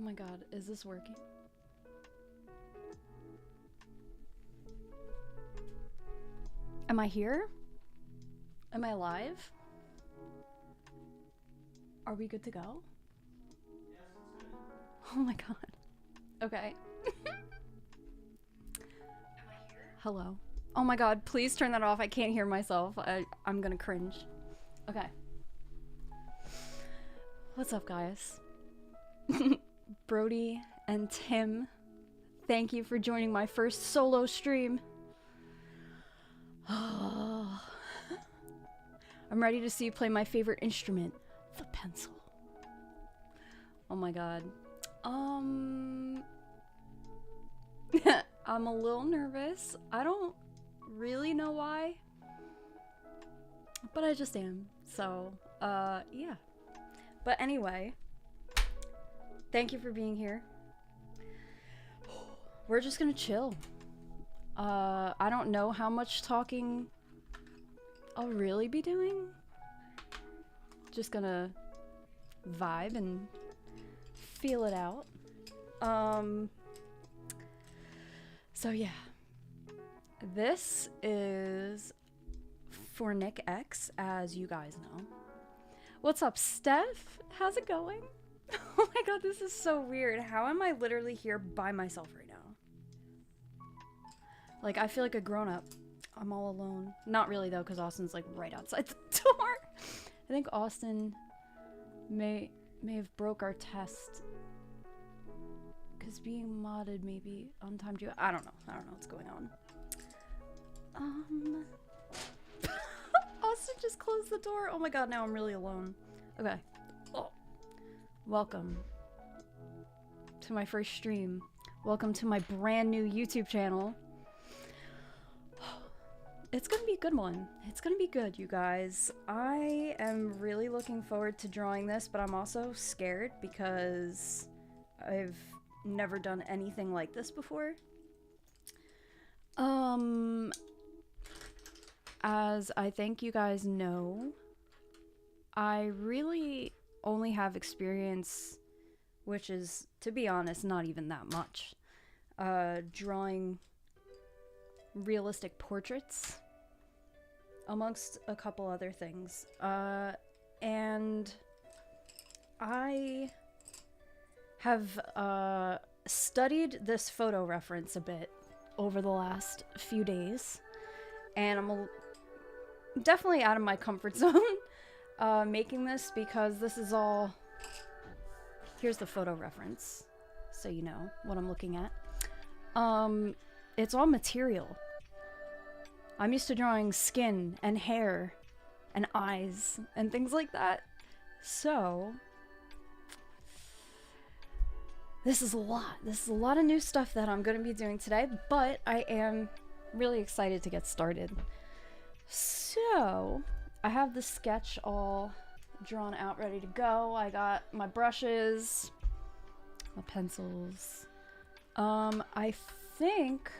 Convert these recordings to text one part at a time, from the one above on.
Oh my god, is this working? Am I here? Am I live? Are we good to go? Yes, it's good. Oh my god. Okay. Am I here? Hello. Oh my god, please turn that off. I can't hear myself. I'm gonna cringe. Okay. What's up, guys? Brody and Tim, thank you for joining my first solo stream. I'm ready to see you play my favorite instrument, the pencil. Oh my god. I'm a little nervous. I don't really know why, but I just am. So, yeah. But anyway, thank you for being here. We're just gonna chill. I don't know how much talking I'll really be doing. Just gonna vibe and feel it out. So yeah. This is for Nick X, as you guys know. What's up, Steph? How's it going? Oh my god, this is so weird. How am I literally here by myself right now? Like, I feel like a grown-up. I'm all alone. Not really, though, because Austin's, like, right outside the door. I think Austin may have broke our test. Because being modded maybe untimed you. I don't know. I don't know what's going on. Austin just closed the door. Oh my god, now I'm really alone. Okay. Oh. Welcome to my first stream. Welcome to my brand new YouTube channel. It's gonna be a good one. It's gonna be good, you guys. I am really looking forward to drawing this, but I'm also scared because I've never done anything like this before. As I think you guys know, I really only have experience, which is, to be honest, not even that much, drawing realistic portraits, amongst a couple other things. And I have studied this photo reference a bit over the last few days, and I'm definitely out of my comfort zone making this, because this is all... Here's the photo reference, so you know what I'm looking at. It's all material. I'm used to drawing skin and hair and eyes and things like that. So this is a lot. This is a lot of new stuff that I'm going to be doing today, but I am really excited to get started. So I have the sketch all drawn out, ready to go. I got my brushes, my pencils. I think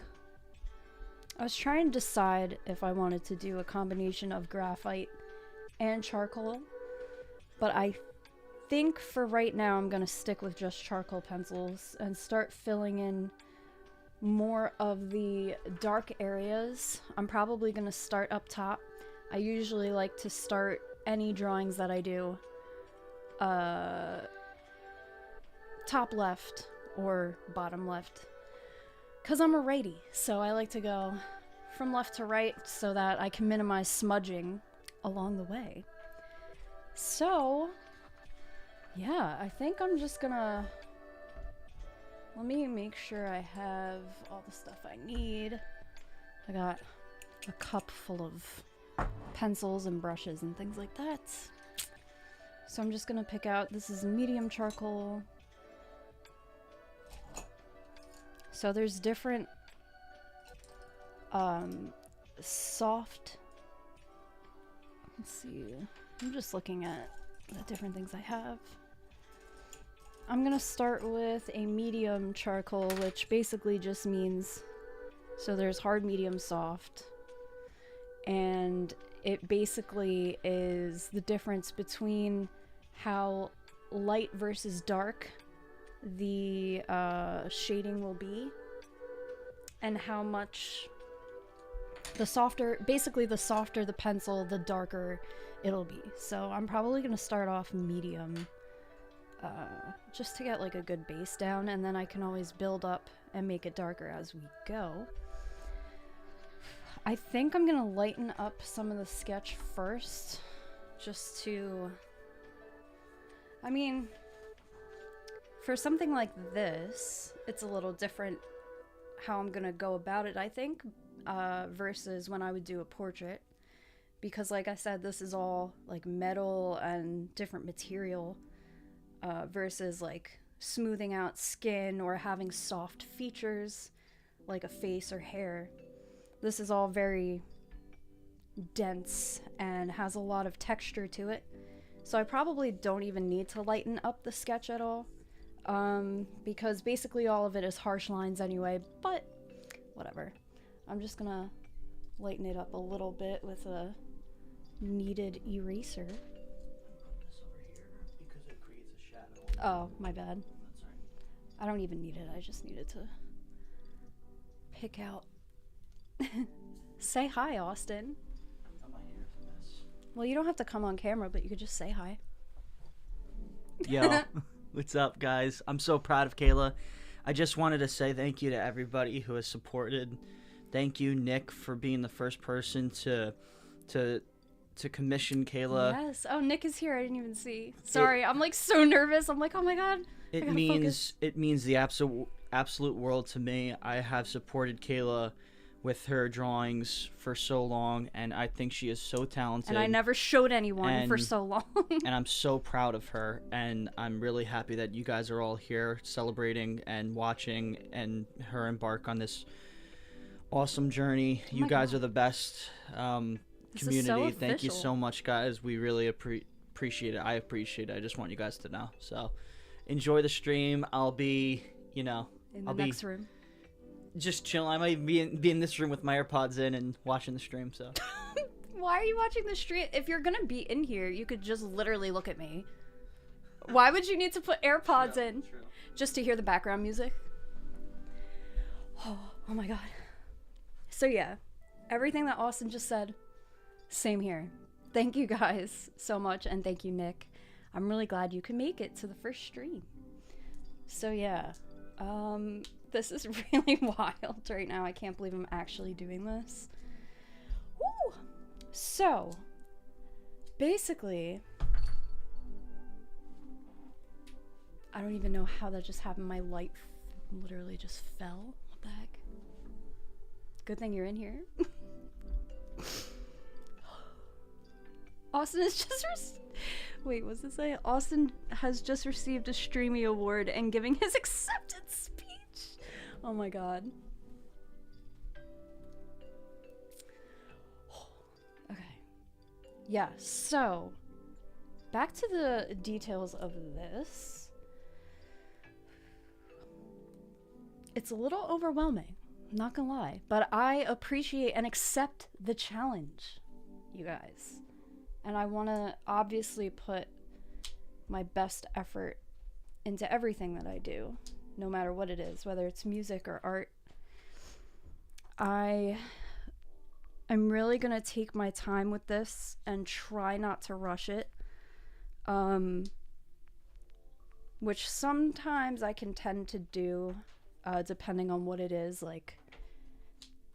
I was trying to decide if I wanted to do a combination of graphite and charcoal, but I think for right now I'm gonna stick with just charcoal pencils and start filling in more of the dark areas. I'm probably gonna start up top. I usually like to start any drawings that I do top left or bottom left, because I'm a righty, so I like to go from left to right so that I can minimize smudging along the way. So yeah, I think I'm just gonna... Let me make sure I have all the stuff I need. I got a cup full of pencils and brushes and things like that. So I'm just gonna pick out... This is medium charcoal. So there's different soft... Let's see. I'm just looking at the different things I have. I'm gonna start with a medium charcoal, which basically just means... So there's hard, medium, soft. And it basically is the difference between how light versus dark the shading will be, and how much basically the softer the pencil, the darker it'll be. So I'm probably gonna start off medium, just to get like a good base down, and then I can always build up and make it darker as we go. I think I'm gonna lighten up some of the sketch first, just to, I mean, for something like this, it's a little different how I'm gonna go about it, I think, versus when I would do a portrait, because like I said, this is all like metal and different material, versus like smoothing out skin or having soft features like a face or hair. This is all very dense and has a lot of texture to it, so I probably don't even need to lighten up the sketch at all, because basically all of it is harsh lines anyway, but whatever. I'm just gonna lighten it up a little bit with a kneaded eraser. Put this over here because it creates a shadow. Oh, my bad. That's right. I don't even need it, I just needed to pick out. Say hi, Austin. Oh, my hair's a mess. Well, you don't have to come on camera, but you could just say hi. Yo, what's up, guys? I'm so proud of Kayla. I just wanted to say thank you to everybody who has supported. Thank you, Nick, for being the first person to commission Kayla. Yes. Oh, Nick is here. I didn't even see. Sorry, I'm like so nervous. I'm like, oh my god. It means the absolute world to me. I have supported Kayla with her drawings for so long, and I think she is so talented. And I never showed anyone for so long. And I'm so proud of her, and I'm really happy that you guys are all here celebrating and watching and her embark on this awesome journey. You guys are the best community. Thank you so much, guys. We really appreciate it. I appreciate it. I just want you guys to know. So enjoy the stream. I'll be, in the next room. Just chilling. I might be in this room with my AirPods in and watching the stream. So why are you watching the stream? If you're gonna be in here, you could just literally look at me. Why would you need to put AirPods in? True. Just to hear the background music? Oh my god. So yeah, everything that Austin just said, same here. Thank you guys so much, and thank you, Nick. I'm really glad you can make it to the first stream. So yeah, this is really wild right now. I can't believe I'm actually doing this. Woo! So, basically, I don't even know how that just happened. My light literally just fell. What the heck? Good thing you're in here. Austin has just wait, what's this say? Austin has just received a Streamy Award and giving his acceptance speech. Oh my god. Okay. Yeah, so back to the details of this. It's a little overwhelming, not gonna lie, but I appreciate and accept the challenge, you guys. And I want to obviously put my best effort into everything that I do, no matter what it is, whether it's music or art. I'm really going to take my time with this and try not to rush it. Which sometimes I can tend to do, depending on what it is, like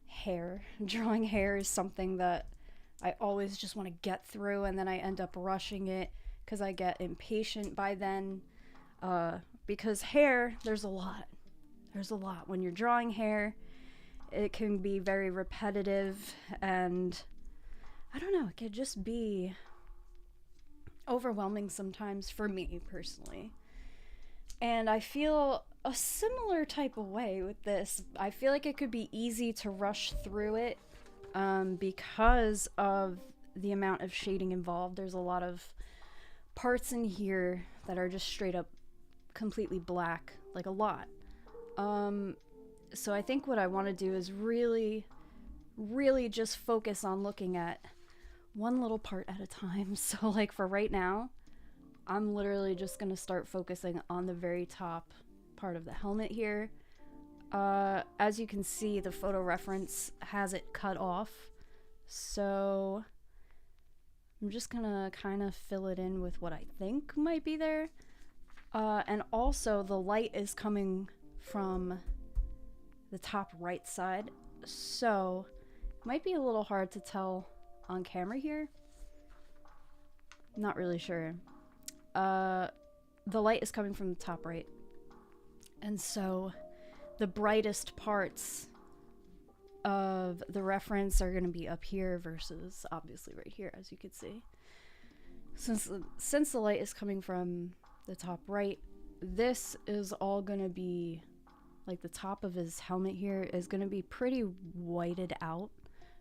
hair. Drawing hair is something that I always just want to get through, and then I end up rushing it because I get impatient by then. Because hair, there's a lot. There's a lot. When you're drawing hair, it can be very repetitive, and I don't know, it could just be overwhelming sometimes for me personally. And I feel a similar type of way with this. I feel like it could be easy to rush through it. Because of the amount of shading involved. There's a lot of parts in here that are just straight up completely black, like a lot. So I think what I want to do is really just focus on looking at one little part at a time. So like for right now, I'm literally just going to start focusing on the very top part of the helmet here. As you can see, the photo reference has it cut off. So I'm just gonna kind of fill it in with what I think might be there. And also the light is coming from the top right side, so it might be a little hard to tell on camera here. Not really sure. The light is coming from the top right, and so the brightest parts of the reference are going to be up here versus obviously right here, as you can see. Since the light is coming from the top right, this is all going to be, like, the top of his helmet here is going to be pretty whited out.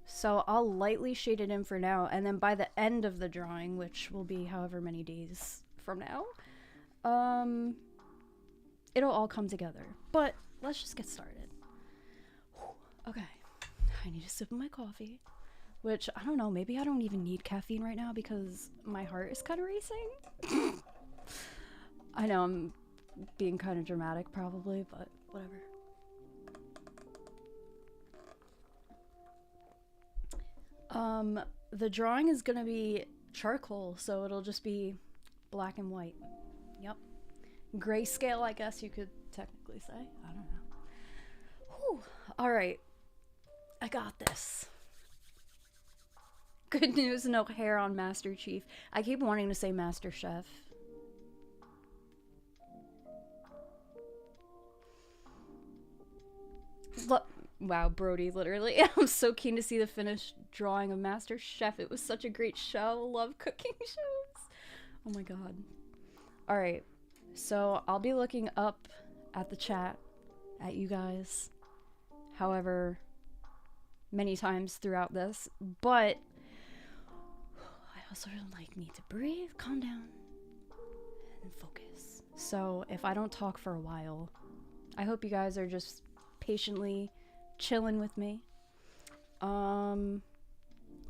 So I'll lightly shade it in for now, and then by the end of the drawing, which will be however many days from now, it'll all come together. But let's just get started. Okay, I need a sip of my coffee, which, I don't know, maybe I don't even need caffeine right now because my heart is kind of racing. I know I'm being kind of dramatic probably, but whatever. The drawing is gonna be charcoal, so it'll just be black and white. Yep. Grayscale, I guess you could technically say. I don't know. Whew. Alright. I got this. Good news, no hair on Master Chief. I keep wanting to say Master Chef. Wow, Brody, literally. I'm so keen to see the finished drawing of Master Chef. It was such a great show. Love cooking shows. Oh my god. Alright, so I'll be looking up at the chat, at you guys, however many times throughout this, but I also like need to breathe, calm down, and focus. So if I don't talk for a while, I hope you guys are just patiently chilling with me.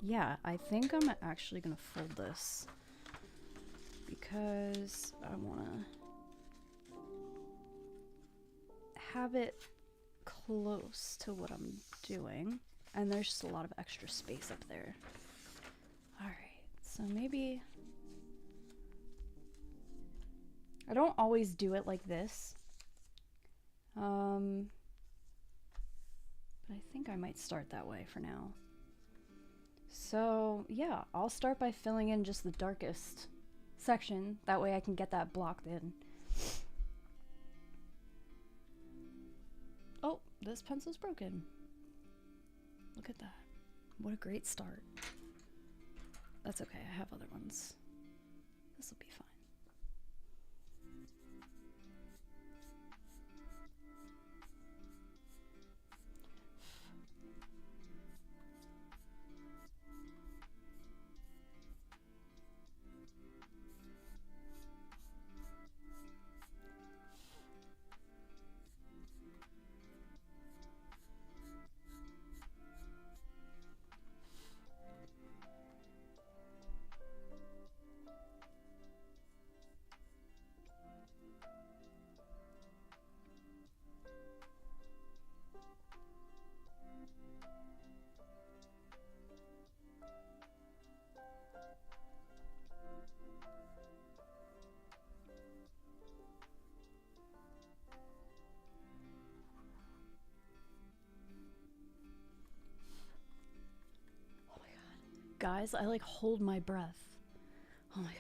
Yeah, I think I'm actually gonna fold this because I wanna have it close to what I'm doing, and there's just a lot of extra space up there. Alright, so maybe I don't always do it like this. But I think I might start that way for now. So yeah, I'll start by filling in just the darkest section. That way I can get that blocked in. Oh, this pencil's broken. Look at that. What a great start. That's okay, I have other ones. This will be fine. Guys, I like hold my breath. Oh my god.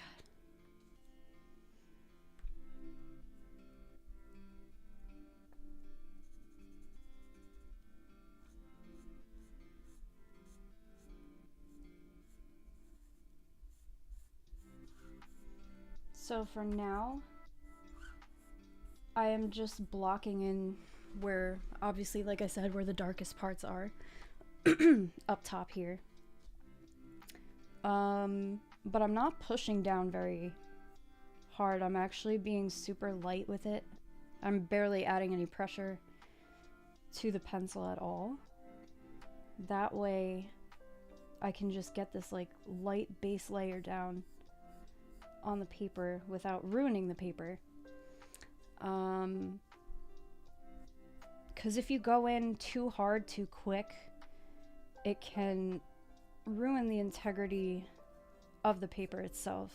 So for now, I am just blocking in where, obviously, like I said, where the darkest parts are. Up top here. But I'm not pushing down very hard. I'm actually being super light with it. I'm barely adding any pressure to the pencil at all. That way I can just get this like light base layer down on the paper without ruining the paper. Because if you go in too hard, too quick, it can ruin the integrity of the paper itself.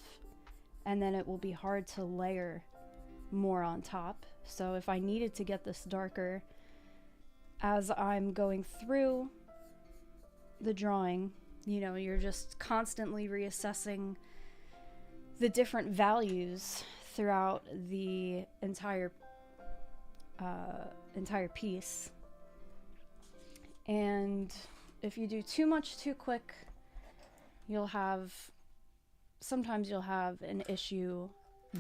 And then it will be hard to layer more on top. So if I needed to get this darker, as I'm going through the drawing, you know, you're just constantly reassessing the different values throughout the entire piece. And if you do too much too quick, sometimes you'll have an issue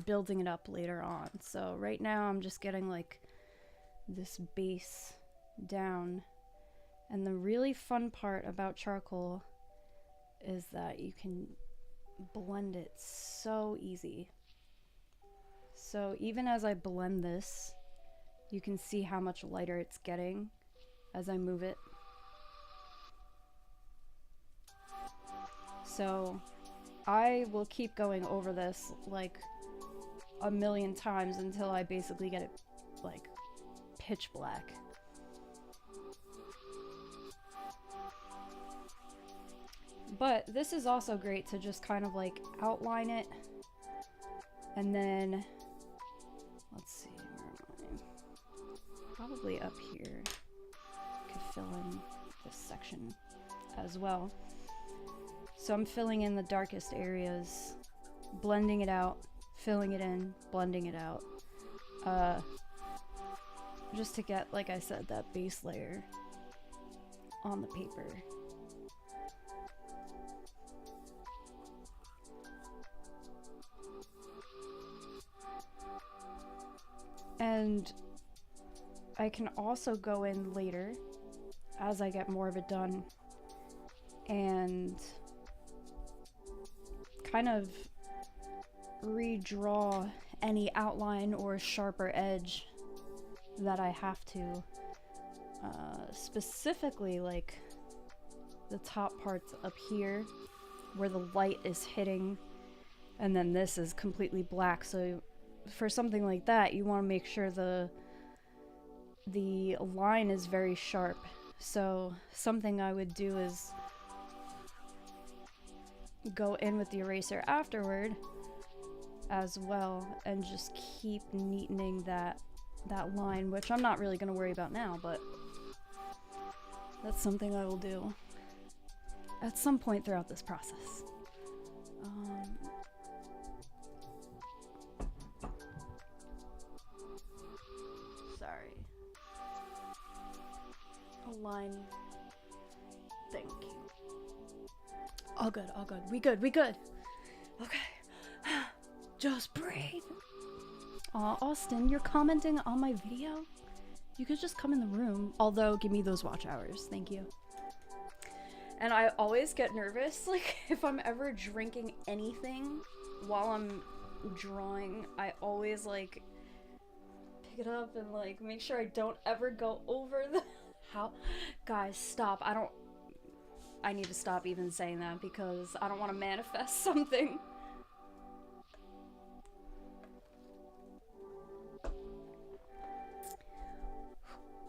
building it up later on. So right now I'm just getting like this base down. And the really fun part about charcoal is that you can blend it so easy. So even as I blend this, you can see how much lighter it's getting as I move it. So I will keep going over this like a million times until I basically get it like pitch black. But this is also great to just kind of like outline it, and then let's see, where am I? Probably up here. Could fill in this section as well. So I'm filling in the darkest areas, blending it out, filling it in, blending it out, just to get, like I said, that base layer on the paper. And I can also go in later as I get more of it done and kind of redraw any outline or sharper edge that I have to. Specifically like the top parts up here where the light is hitting, and then this is completely black. So for something like that, you want to make sure the line is very sharp. So something I would do is go in with the eraser afterward as well and just keep neatening that line, which I'm not really going to worry about now, but that's something I will do at some point throughout this process. Sorry. A line. Thank you. All good, all good. We good, we good. Okay. Just breathe. Aw, Austin, you're commenting on my video? You could just come in the room. Although, give me those watch hours. Thank you. And I always get nervous, like, if I'm ever drinking anything while I'm drawing, I always, like, pick it up and, like, make sure I don't ever go over the... How? Guys, stop. I need to stop even saying that because I don't want to manifest something.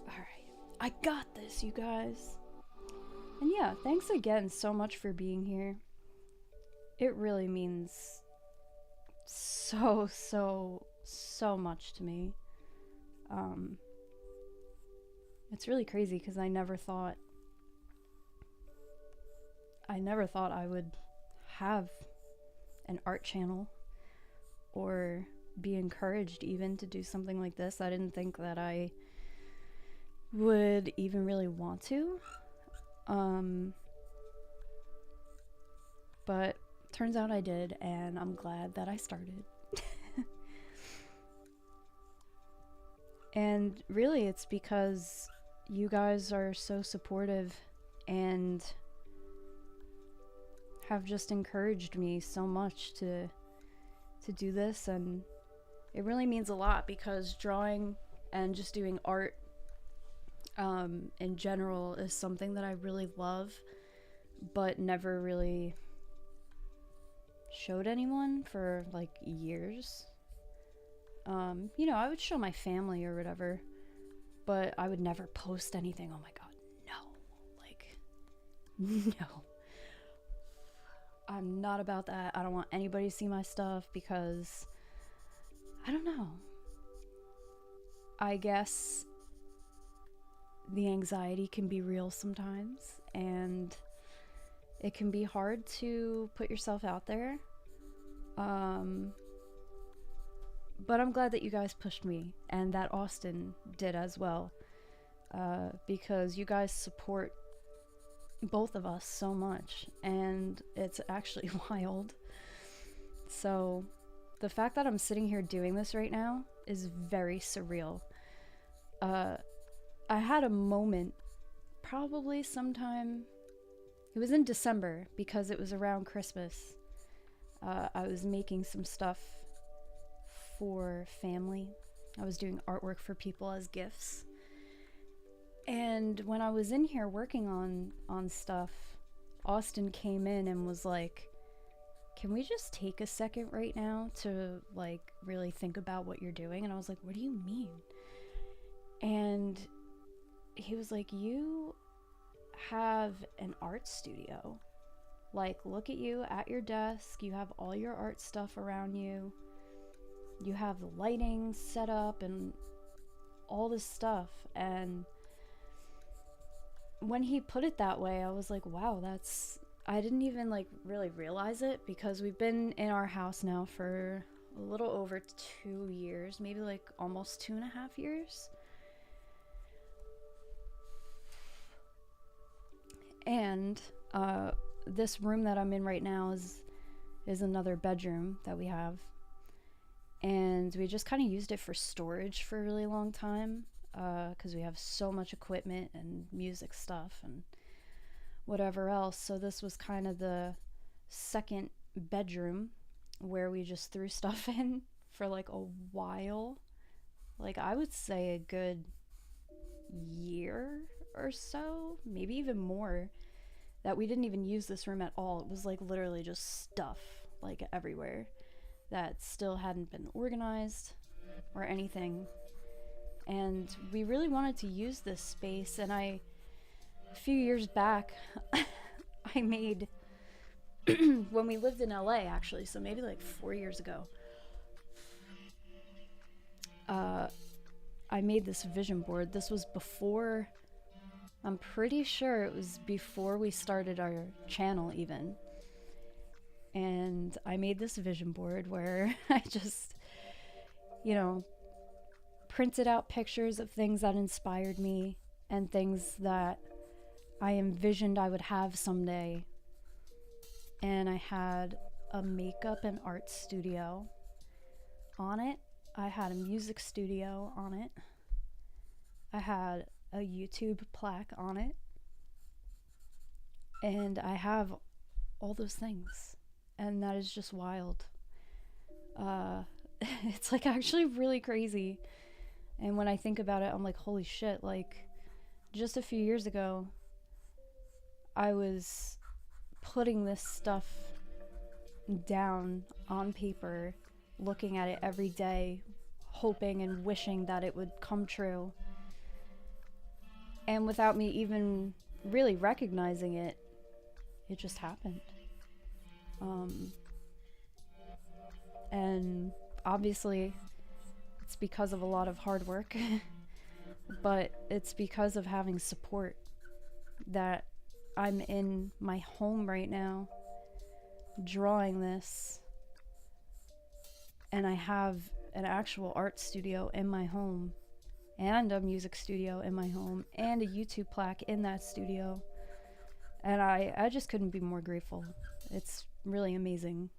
Alright. I got this, you guys. And yeah, thanks again so much for being here. It really means so much to me. It's really crazy because I never thought I would have an art channel or be encouraged even to do something like this. I didn't think that I would even really want to. But turns out I did, and I'm glad that I started. And really, it's because you guys are so supportive and have just encouraged me so much to do this, and it really means a lot because drawing and just doing art in general is something that I really love but never really showed anyone for like years. You know, I would show my family or whatever, but I would never post anything. Oh my god, no. Like, no. I'm not about that. I don't want anybody to see my stuff because, I don't know. I guess the anxiety can be real sometimes, and it can be hard to put yourself out there. But I'm glad that you guys pushed me, and that Austin did as well, because you guys support both of us so much, and it's actually wild. So the fact that I'm sitting here doing this right now is very surreal. I had a moment, probably sometime, it was in December because it was around Christmas. I was making some stuff for family. I was doing artwork for people as gifts. And when I was in here working on stuff, Austin came in and was like, can we just take a second right now to like really think about what you're doing? And I was like, what do you mean? And he was like, you have an art studio. Like, look at you at your desk. You have all your art stuff around you. You have the lighting set up and all this stuff. And when he put it that way, I was like, wow, I didn't even like really realize it, because we've been in our house now for a little over 2 years, maybe like almost 2.5 years. And this room that I'm in right now is another bedroom that we have. And we just kind of used it for storage for a really long time, because we have so much equipment and music stuff and whatever else. So this was kind of the second bedroom where we just threw stuff in for like a while. Like, I would say a good year or so, maybe even more, that we didn't even use this room at all. It was like literally just stuff like everywhere that still hadn't been organized or anything. And we really wanted to use this space, and a few years back I made when we lived in LA, actually, so maybe like 4 years ago, I made this vision board. This was before, I'm pretty sure it was before we started our channel even. And I made this vision board where I just, printed out pictures of things that inspired me and things that I envisioned I would have someday. And I had a makeup and art studio on it. I had a music studio on it. I had a YouTube plaque on it. And I have all those things. And that is just wild. It's like actually really crazy. And when I think about it, I'm like, holy shit, like just a few years ago, I was putting this stuff down on paper, looking at it every day, hoping and wishing that it would come true. And without me even really recognizing it, it just happened. And obviously it's because of a lot of hard work, but it's because of having support that I'm in my home right now drawing this, and I have an actual art studio in my home and a music studio in my home and a YouTube plaque in that studio, and I just couldn't be more grateful. It's really amazing.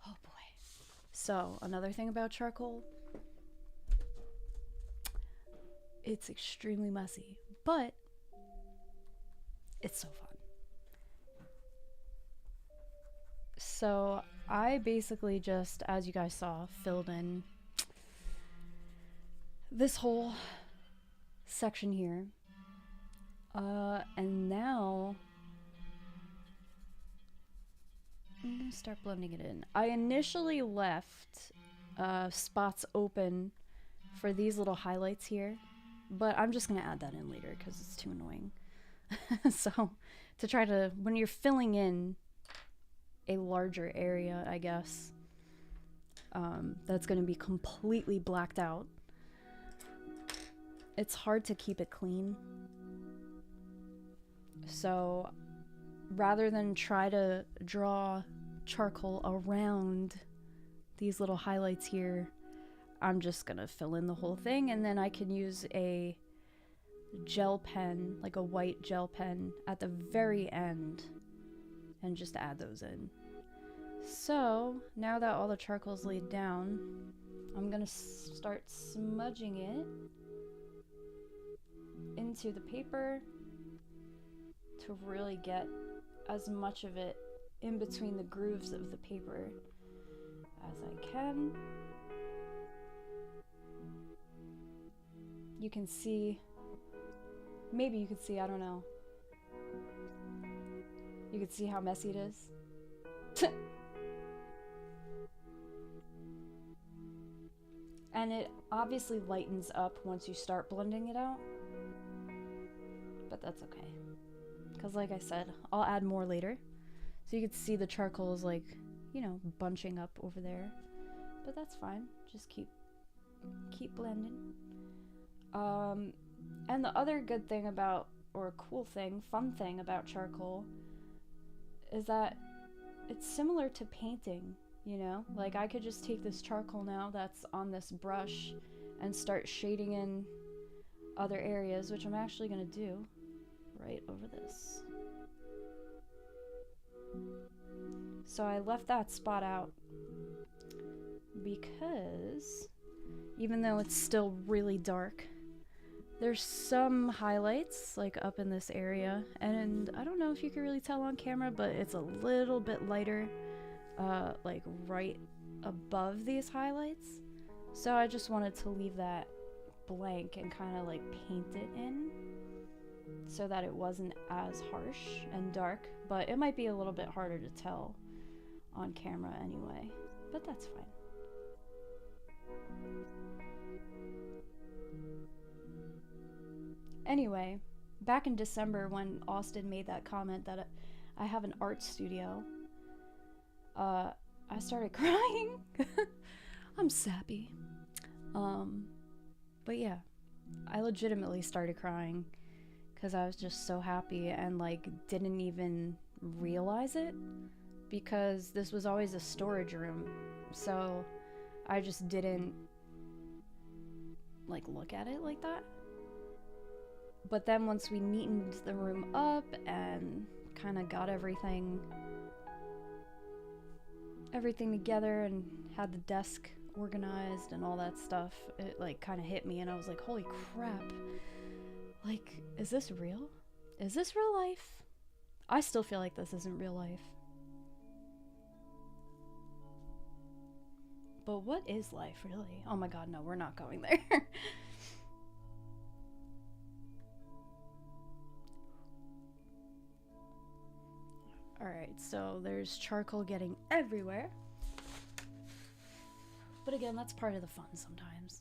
Oh boy. So another thing about charcoal, it's extremely messy, but it's so fun. So I basically just, as you guys saw, filled in this whole section here. And now I'm gonna start blending it in. I initially left spots open for these little highlights here, but I'm just gonna add that in later because it's too annoying. So to try to, when you're filling in a larger area, I guess, that's gonna be completely blacked out, it's hard to keep it clean. So rather than try to draw charcoal around these little highlights here, I'm just gonna fill in the whole thing, and then I can use a gel pen, like a white gel pen, at the very end and just add those in. So now that all the charcoal's laid down, I'm gonna start smudging it into the paper to really get as much of it in between the grooves of the paper as I can. You can see, maybe you can see, I don't know. You can see how messy it is. And it obviously lightens up once you start blending it out. But that's okay. Because like I said, I'll add more later. So you can see the charcoal is like, you know, bunching up over there. But that's fine. Just keep blending. And the other good thing about, or cool thing, fun thing about charcoal is that it's similar to painting, you know? Like I could just take this charcoal now that's on this brush and start shading in other areas, which I'm actually gonna do right over this. So I left that spot out because even though it's still really dark, there's some highlights like up in this area, and I don't know if you can really tell on camera, but it's a little bit lighter like right above these highlights. So I just wanted to leave that blank and kind of like paint it in so that it wasn't as harsh and dark, but it might be a little bit harder to tell on camera anyway, but that's fine. Anyway, back in December when Austin made that comment that I have an art studio, I started crying. I'm sappy. But yeah, I legitimately started crying because I was just so happy and like didn't even realize it because this was always a storage room. So I just didn't like look at it like that. But then once we neatened the room up and kind of got everything together and had the desk organized and all that stuff, it like kind of hit me and I was like, holy crap. Like, is this real? Is this real life? I still feel like this isn't real life. But what is life really? Oh my god, no, we're not going there. Alright, so there's charcoal getting everywhere. But again, that's part of the fun sometimes.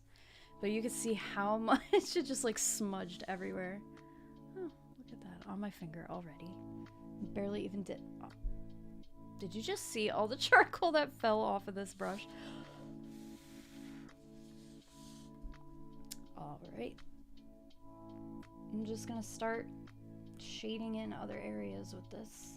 But you can see how much it just like smudged everywhere. Oh, look at that on my finger already. Barely even did. Oh. Did you just see all the charcoal that fell off of this brush? Alright. I'm just gonna start shading in other areas with this.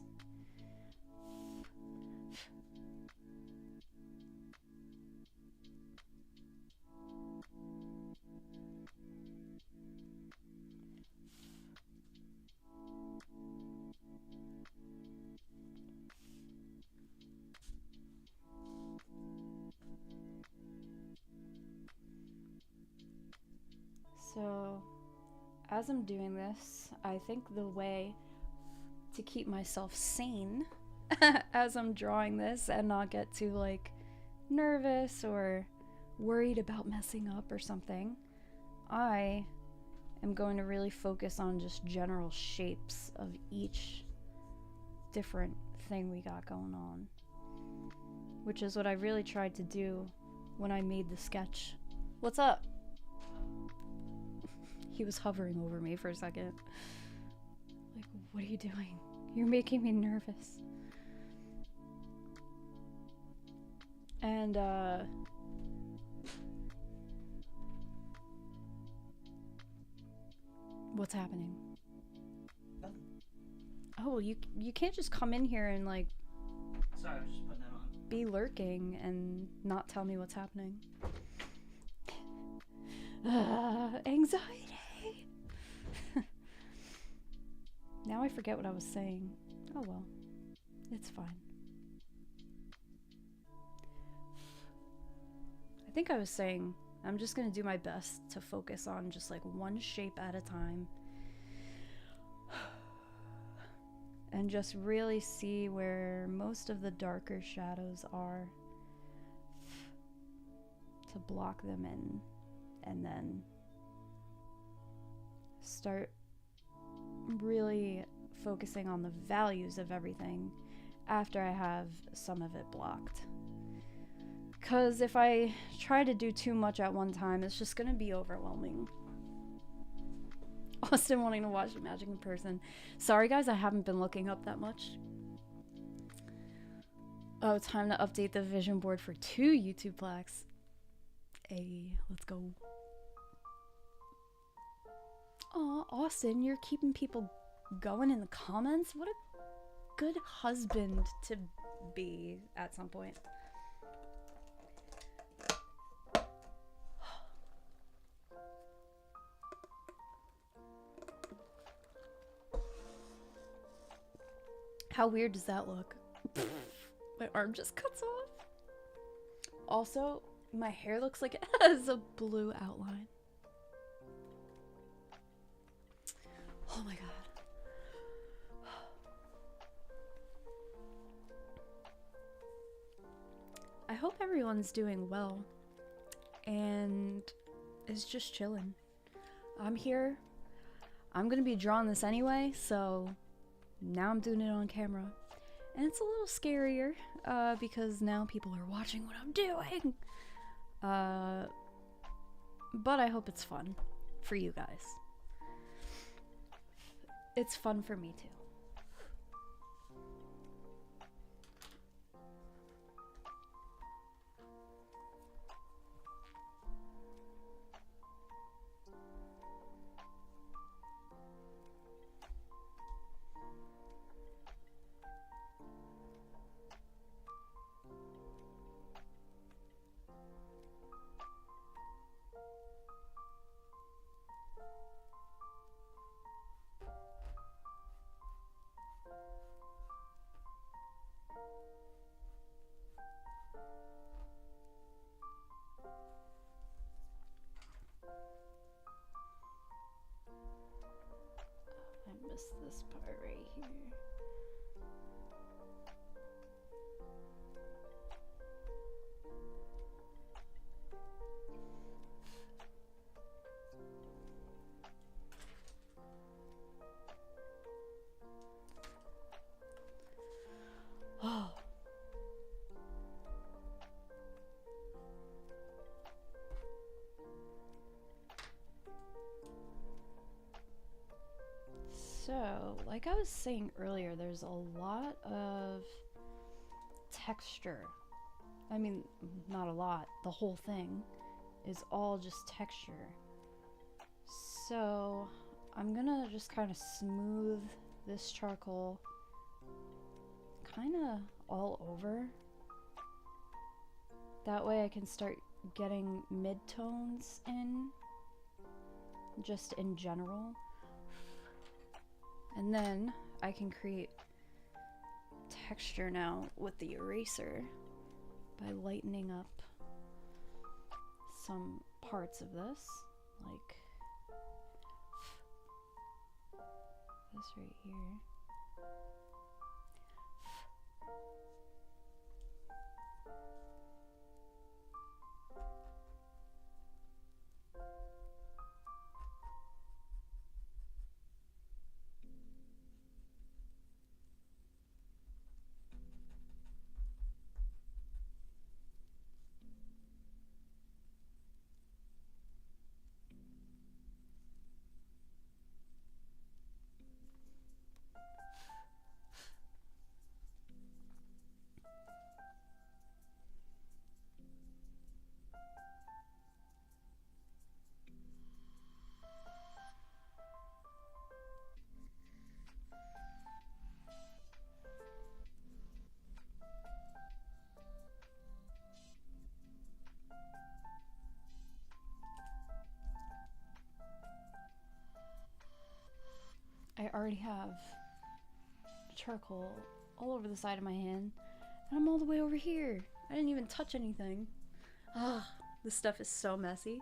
So, as I'm doing this, I think the way to keep myself sane as I'm drawing this and not get too like nervous or worried about messing up or something, I am going to really focus on just general shapes of each different thing we got going on. which is what I really tried to do when I made the sketch. What's up? He was hovering over me for a second. Like, what are you doing? You're making me nervous. And, what's happening? Nothing. Oh, well, you can't just come in here and, like, Sorry, I was just putting that on. be lurking and not tell me what's happening. Anxiety. Now I forget what I was saying. Oh well, it's fine. I think I was saying I'm just gonna do my best to focus on just like one shape at a time and just really see where most of the darker shadows are to block them in, and then start really focusing on the values of everything after I have some of it blocked. Because if I try to do too much at one time, it's just gonna be overwhelming. Austin wanting to watch Magic in person. Sorry guys, I haven't been looking up that much. Oh, time to update the vision board for 2 YouTube plaques. Hey, let's go. Aw, Austin, you're keeping people going in the comments? What a good husband to be at some point. How weird does that look? My arm just cuts off. Also, my hair looks like it has a blue outline. Oh my god. I hope everyone's doing well and is just chilling. I'm here. I'm gonna be drawing this anyway, so now I'm doing it on camera. And it's a little scarier because now people are watching what I'm doing. But I hope it's fun for you guys. It's fun for me too. I missed this part right here. Oh. So, like I was saying earlier, there's a lot of texture. I mean, not a lot. The whole thing is all just texture. So, I'm gonna just kind of smooth this charcoal kind of all over. That way I can start getting mid-tones in, just in general. And then I can create texture now with the eraser by lightening up some parts of this, like this right here. have charcoal all over the side of my hand, and I'm all the way over here. I didn't even touch anything. Ah, this stuff is so messy.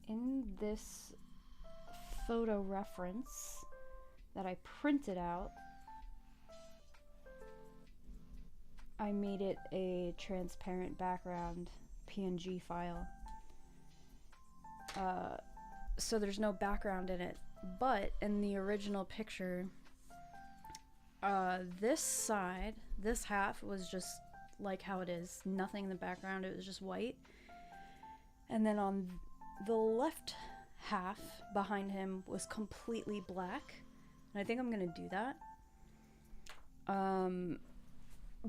In this photo reference that I printed out, I made it a transparent background PNG file. So there's no background in it, but in the original picture, this side, this half was just like how it is, nothing in the background, it was just white. And then on the left half behind him was completely black, and I think I'm gonna do that.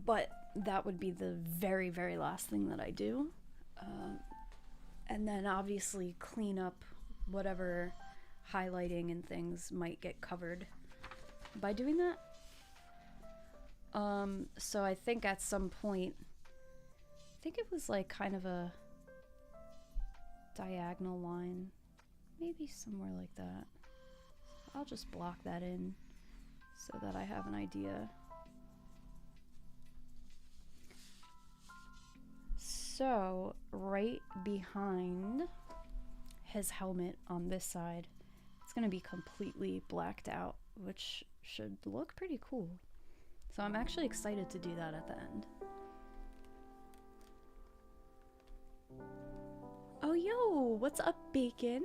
But that would be the very, very last thing that I do. And then obviously clean up whatever highlighting and things might get covered by doing that. So I think at some point, I think it was like kind of a diagonal line, maybe somewhere like that. I'll just block that in so that I have an idea. So right behind his helmet on this side, it's gonna be completely blacked out, which should look pretty cool. So I'm actually excited to do that at the end. Oh, yo, what's up, Bacon?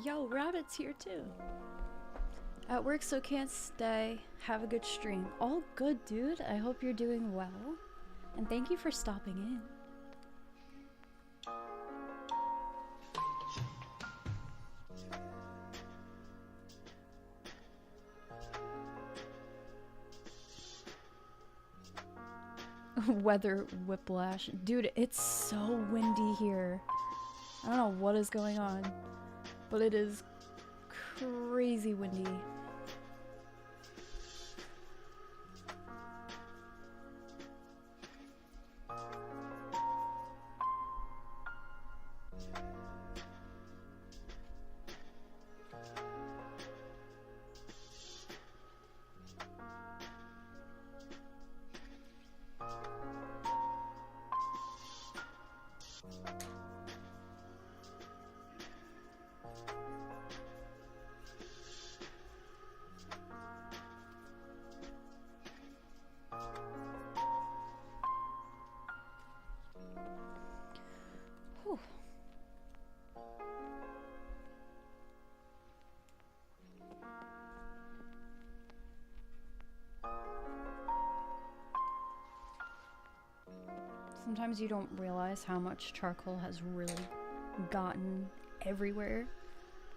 Yo, Rabbit's here too. At work, so can't stay. Have a good stream. All good, dude. I hope you're doing well. And thank you for stopping in. Weather whiplash. Dude, it's so windy here. I don't know what is going on, but it is crazy windy. Whew. Sometimes you don't realize how much charcoal has really gotten everywhere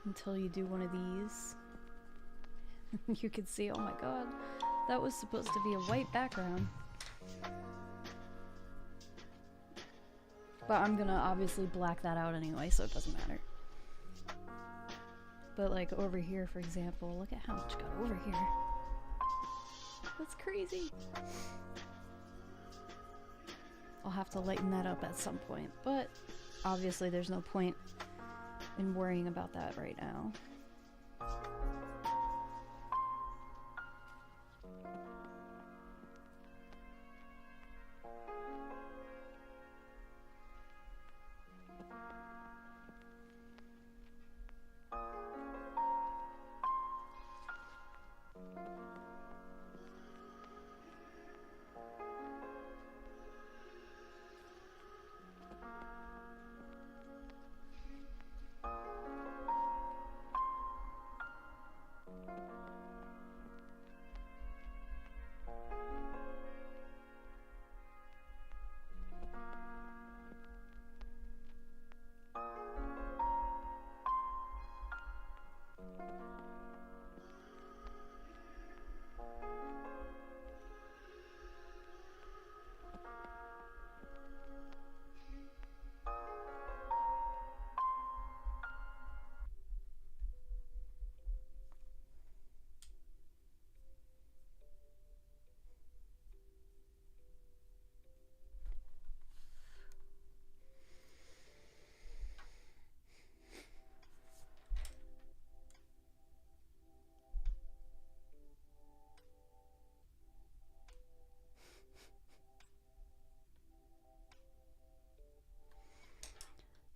until you do one of these. You can see, oh my god, that was supposed to be a white background. But I'm gonna obviously black that out anyway, so it doesn't matter. But like over here, for example, look at how much got over here. That's crazy. I'll have to lighten that up at some point, but obviously there's no point in worrying about that right now.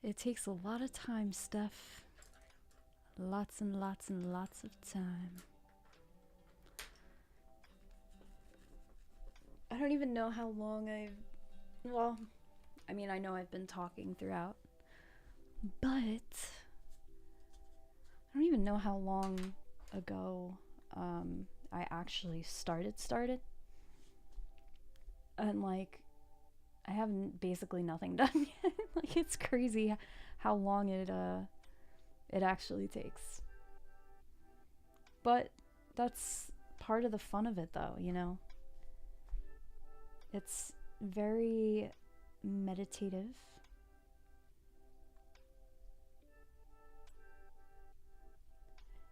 It takes a lot of time, Steph. Lots and lots and lots of time. I don't even know how long well, I mean, I know I've been talking throughout, but I don't even know how long ago I actually started. And like, I have basically nothing done yet. Like, it's crazy how long it actually takes. But that's part of the fun of it, though, you know? It's very meditative.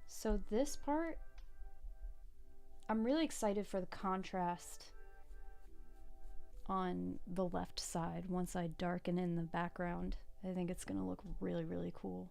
So this part, I'm really excited for the contrast on the left side once I darken in the background. I think it's gonna look really, really cool.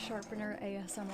Sharpener ASMR.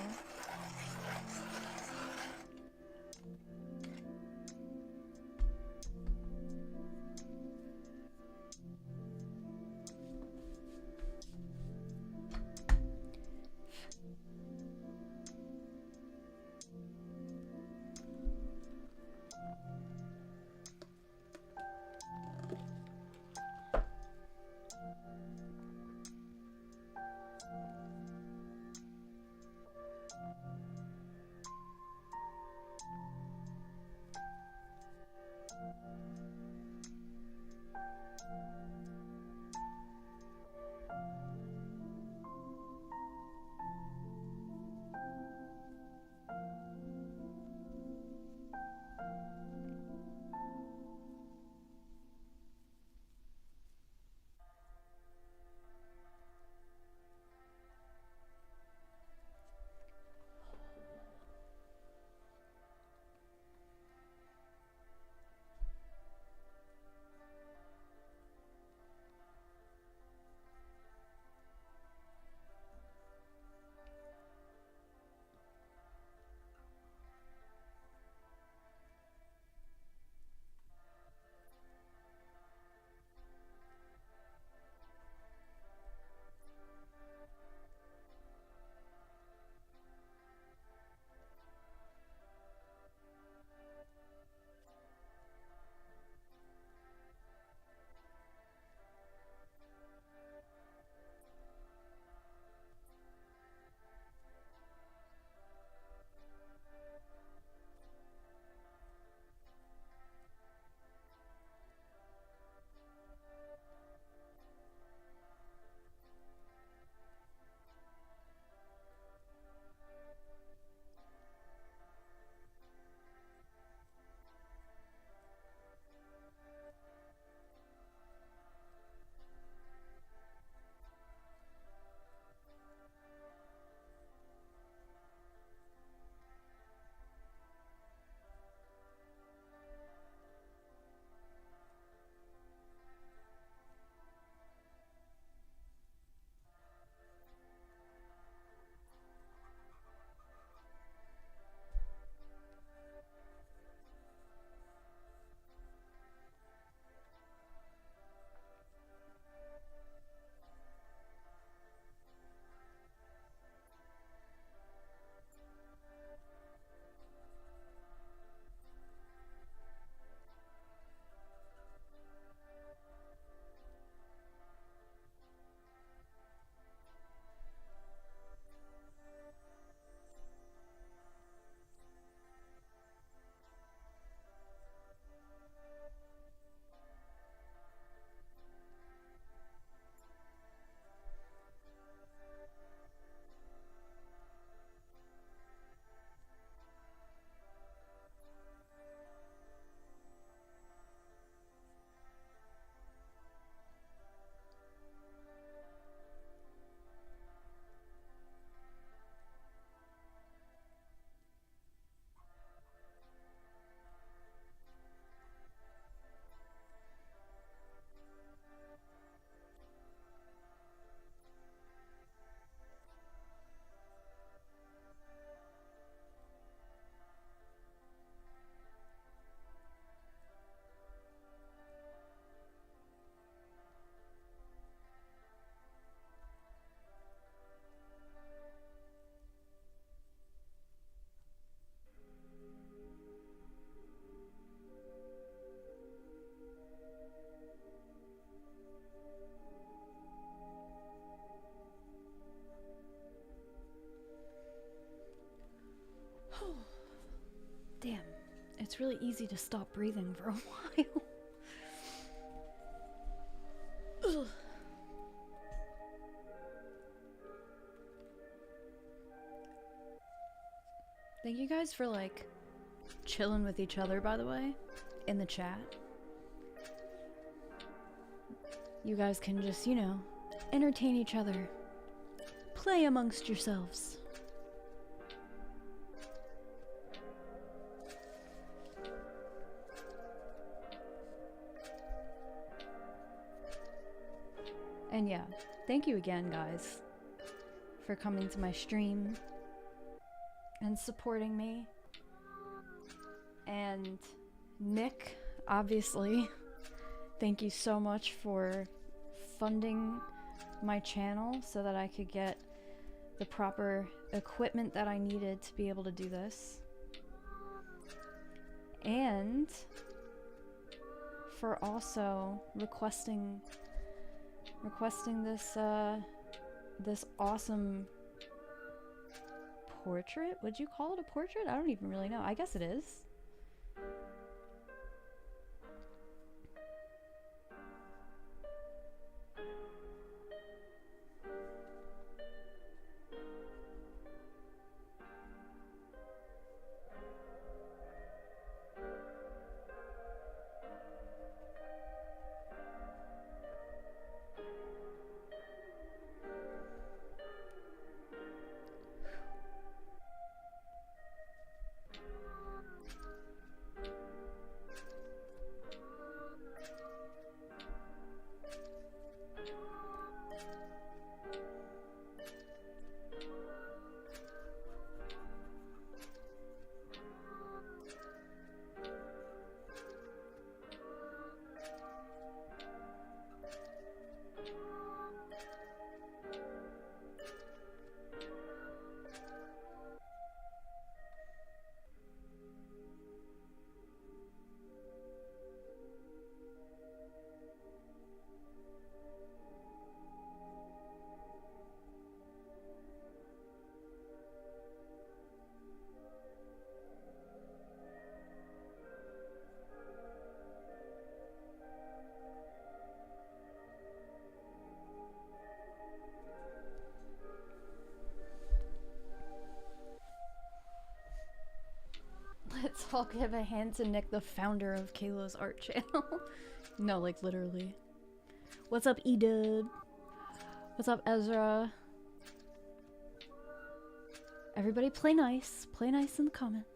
Damn, it's really easy to stop breathing for a while. Ugh. Thank you guys for, like, chilling with each other, by the way, in the chat. You guys can just, you know, entertain each other. Play amongst yourselves. And yeah, thank you again, guys, for coming to my stream and supporting me. And Nick, obviously, thank you so much for funding my channel so that I could get the proper equipment that I needed to be able to do this. And for also requesting this this awesome portrait? Would you call it a portrait? I don't even really know. I guess it is. Let's all give a hand to Nick, the founder of Kayla's art channel. No, like literally. What's up, Edub? What's up, Ezra? Everybody play nice. Play nice in the comments.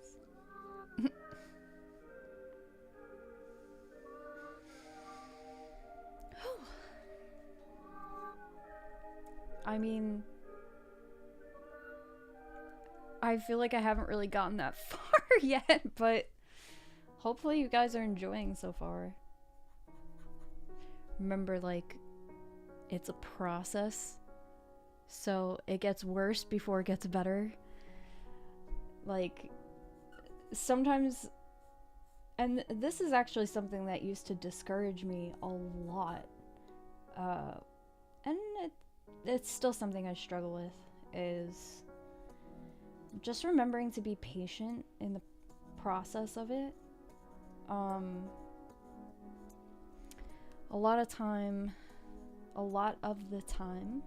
I mean, I feel like I haven't really gotten that far yet, but hopefully you guys are enjoying so far. Remember, like, it's a process, so it gets worse before it gets better. Like, sometiit's, and this is actually something that used to discourage me a lot, and it's still something I struggle with, is just remembering to be patient in the process of it. A lot of the time,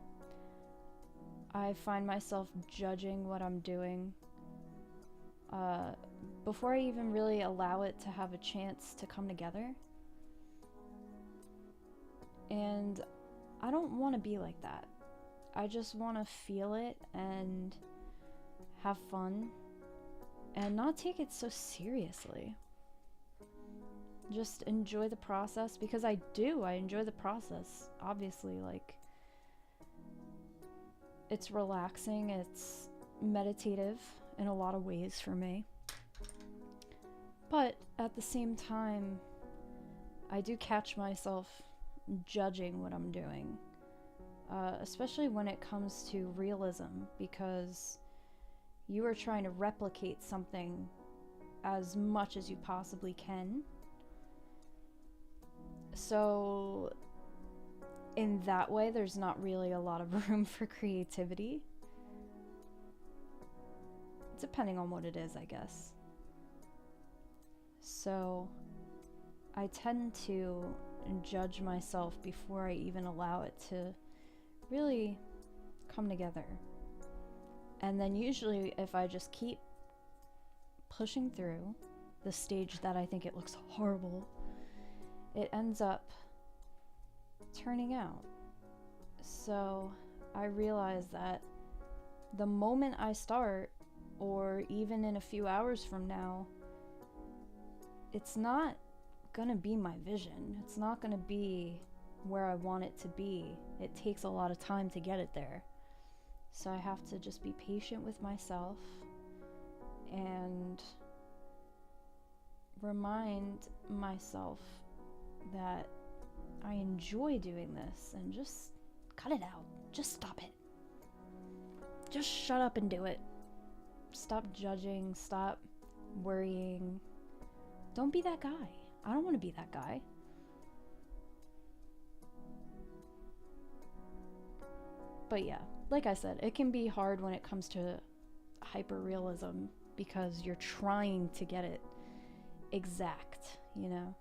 I find myself judging what I'm doing before I even really allow it to have a chance to come together. And I don't want to be like that. I just want to feel it and have fun and not take it so seriously. Just enjoy the process, because I enjoy the process, obviously. Like, it's relaxing, it's meditative in a lot of ways for me, but at the same time I do catch myself judging what I'm doing, especially when it comes to realism, because you are trying to replicate something as much as you possibly can. So in that way, there's not really a lot of room for creativity. Depending on what it is, I guess. So I tend to judge myself before I even allow it to really come together. And then usually if I just keep pushing through the stage that I think it looks horrible, it ends up turning out. So I realize that the moment I start, or even in a few hours from now, it's not gonna be my vision. It's not gonna be where I want it to be. It takes a lot of time to get it there. So I have to just be patient with myself and remind myself that I enjoy doing this, and just cut it out. Just stop it. Just shut up and do it. Stop judging. Stop worrying. Don't be that guy. I don't want to be that guy. But yeah, like I said, it can be hard when it comes to hyperrealism because you're trying to get it exact, you know?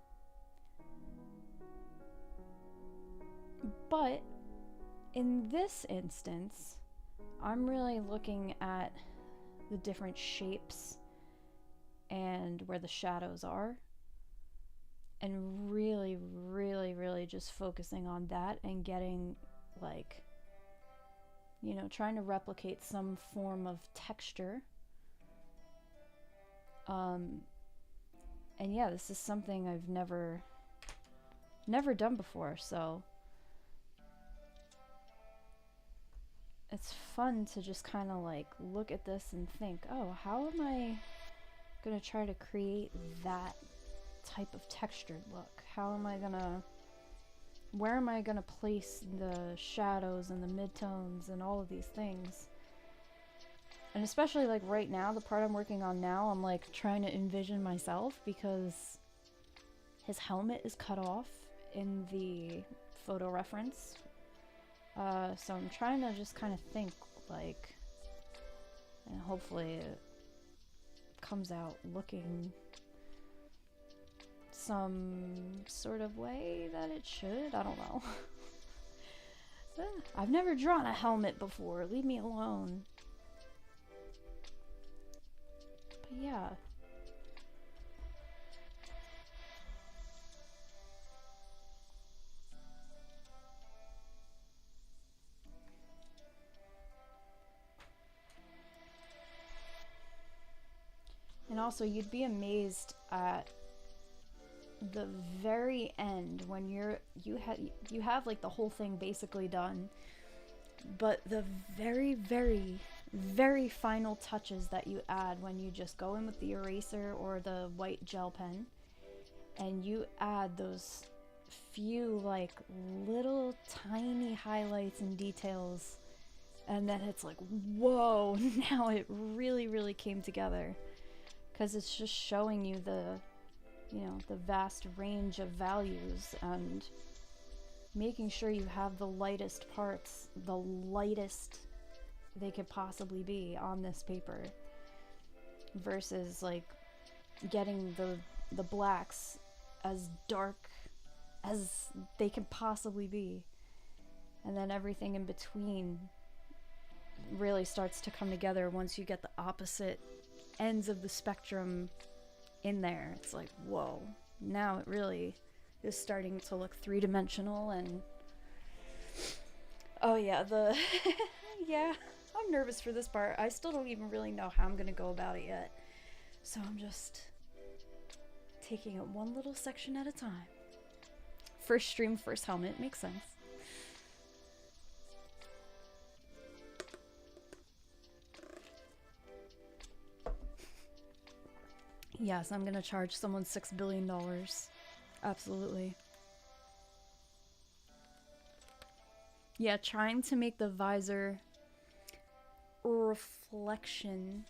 But in this instance, I'm really looking at the different shapes and where the shadows are, and really, really, really just focusing on that and getting, like, you know, trying to replicate some form of texture. And yeah, this is something I've never done before, so it's fun to just kind of like look at this and think, oh, how am I gonna try to create that type of textured look? Where am I gonna place the shadows and the midtones and all of these things? And especially like right now, the part I'm working on now, I'm like trying to envision myself because his helmet is cut off in the photo reference. So I'm trying to just kind of think like, and hopefully it comes out looking some sort of way that it should. I don't know. I've never drawn a helmet before. Leave me alone. But yeah. And also, you'd be amazed at the very end when you have like the whole thing basically done, but the very, very, very final touches that you add when you just go in with the eraser or the white gel pen and you add those few like little tiny highlights and details, and then it's like, whoa, now it really, really came together. Because it's just showing you the, you know, the vast range of values and making sure you have the lightest parts, the lightest they could possibly be on this paper, versus like getting the blacks as dark as they can possibly be, and then everything in between really starts to come together once you get the opposite ends of the spectrum in there. It's like, whoa, now it really is starting to look three-dimensional. And oh yeah, yeah, I'm nervous for this part. I still don't even really know how I'm gonna go about it yet, so I'm just taking it one little section at a time. First stream, first helmet, makes sense. Yes, I'm gonna charge someone $6 billion. Absolutely. Yeah, trying to make the visor reflection.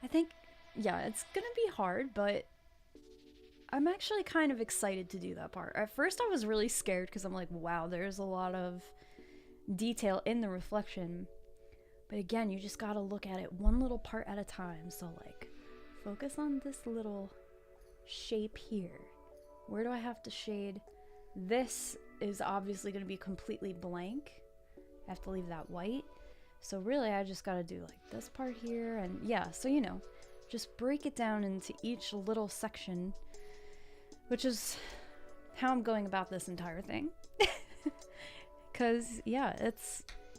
I think, yeah, it's gonna be hard, but I'm actually kind of excited to do that part. At first I was really scared because I'm like, wow, there's a lot of detail in the reflection. But again, you just gotta look at it one little part at a time. So like, focus on this little shape here? Where do I have to shade? This is obviously going to be completely blank. I have to leave that white. So really I just got to do like this part here, and yeah, so you know, just break it down into each little section, which is how I'm going about this entire thing. Cause yeah,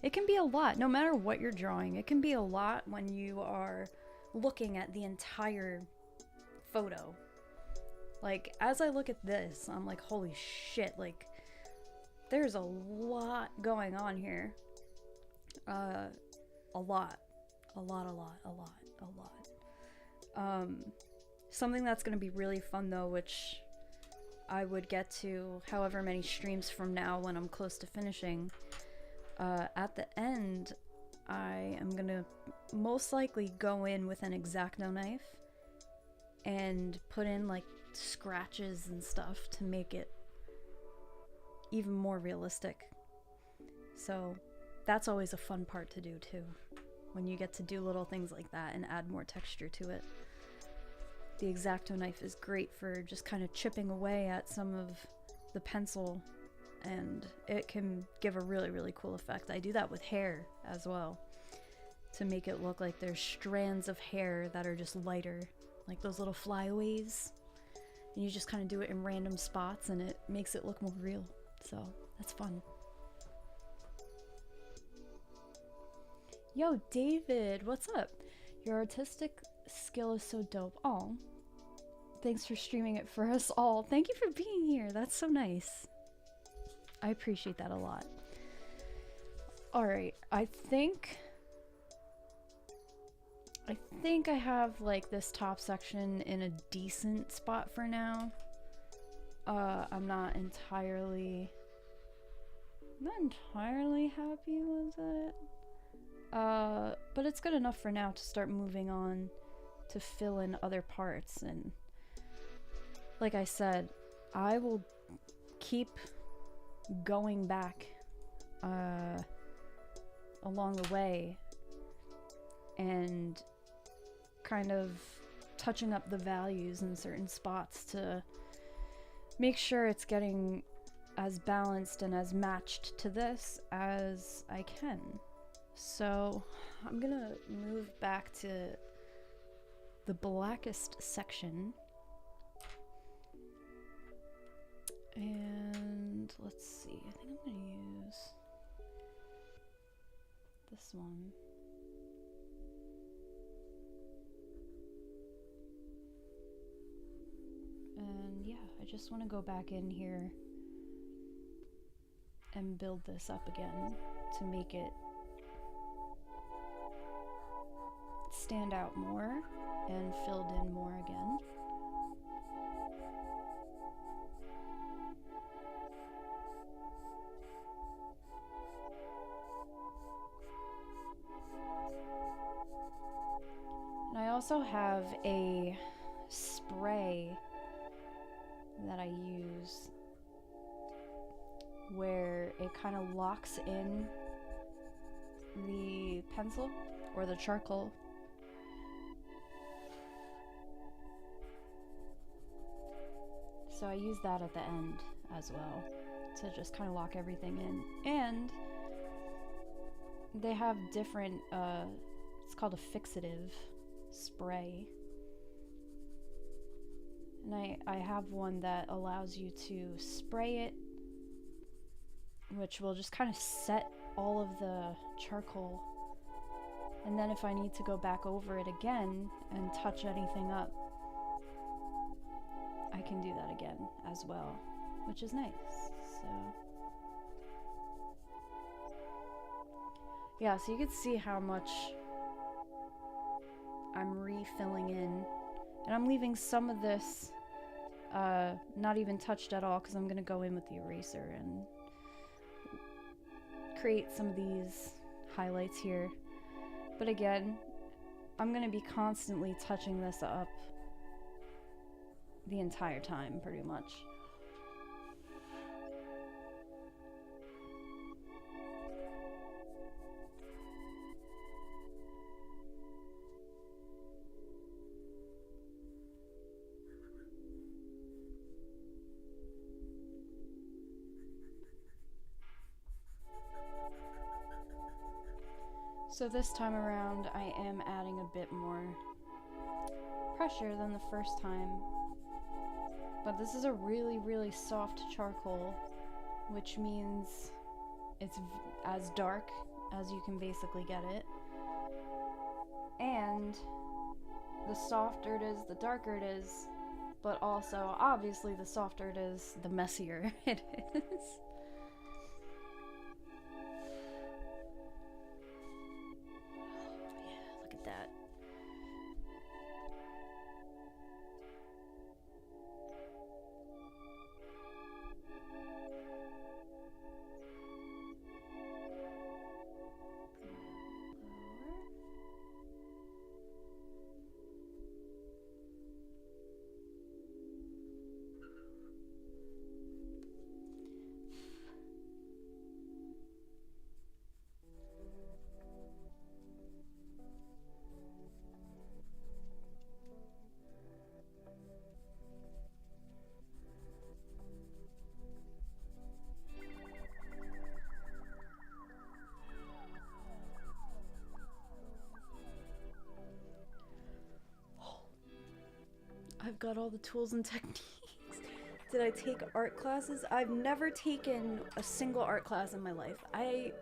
it can be a lot, no matter what you're drawing. It can be a lot when you are looking at the entire photo. Like, as I look at this, I'm like, holy shit, like, there's a lot going on here. A lot. Something that's gonna be really fun though, which I would get to however many streams from now when I'm close to finishing. At the end, I am gonna most likely go in with an X-Acto knife and put in like scratches and stuff to make it even more realistic. So that's always a fun part to do too, when you get to do little things like that and add more texture to it. The X-Acto knife is great for just kind of chipping away at some of the pencil, and it can give a really, really cool effect. I do that with hair as well, to make it look like there's strands of hair that are just lighter, like those little flyaways. And you just kind of do it in random spots and it makes it look more real. So that's fun. Yo, David, what's up? Your artistic skill is so dope. Oh, thanks for streaming it for us all. Thank you for being here. That's so nice. I appreciate that a lot. All right, I think I have like this top section in a decent spot for now. I'm not entirely happy with it. But it's good enough for now to start moving on to fill in other parts. And like I said, I will keep going back along the way and kind of touching up the values in certain spots to make sure it's getting as balanced and as matched to this as I can. So I'm gonna move back to the blackest section, and let's see, I think I'm gonna use this one. And yeah, I just want to go back in here and build this up again to make it stand out more and filled in more again. And I also have a spray that I use where it kind of locks in the pencil or the charcoal. So I use that at the end as well to just kind of lock everything in. And they have different, it's called a fixative spray. And I have one that allows you to spray it, which will just kind of set all of the charcoal. And then if I need to go back over it again and touch anything up, I can do that again as well, which is nice. So yeah, so you can see how much I'm refilling in, and I'm leaving some of this not even touched at all, because I'm gonna go in with the eraser and create some of these highlights here. But again, I'm gonna be constantly touching this up the entire time, pretty much. So this time around, I am adding a bit more pressure than the first time. But this is a really, really soft charcoal, which means it's as dark as you can basically get it. And the softer it is, the darker it is, but also, obviously, the softer it is, the messier it is. Yeah, look at that. I've got all the tools and techniques. Did I take art classes? I've never taken a single art class in my life. I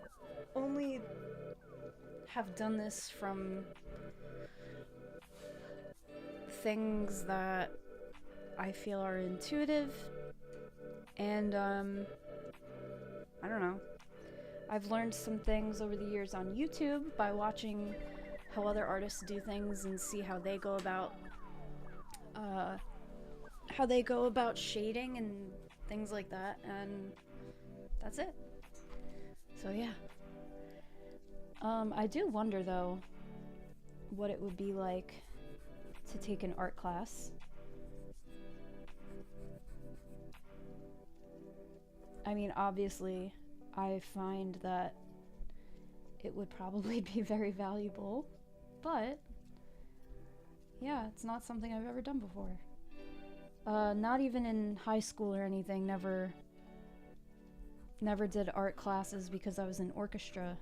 only have done this from things that I feel are intuitive, and I don't know. I've learned some things over the years on YouTube by watching how other artists do things and see how they go about shading and things like that, and that's it. So yeah. I do wonder though what it would be like to take an art class. I mean, obviously, I find that it would probably be very valuable, but yeah, it's not something I've ever done before. Not even in high school or anything, never did art classes because I was in orchestra,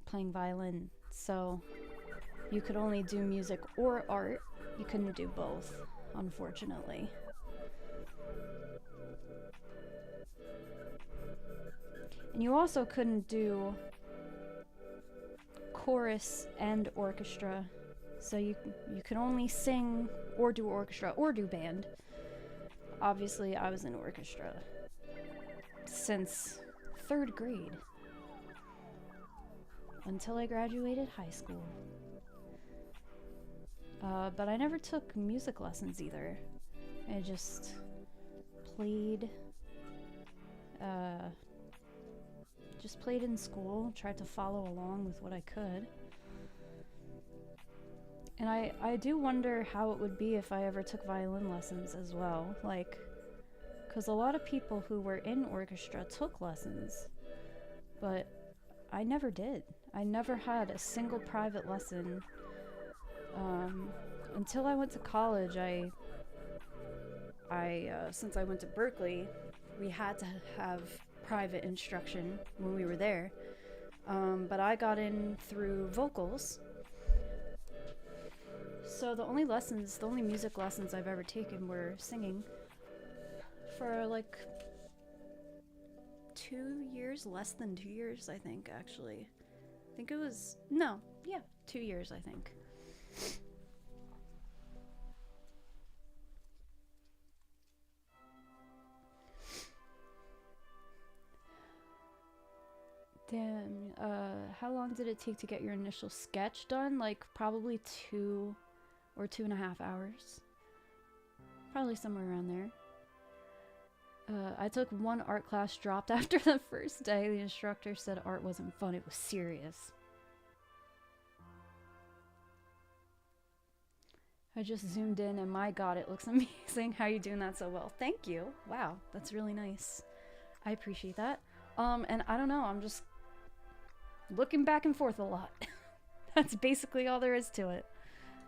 playing violin, so you could only do music or art. You couldn't do both, unfortunately. And you also couldn't do chorus and orchestra, so you could only sing or do orchestra or do band. Obviously, I was in orchestra since 3rd grade until I graduated high school. But I never took music lessons either. I just played in school, tried to follow along with what I could. And I do wonder how it would be if I ever took violin lessons as well, like, because a lot of people who were in orchestra took lessons, but I never did. I never had a single private lesson. Until I went to college, since I went to Berkeley, we had to have private instruction when we were there. But I got in through vocals. So the only music lessons I've ever taken were singing for like 2 years, less than 2 years, I think, actually. I think it was, 2 years, I think. Damn, how long did it take to get your initial sketch done? Like, probably 2 or 2.5 hours. Probably somewhere around there. I took one art class, dropped after the first day. The instructor said art wasn't fun, it was serious. I just zoomed in and my god, it looks amazing. How are you doing that so well? Thank you. Wow, that's really nice. I appreciate that. And I don't know, I'm just looking back and forth a lot. That's basically all there is to it.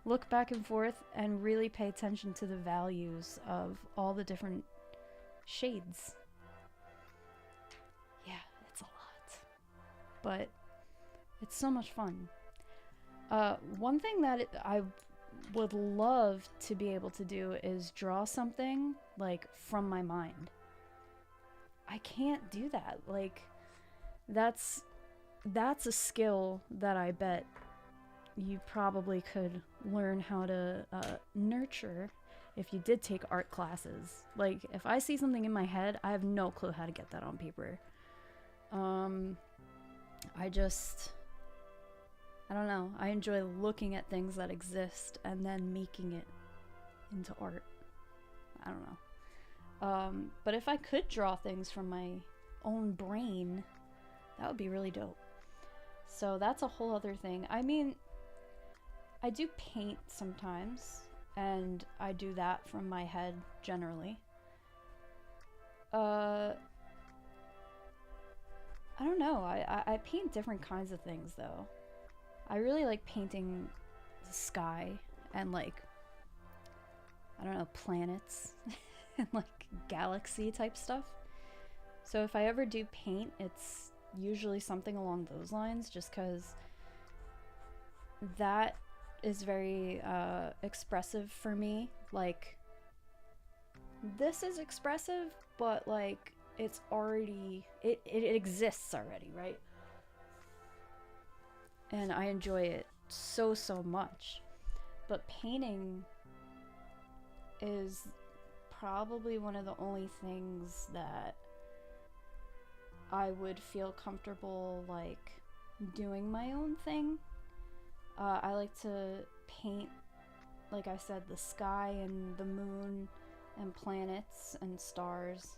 Look back and forth and really pay attention to the values of all the different shades. Yeah, it's a lot. But It's so much fun. One thing that I would love to be able to do is draw something like from my mind. I can't do that. Like, that's a skill that I bet you probably could learn how to nurture if you did take art classes. Like, if I see something in my head, I have no clue how to get that on paper. I don't know. I enjoy looking at things that exist and then making it into art. I don't know. But if I could draw things from my own brain, that would be really dope. So that's a whole other thing. I mean, I do paint sometimes, and I do that from my head generally. I don't know. I paint different kinds of things though. I really like painting the sky and like, I don't know, planets and like galaxy type stuff. So if I ever do paint, it's usually something along those lines, just because that is very expressive for me. Like, this is expressive, but like it's already, it exists already, right? And I enjoy it so much. But painting is probably one of the only things that I would feel comfortable like doing my own thing. I like to paint, like I said, the sky and the moon and planets and stars,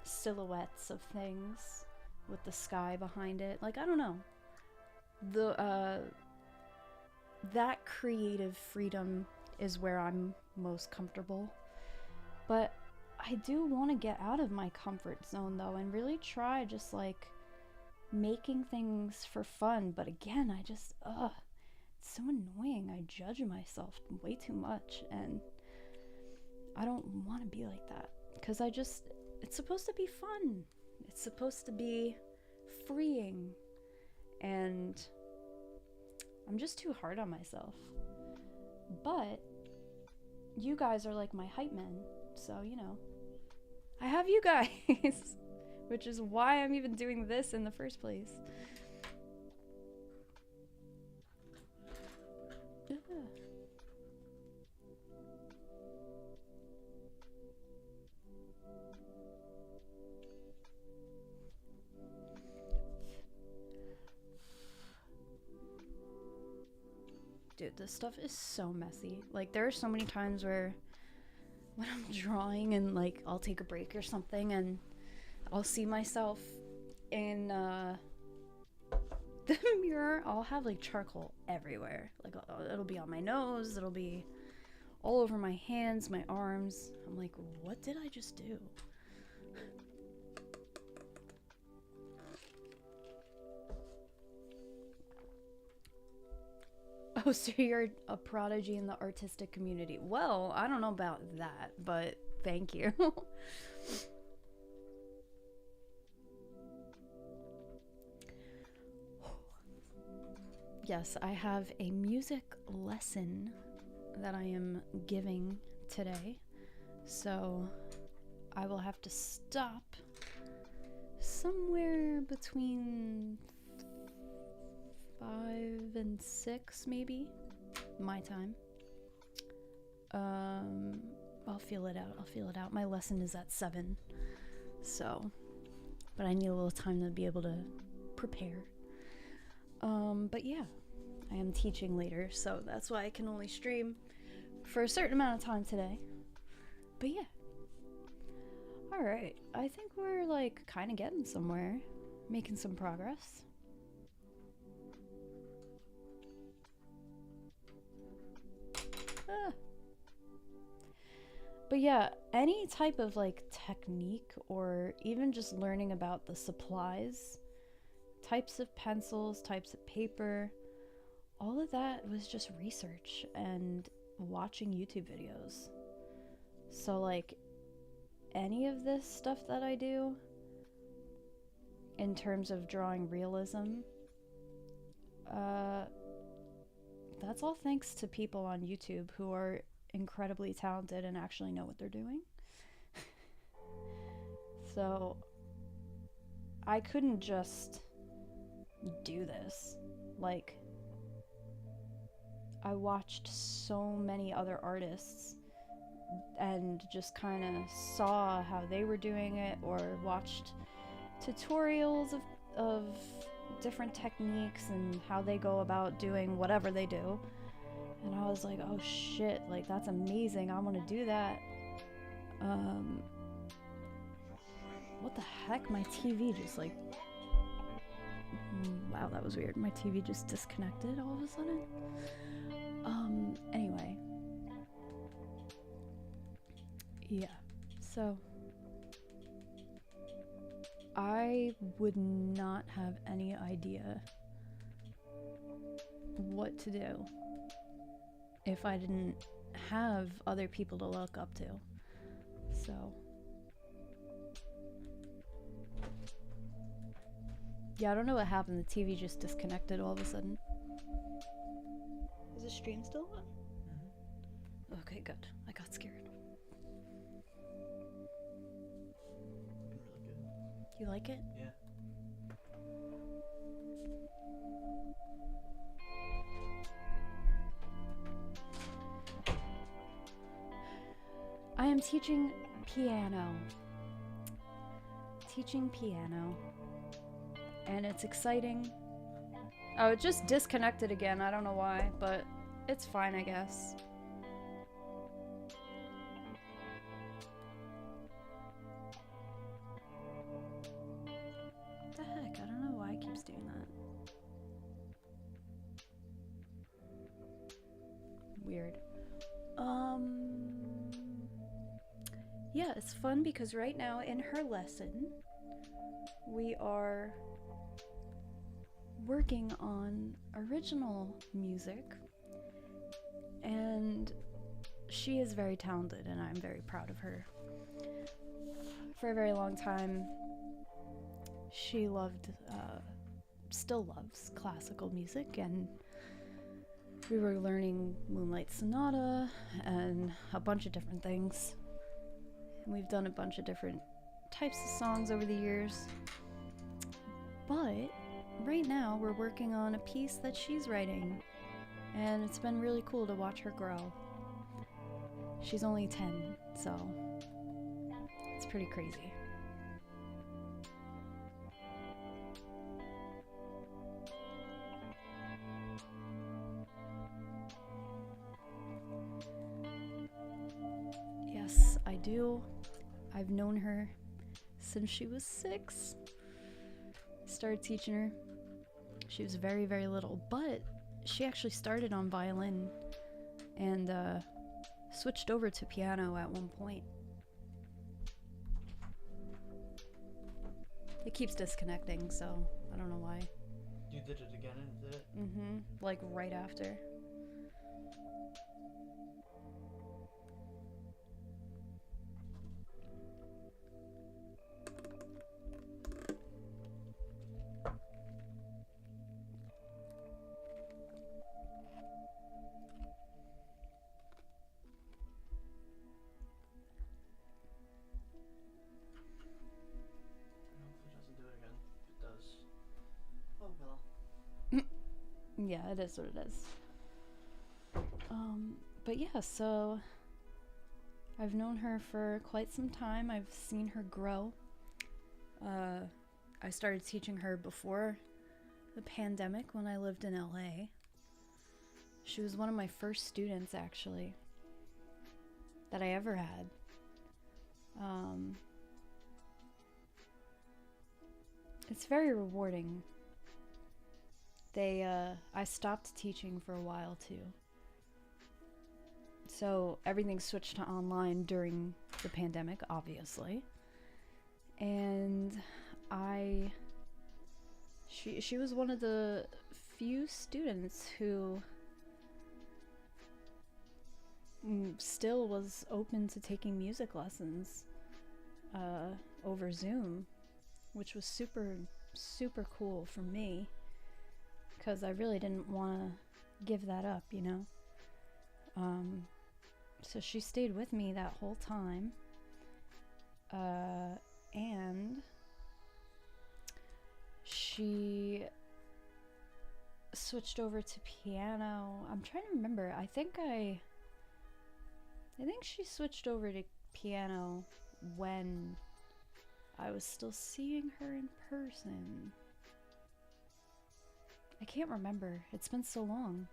silhouettes of things with the sky behind it. Like, I don't know, that creative freedom is where I'm most comfortable. But I do want to get out of my comfort zone though and really try just like making things for fun. But again, I just it's so annoying. I judge myself way too much, and I don't want to be like that, because it's supposed to be fun. It's supposed to be freeing, and I'm just too hard on myself. But you guys are like my hype men, so you know, I have you guys, which is why I'm even doing this in the first place. Dude, this stuff is so messy. Like, there are so many times where when I'm drawing and like I'll take a break or something and I'll see myself in the mirror. I'll have like charcoal everywhere. Like, it'll be on my nose, it'll be all over my hands, my arms. I'm like, what did I just do? Oh, so you're a prodigy in the artistic community. Well, I don't know about that, but thank you. Yes, I have a music lesson that I am giving today. So I will have to stop somewhere between 5 and 6, maybe, my time. I'll feel it out. My lesson is at 7, so, but I need a little time to be able to prepare. But yeah, I am teaching later, so that's why I can only stream for a certain amount of time today. But yeah. Alright, I think we're like kind of getting somewhere, making some progress. But yeah, any type of like technique, or even just learning about the supplies, types of pencils, types of paper, all of that was just research and watching YouTube videos. So like any of this stuff that I do, in terms of drawing realism, that's all thanks to people on YouTube who are incredibly talented and actually know what they're doing. So I couldn't just do this. Like, I watched so many other artists and just kind of saw how they were doing it, or watched tutorials of different techniques and how they go about doing whatever they do. And I was like, oh shit, like that's amazing, I want to do that. What the heck? My TV just like... Wow, that was weird. My TV just disconnected all of a sudden. Anyway. Yeah. So, I would not have any idea what to do if I didn't have other people to look up to. So... yeah, I don't know what happened. The TV just disconnected all of a sudden. Is the stream still on? Mm-hmm. Okay, good. I got scared. Looking really good. You like it? Yeah. I am teaching piano. Teaching piano. And it's exciting. Oh, it just disconnected again. I don't know why, but it's fine, I guess. What the heck? I don't know why it keeps doing that. Weird. Yeah, it's fun because right now in her lesson, we are working on original music, and she is very talented and I'm very proud of her. For a very long time, she loved, still loves classical music, and we were learning Moonlight Sonata and a bunch of different things. And we've done a bunch of different types of songs over the years. But right now we're working on a piece that she's writing, and it's been really cool to watch her grow. She's only 10, so it's pretty crazy. Yes, I do. I've known her since she was 6. Started teaching her. She was very, very little, but she actually started on violin and switched over to piano at one point. It keeps disconnecting, so I don't know why. You did it again, and did it? Mm-hmm. Like right after. Yeah, it is what it is. But yeah, so I've known her for quite some time. I've seen her grow. I started teaching her before the pandemic when I lived in LA. She was one of my first students, actually, that I ever had. It's very rewarding. I stopped teaching for a while too. So everything switched to online during the pandemic, obviously. And she was one of the few students who still was open to taking music lessons over Zoom, which was super, super cool for me, because I really didn't want to give that up, you know. So she stayed with me that whole time, and she switched over to piano. I'm trying to remember. I think she switched over to piano when I was still seeing her in person. I can't remember. It's been so long.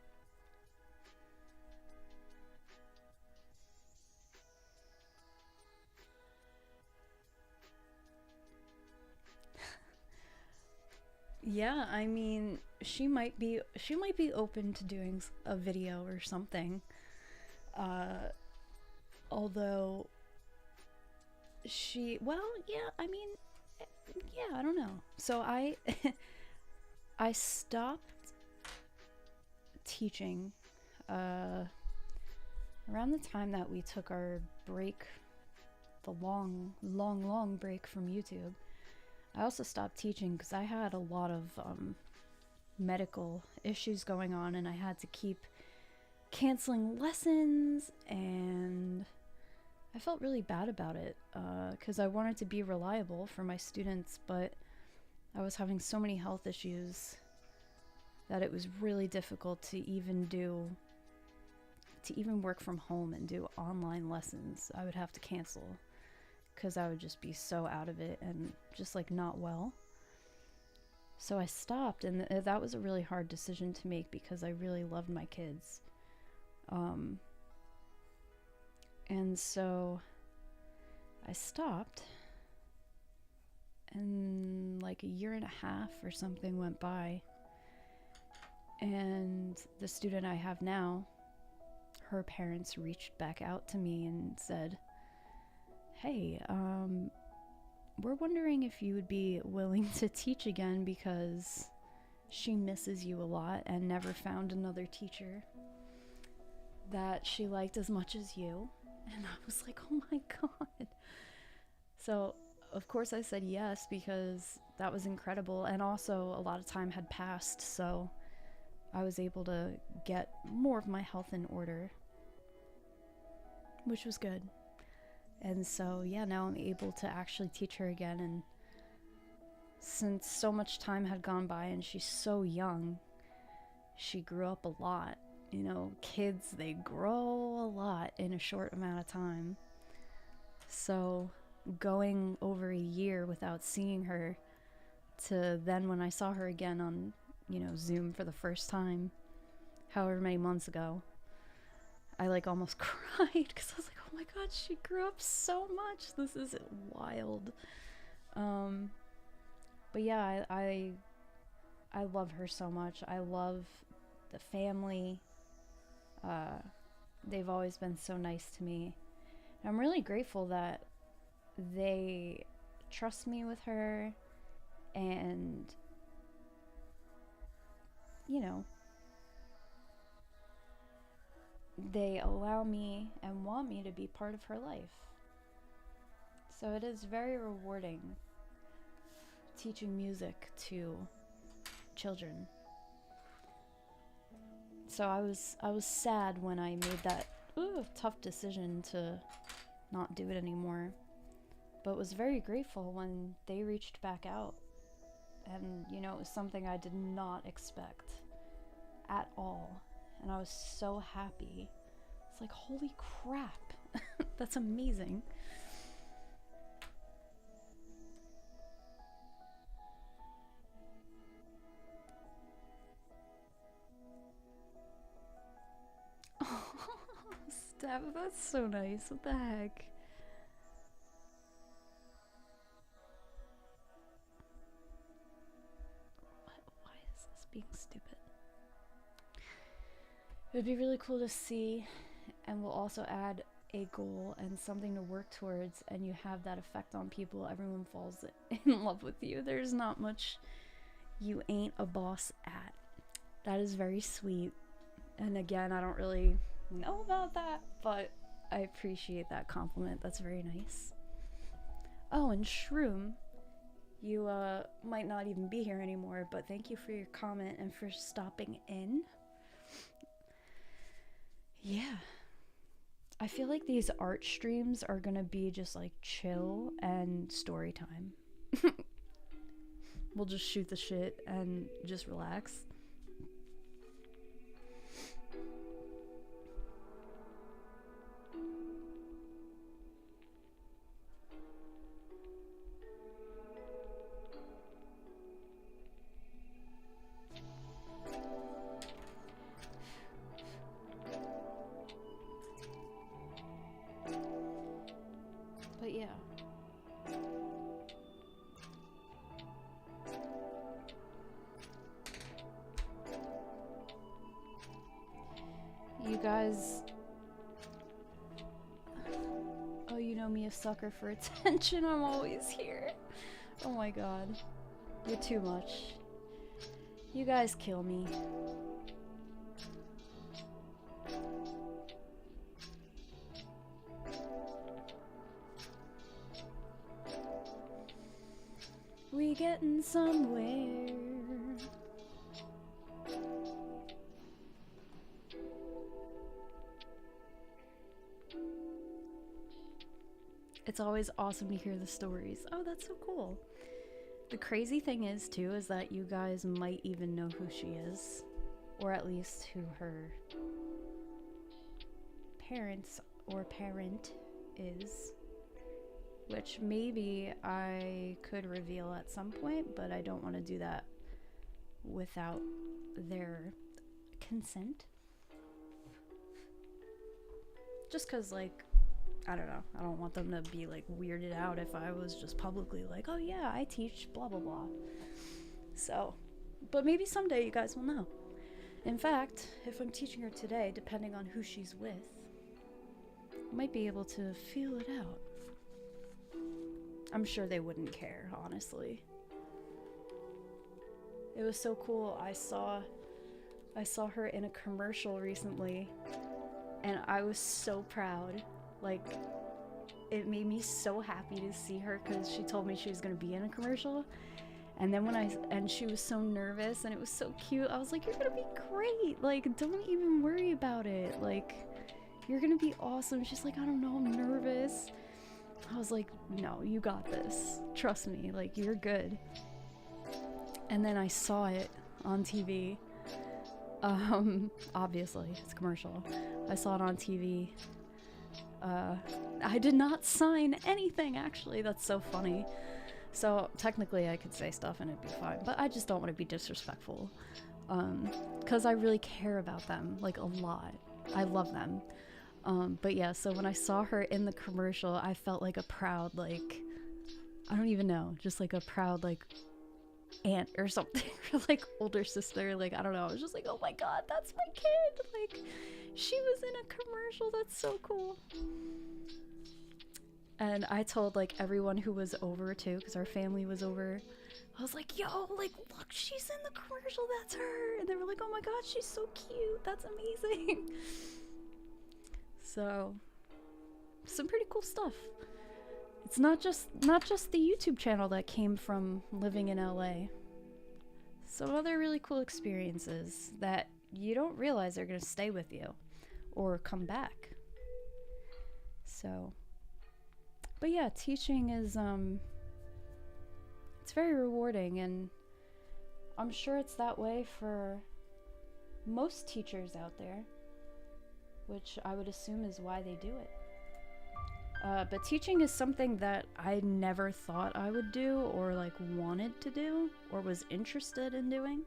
Yeah, I mean, she might be open to doing a video or something. Although I mean, yeah, I don't know. So I I stopped teaching around the time that we took our break, the long break from YouTube. I also stopped teaching because I had a lot of medical issues going on, and I had to keep canceling lessons, and I felt really bad about it because I wanted to be reliable for my students, but I was having so many health issues that it was really difficult to even work from home and do online lessons. I would have to cancel because I would just be so out of it and just like not well. So I stopped, and that was a really hard decision to make because I really loved my kids. And so I stopped, and like a year and a half or something went by, and the student I have now, her parents reached back out to me and said, hey, we're wondering if you would be willing to teach again because she misses you a lot and never found another teacher that she liked as much as you. And I was like, oh my God. So of course I said yes, because that was incredible, and also a lot of time had passed, so I was able to get more of my health in order, which was good. And so yeah, now I'm able to actually teach her again. And since so much time had gone by and she's so young, she grew up a lot. You know, kids, they grow a lot in a short amount of time. So going over a year without seeing her, to then when I saw her again on, you know, Zoom for the first time, however many months ago, I like almost cried because I was like, oh my God, she grew up so much. This is wild. But yeah, I love her so much. I love the family. They've always been so nice to me. I'm really grateful that they trust me with her, and you know, they allow me and want me to be part of her life. So it is very rewarding teaching music to children. So I was sad when I made that tough decision to not do it anymore, but was very grateful when they reached back out. And you know, it was something I did not expect at all, and I was so happy. It's like, holy crap. That's amazing. Oh, Steph, that's so nice. What the heck? Why is this being stupid? It would be really cool to see, and we'll also add a goal and something to work towards, and you have that effect on people. Everyone falls in love with you. There's not much you ain't a boss at. That is very sweet. And again, I don't really know about that, but I appreciate that compliment. That's very nice. Oh, and Shroom, You might not even be here anymore, but thank you for your comment and for stopping in. Yeah. I feel like these art streams are gonna be just like chill and story time. We'll just shoot the shit and just relax. But yeah. You guys... Oh, you know me, a sucker for attention. I'm always here. Oh my god. You're too much. You guys kill me. We getting somewhere. It's always awesome to hear the stories. Oh, that's so cool. The crazy thing is, too, is that you guys might even know who she is. Or at least who her parents or parent is. Which maybe I could reveal at some point, but I don't want to do that without their consent. Just because, like, I don't know. I don't want them to be, like, weirded out if I was just publicly like, oh yeah, I teach blah blah blah. So, but maybe someday you guys will know. In fact, if I'm teaching her today, depending on who she's with, I might be able to feel it out. I'm sure they wouldn't care, honestly. It was so cool. I saw her in a commercial recently, and I was so proud. Like, it made me so happy to see her because she told me she was gonna be in a commercial. And then and she was so nervous and it was so cute. I was like, you're gonna be great. Like, don't even worry about it. Like, you're gonna be awesome. She's like, I don't know, I'm nervous. I was like, no, you got this. Trust me, like, you're good. And then I saw it on TV. Obviously, it's a commercial. I saw it on TV. I did not sign anything, actually. That's so funny. So, technically, I could say stuff and it'd be fine. But I just don't want to be disrespectful. Because I really care about them, like, a lot. I love them. But yeah, so when I saw her in the commercial, I felt like a proud, like, I don't even know, just like a proud, like, aunt or something, or like older sister, like, I don't know. I was just like, oh my god, that's my kid. Like, she was in a commercial. That's so cool. And I told, like, everyone who was over too, because our family was over. I was like, yo, like, look, she's in the commercial. That's her. And they were like, oh my god, she's so cute. That's amazing. So, some pretty cool stuff. It's not just the YouTube channel that came from living in LA. Some other really cool experiences that you don't realize are going to stay with you or come back. So, but yeah, teaching is it's very rewarding, and I'm sure it's that way for most teachers out there, which I would assume is why they do it. But teaching is something that I never thought I would do, or like wanted to do, or was interested in doing.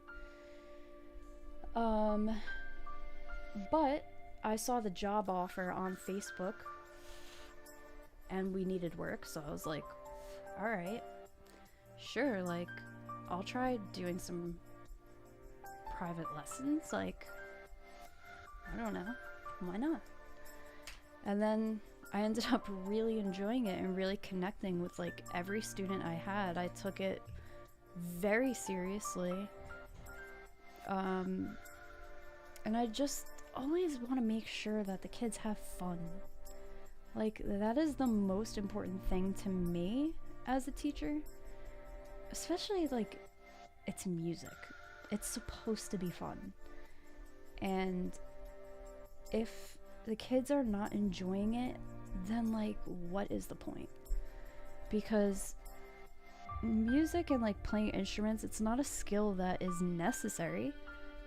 But I saw the job offer on Facebook, and we needed work, so I was like, alright, sure, like, I'll try doing some private lessons, like, I don't know, why not? And then I ended up really enjoying it and really connecting with, like, every student I had. I took it very seriously. And I just always want to make sure that the kids have fun. Like, that is the most important thing to me as a teacher. especially like it's music. It's supposed to be fun. And if the kids are not enjoying it, then like what is the point? Because music and like playing instruments, it's not a skill that is necessary.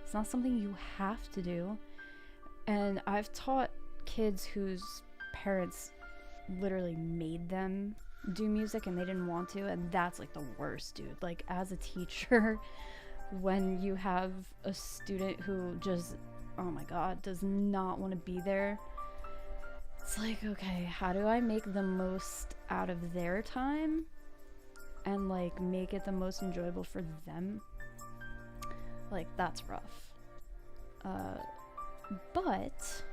It's not something you have to do. And I've taught kids whose parents literally made them do music and they didn't want to, and that's like the worst, dude. Like as a teacher, when you have a student who just, oh my god, does not want to be there, it's like, okay, how do I make the most out of their time and like make it the most enjoyable for them? Like that's rough. But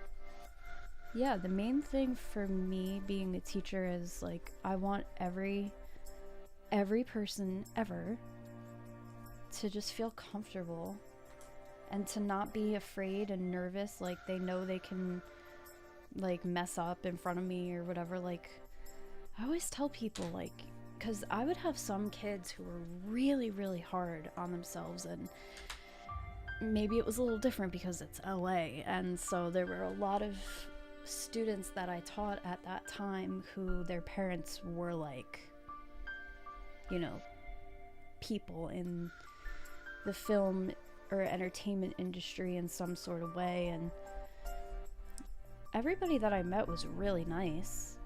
yeah, the main thing for me being a teacher is like I want every person ever to just feel comfortable and to not be afraid and nervous, like they know they can like mess up in front of me or whatever. Like I always tell people, like, because I would have some kids who were really, really hard on themselves, and maybe it was a little different because it's LA, and so there were a lot of students that I taught at that time who their parents were like, you know, people in the film or entertainment industry in some sort of way, and everybody that I met was really nice.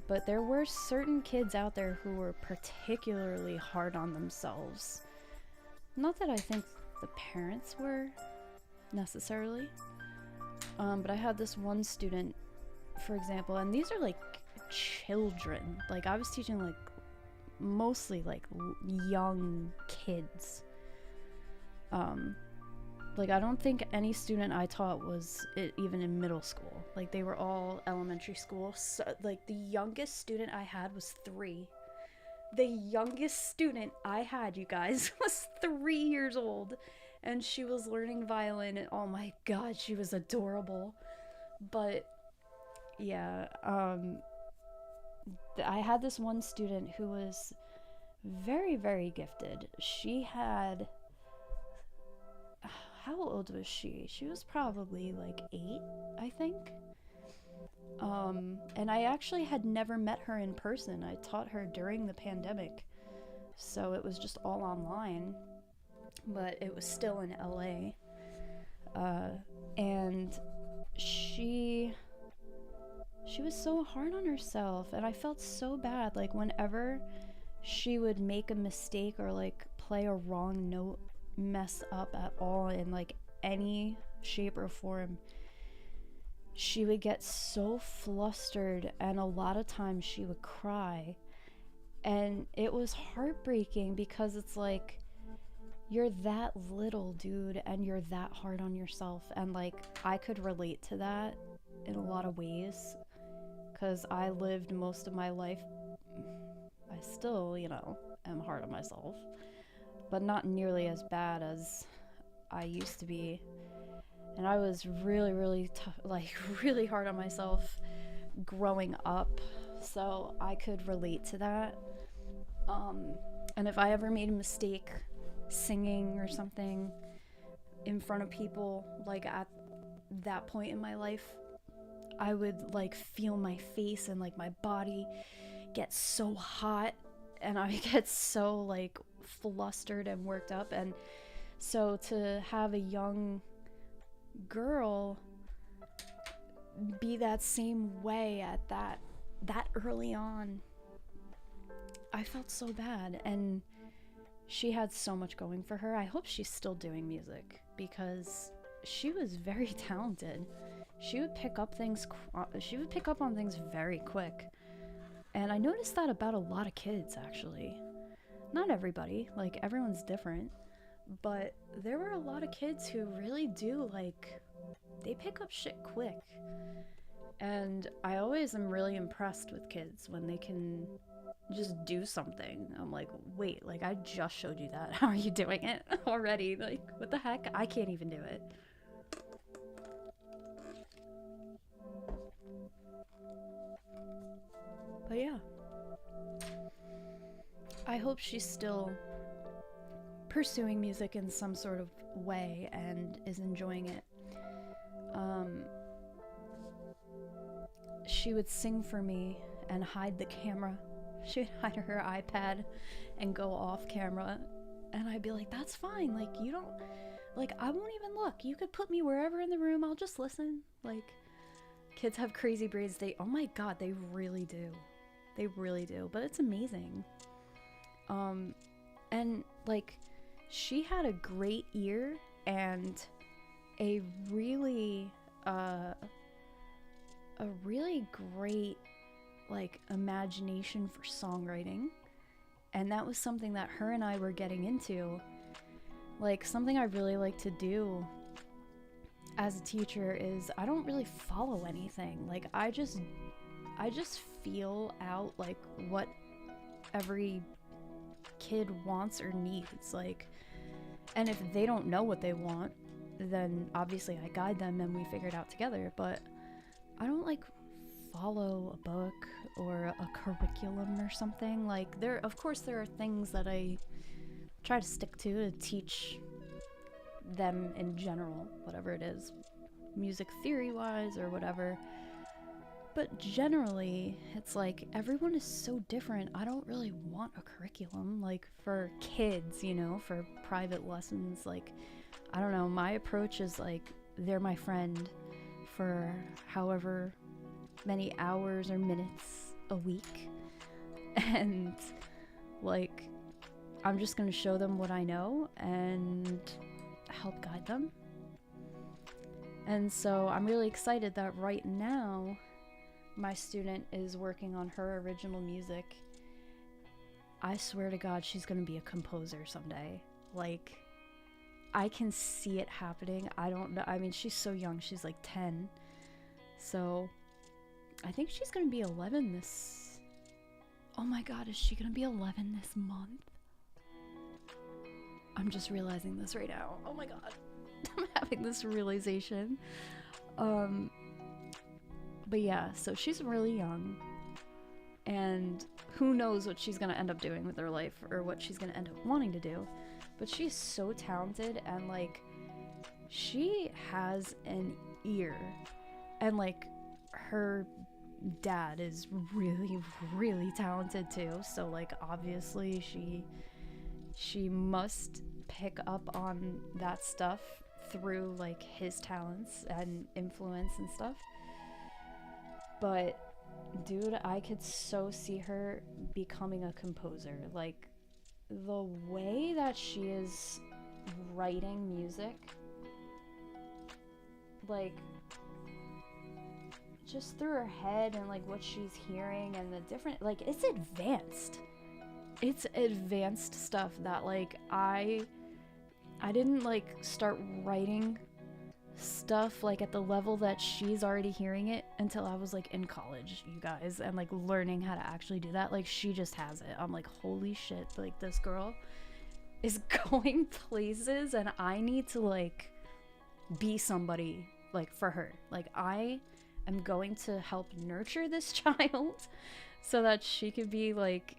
But there were certain kids out there who were particularly hard on themselves. Not that I think the parents were necessarily, but I had this one student, for example, and these are like children. Like I was teaching like mostly like young kids. Like I don't think any student I taught was even in middle school. Like they were all elementary school. So, like the youngest student I had was 3. The youngest student I had, you guys, was 3 years old, and she was learning violin, and oh my god, she was adorable. But yeah, I had this one student who was very, very gifted. She had, how old was she? She was probably like 8, I think. And I actually had never met her in person. I taught her during the pandemic, so it was just all online, but it was still in LA. And she was so hard on herself, and I felt so bad. Like whenever she would make a mistake or like play a wrong note, mess up at all in like any shape or form, she would get so flustered, and a lot of times she would cry. And it was heartbreaking because it's like, you're that little, dude, and you're that hard on yourself. And like I could relate to that in a lot of ways, because I lived most of my life, I still, you know, am hard on myself, but not nearly as bad as I used to be. And I was really, really like really hard on myself growing up, so I could relate to that. And if I ever made a mistake singing or something in front of people, like at that point in my life, I would like feel my face and like my body get so hot, and I get so like flustered and worked up. And so to have a young girl be that same way at that early on, I felt so bad. And she had so much going for her. I hope she's still doing music, because she was very talented. She would pick up on things very quick. And I noticed that about a lot of kids, actually. Not everybody, like everyone's different, but there were a lot of kids who really do, like, they pick up shit quick. And I always am really impressed with kids when they can just do something. I'm like, wait, like I just showed you that. How are you doing it already? Like, what the heck? I can't even do it. But yeah. I hope she's still pursuing music in some sort of way and is enjoying it. She would sing for me and hide the camera. She would hide her iPad and go off camera, and I'd be like, that's fine, like, you don't, like, I won't even look, you could put me wherever in the room, I'll just listen. Like, kids have crazy brains. Oh my god, they really do, but it's amazing. And like, she had a great ear and a really great, like, imagination for songwriting, and that was something that her and I were getting into. Like, something I really like to do as a teacher is I don't really follow anything. Like, I just feel out, like, what every kid wants or needs, like, and if they don't know what they want, then obviously I guide them and we figure it out together. But I don't, like, follow a book or a curriculum or something. Like, of course there are things that I try to stick to teach them in general, whatever it is, music theory wise or whatever. But generally, it's like, everyone is so different. I don't really want a curriculum, like, for kids, you know, for private lessons. Like, I don't know, my approach is like, they're my friend for however many hours or minutes a week, and like, I'm just gonna show them what I know and help guide them. And so I'm really excited that right now my student is working on her original music. I swear to God, she's gonna be a composer someday. Like, I can see it happening. I don't know, I mean, she's so young, she's like 10, so I think she's gonna be 11 this... Oh my god, is she gonna be 11 this month? I'm just realizing this right now. Oh my god. I'm having this realization. But yeah, so she's really young, and who knows what she's gonna end up doing with her life or what she's gonna end up wanting to do. But she's so talented, and like, she has an ear, and like, her dad is really, really talented too. So like, obviously she must pick up on that stuff through like his talents and influence and stuff. But dude, I could so see her becoming a composer. Like, the way that she is writing music, like, just through her head and like what she's hearing and the different, like, it's advanced stuff that like I didn't like start writing stuff like at the level that she's already hearing it until I was like in college, you guys, and like learning how to actually do that. Like, she just has it. I'm like, holy shit, like, this girl is going places, and I need to like be somebody like for her. Like, I am going to help nurture this child so that she could be like,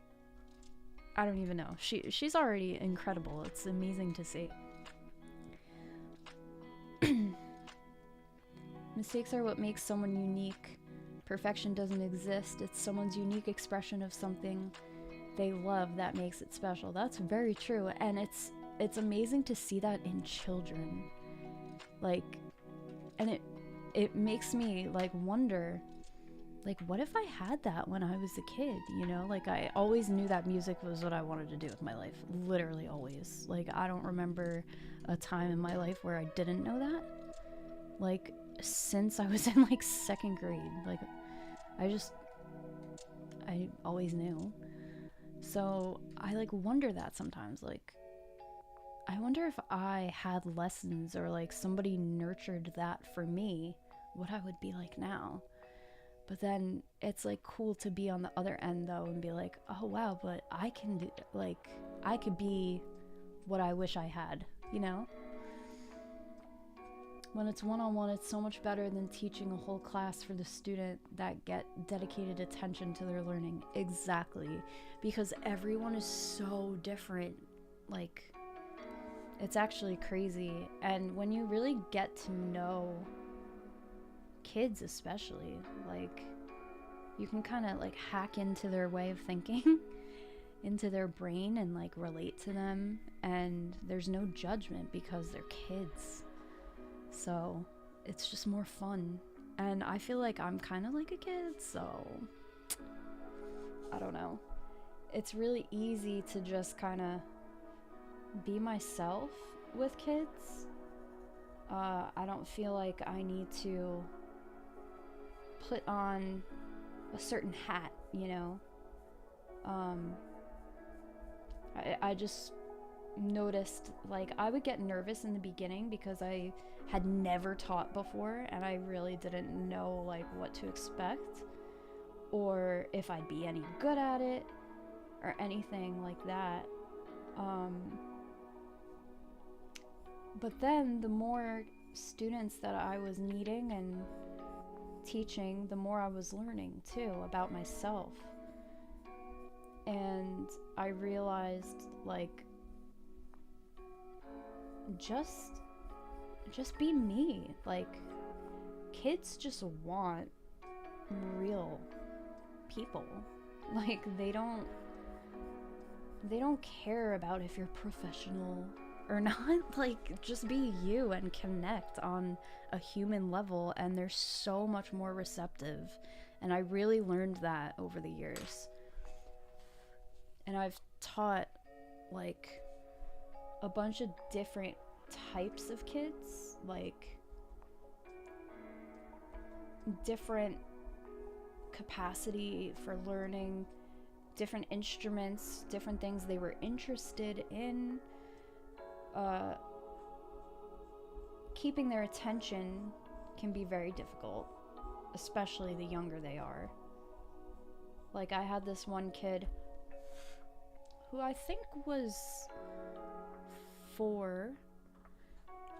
I don't even know, she's already incredible. It's amazing to see. Mistakes are what makes someone unique. Perfection doesn't exist. It's someone's unique expression of something they love that makes it special. That's very true, and it's amazing to see that in children. Like, and it makes me like wonder, like, what if I had that when I was a kid, you know? Like, I always knew that music was what I wanted to do with my life. Literally always. Like, I don't remember a time in my life where I didn't know that. Like, since I was in like 2nd grade, like, I always knew. So I like wonder that sometimes. Like, I wonder if I had lessons or like somebody nurtured that for me, what I would be like now. But then it's like cool to be on the other end though and be like, oh wow, but I can do, like, I could be what I wish I had, you know? When it's one-on-one, it's so much better than teaching a whole class for the student that get dedicated attention to their learning. Exactly. Because everyone is so different. Like, it's actually crazy. And when you really get to know kids especially, like, you can kind of like hack into their way of thinking, into their brain, and like relate to them. And there's no judgment because they're kids. So it's just more fun. And I feel like I'm kind of like a kid, so I don't know. It's really easy to just kind of be myself with kids. I don't feel like I need to put on a certain hat, you know. I just noticed, like, I would get nervous in the beginning because I had never taught before and I really didn't know like what to expect or if I'd be any good at it or anything like that. But then the more students that I was meeting and teaching, the more I was learning too about myself. And I realized, like, just be me. Like, kids just want real people. Like, they don't care about if you're professional or not. Like, just be you and connect on a human level, and they're so much more receptive. And I really learned that over the years. And I've taught like a bunch of different types of kids, like different capacity for learning, different instruments, different things they were interested in. Keeping their attention can be very difficult, especially the younger they are. Like, I had this one kid who I think was 4,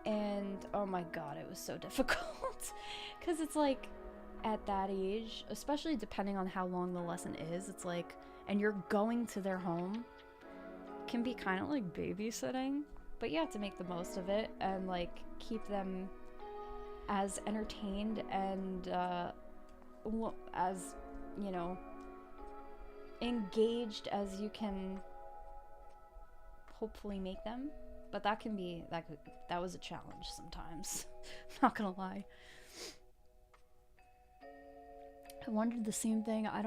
and oh my god, it was so difficult. Because it's like, at that age, especially depending on how long the lesson is, it's like, and you're going to their home, can be kind of like babysitting, but you have to make the most of it and like keep them as entertained and as, you know, engaged as you can hopefully make them. But that was a challenge sometimes. I'm not gonna lie. I wondered the same thing. I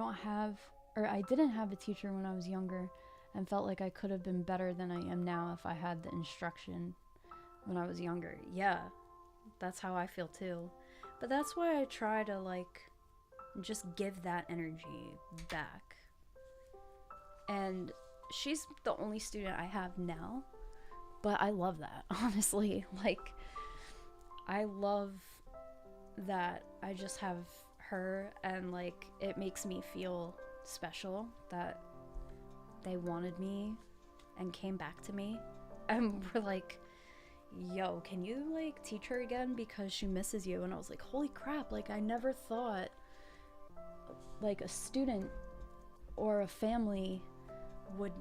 didn't have a teacher when I was younger, and felt like I could have been better than I am now if I had the instruction when I was younger. Yeah, that's how I feel too. But that's why I try to like just give that energy back. And she's the only student I have now, but I love that, honestly. Like, I love that I just have her, and like it makes me feel special that they wanted me and came back to me and were like, yo, can you like teach her again because she misses you? And I was like, holy crap, like I never thought like a student or a family would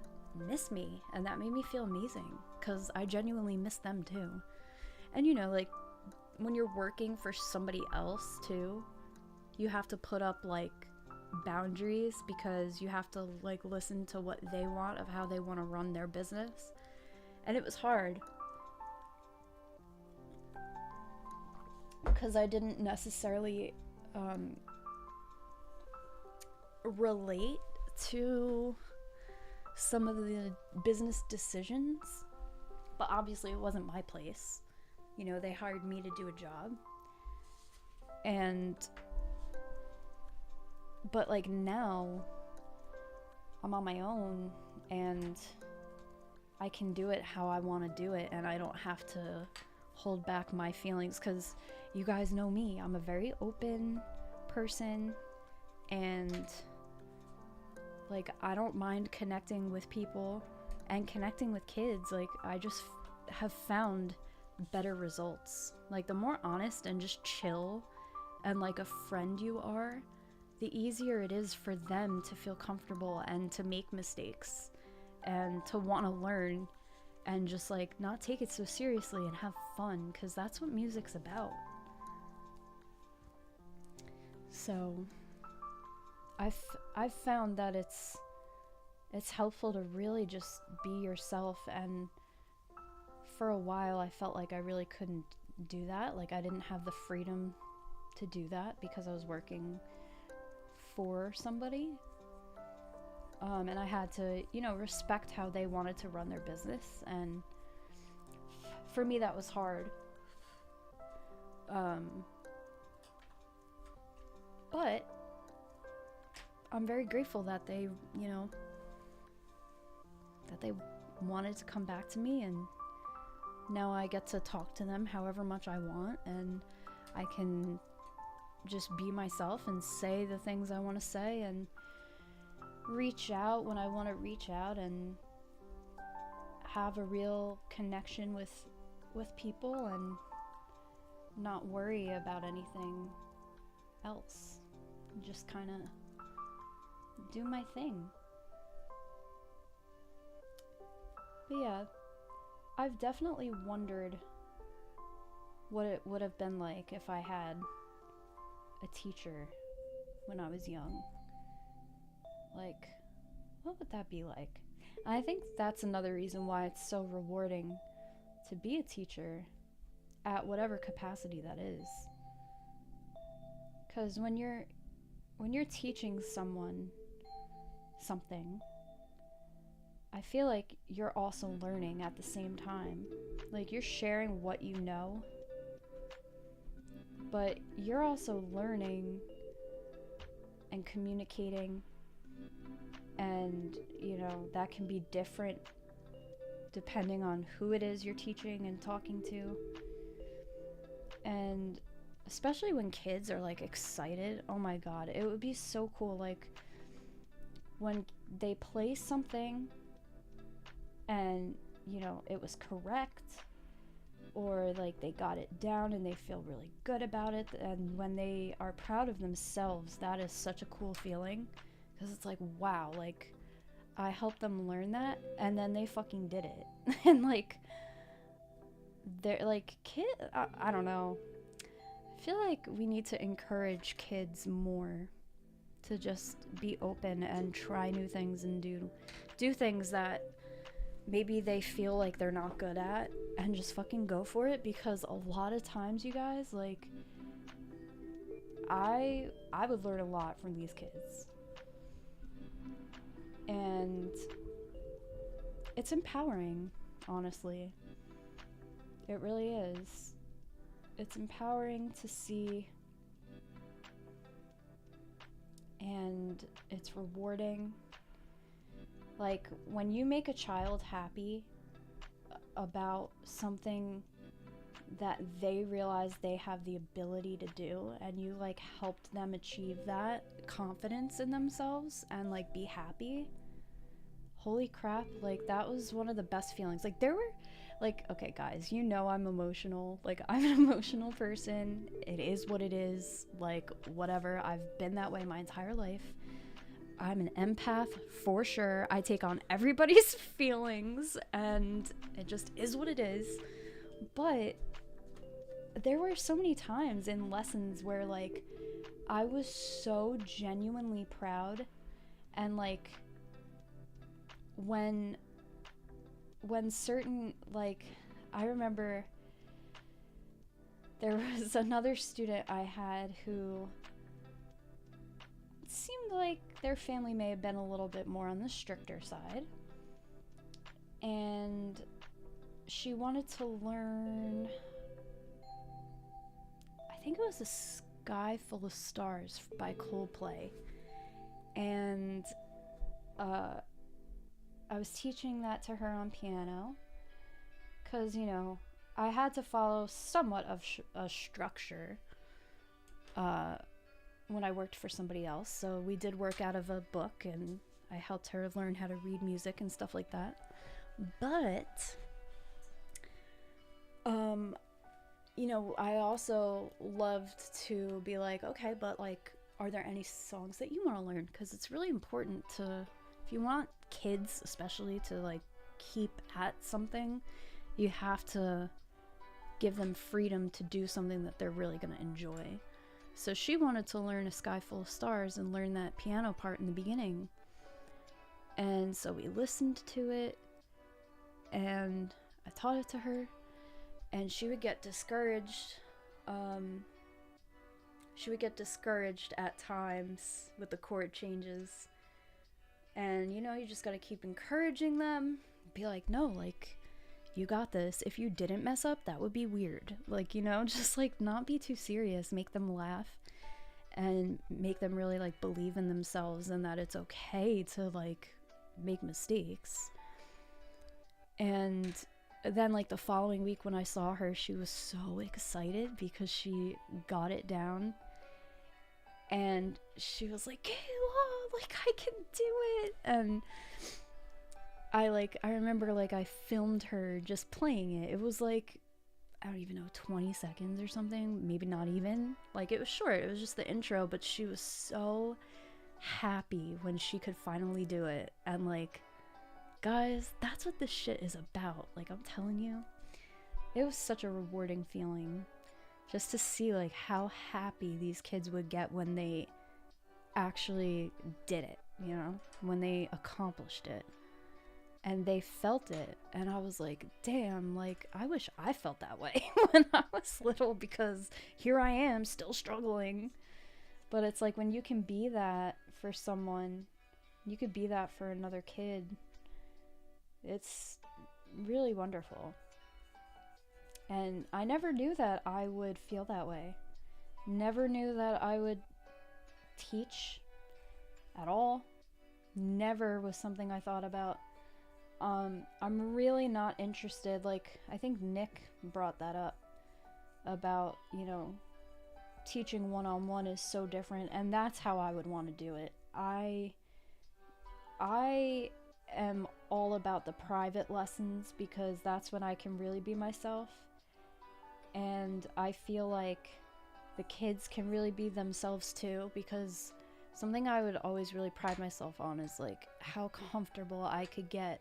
miss me, and that made me feel amazing because I genuinely miss them too. And you know, like when you're working for somebody else too, you have to put up like boundaries because you have to like listen to what they want of how they want to run their business. And it was hard because I didn't necessarily relate to some of the business decisions, but obviously it wasn't my place. You know, they hired me to do a job. But like now I'm on my own and I can do it how I want to do it, and I don't have to hold back my feelings, because you guys know me, I'm a very open person, and like I don't mind connecting with people and connecting with kids. Like I just have found better results. Like, the more honest and just chill and like a friend you are, the easier it is for them to feel comfortable and to make mistakes and to want to learn and just like not take it so seriously and have fun, because that's what music's about. So I've found that it's helpful to really just be yourself, and for a while I felt like I really couldn't do that. Like, I didn't have the freedom to do that because I was working for somebody. And I had to, respect how they wanted to run their business. And for me, that was hard. But I'm very grateful that they, that they wanted to come back to me, and now I get to talk to them however much I want, and I can just be myself and say the things I want to say and reach out when I want to reach out and have a real connection with people and not worry about anything else. Just kind of do my thing. But yeah, I've definitely wondered what it would have been like if I had a teacher when I was young. Like, what would that be like? I think that's another reason why it's so rewarding to be a teacher at whatever capacity that is. Because when you're teaching someone something, I feel like you're also learning at the same time. Like, you're sharing what you know, but you're also learning and communicating, and that can be different depending on who it is you're teaching and talking to. And especially when kids are like excited, oh my god, it would be so cool, like when they play something and it was correct, or like they got it down and they feel really good about it, and when they are proud of themselves, that is such a cool feeling, because it's like, wow, like I helped them learn that and then they fucking did it. And like they're like I don't know, I feel like we need to encourage kids more to just be open and try new things and do things that maybe they feel like they're not good at, and just fucking go for it. Because a lot of times, you guys, like I would learn a lot from these kids, and it's empowering, honestly. It really is. It's empowering to see, and it's rewarding. Like, when you make a child happy about something that they realize they have the ability to do, and you like helped them achieve that confidence in themselves and like be happy, holy crap, like that was one of the best feelings. Like, there were like, okay guys, I'm emotional, like I'm an emotional person, it is what it is, like whatever, I've been that way my entire life. I'm an empath for sure. I take on everybody's feelings, and it just is what it is. But there were so many times in lessons where like I was so genuinely proud, and like when certain, like, I remember there was another student I had who seemed like their family may have been a little bit more on the stricter side, and she wanted to learn, I think it was A Sky Full of Stars by Coldplay, and I was teaching that to her on piano, because I had to follow somewhat of a structure when I worked for somebody else. So we did work out of a book, and I helped her learn how to read music and stuff like that. But You know, I also loved to be like, okay, but like, are there any songs that you want to learn? Because it's really important to, if you want kids especially to like keep at something, you have to give them freedom to do something that they're really going to enjoy. So she wanted to learn A Sky Full of Stars and learn that piano part in the beginning. And so we listened to it and I taught it to her, and she would get discouraged. She would get discouraged at times with the chord changes. And you know, you just gotta keep encouraging them. Be like, no, like, you got this. If you didn't mess up, that would be weird. Like, you know, just like not be too serious. Make them laugh and make them really like believe in themselves and that it's okay to like make mistakes. And then like the following week when I saw her, she was so excited because she got it down. And she was like, Kayla, like I can do it. And I remember like I filmed her just playing it. It was like, I don't even know, 20 seconds or something, maybe not even. Like it was short, it was just the intro, but she was so happy when she could finally do it. And like, guys, that's what this shit is about. Like, I'm telling you, it was such a rewarding feeling just to see like how happy these kids would get when they actually did it, you know, when they accomplished it and they felt it. And I was like, damn, like I wish I felt that way when I was little, because here I am still struggling. But it's like when you can be that for someone, you could be that for another kid. It's really wonderful. And I never knew that I would feel that way. Never knew that I would teach at all. Never was something I thought about. I'm really not interested. Like, I think Nick brought that up about, you know, teaching one-on-one is so different, and that's how I would want to do it. I am all about the private lessons because that's when I can really be myself. And I feel like the kids can really be themselves too, because something I would always really pride myself on is like how comfortable I could get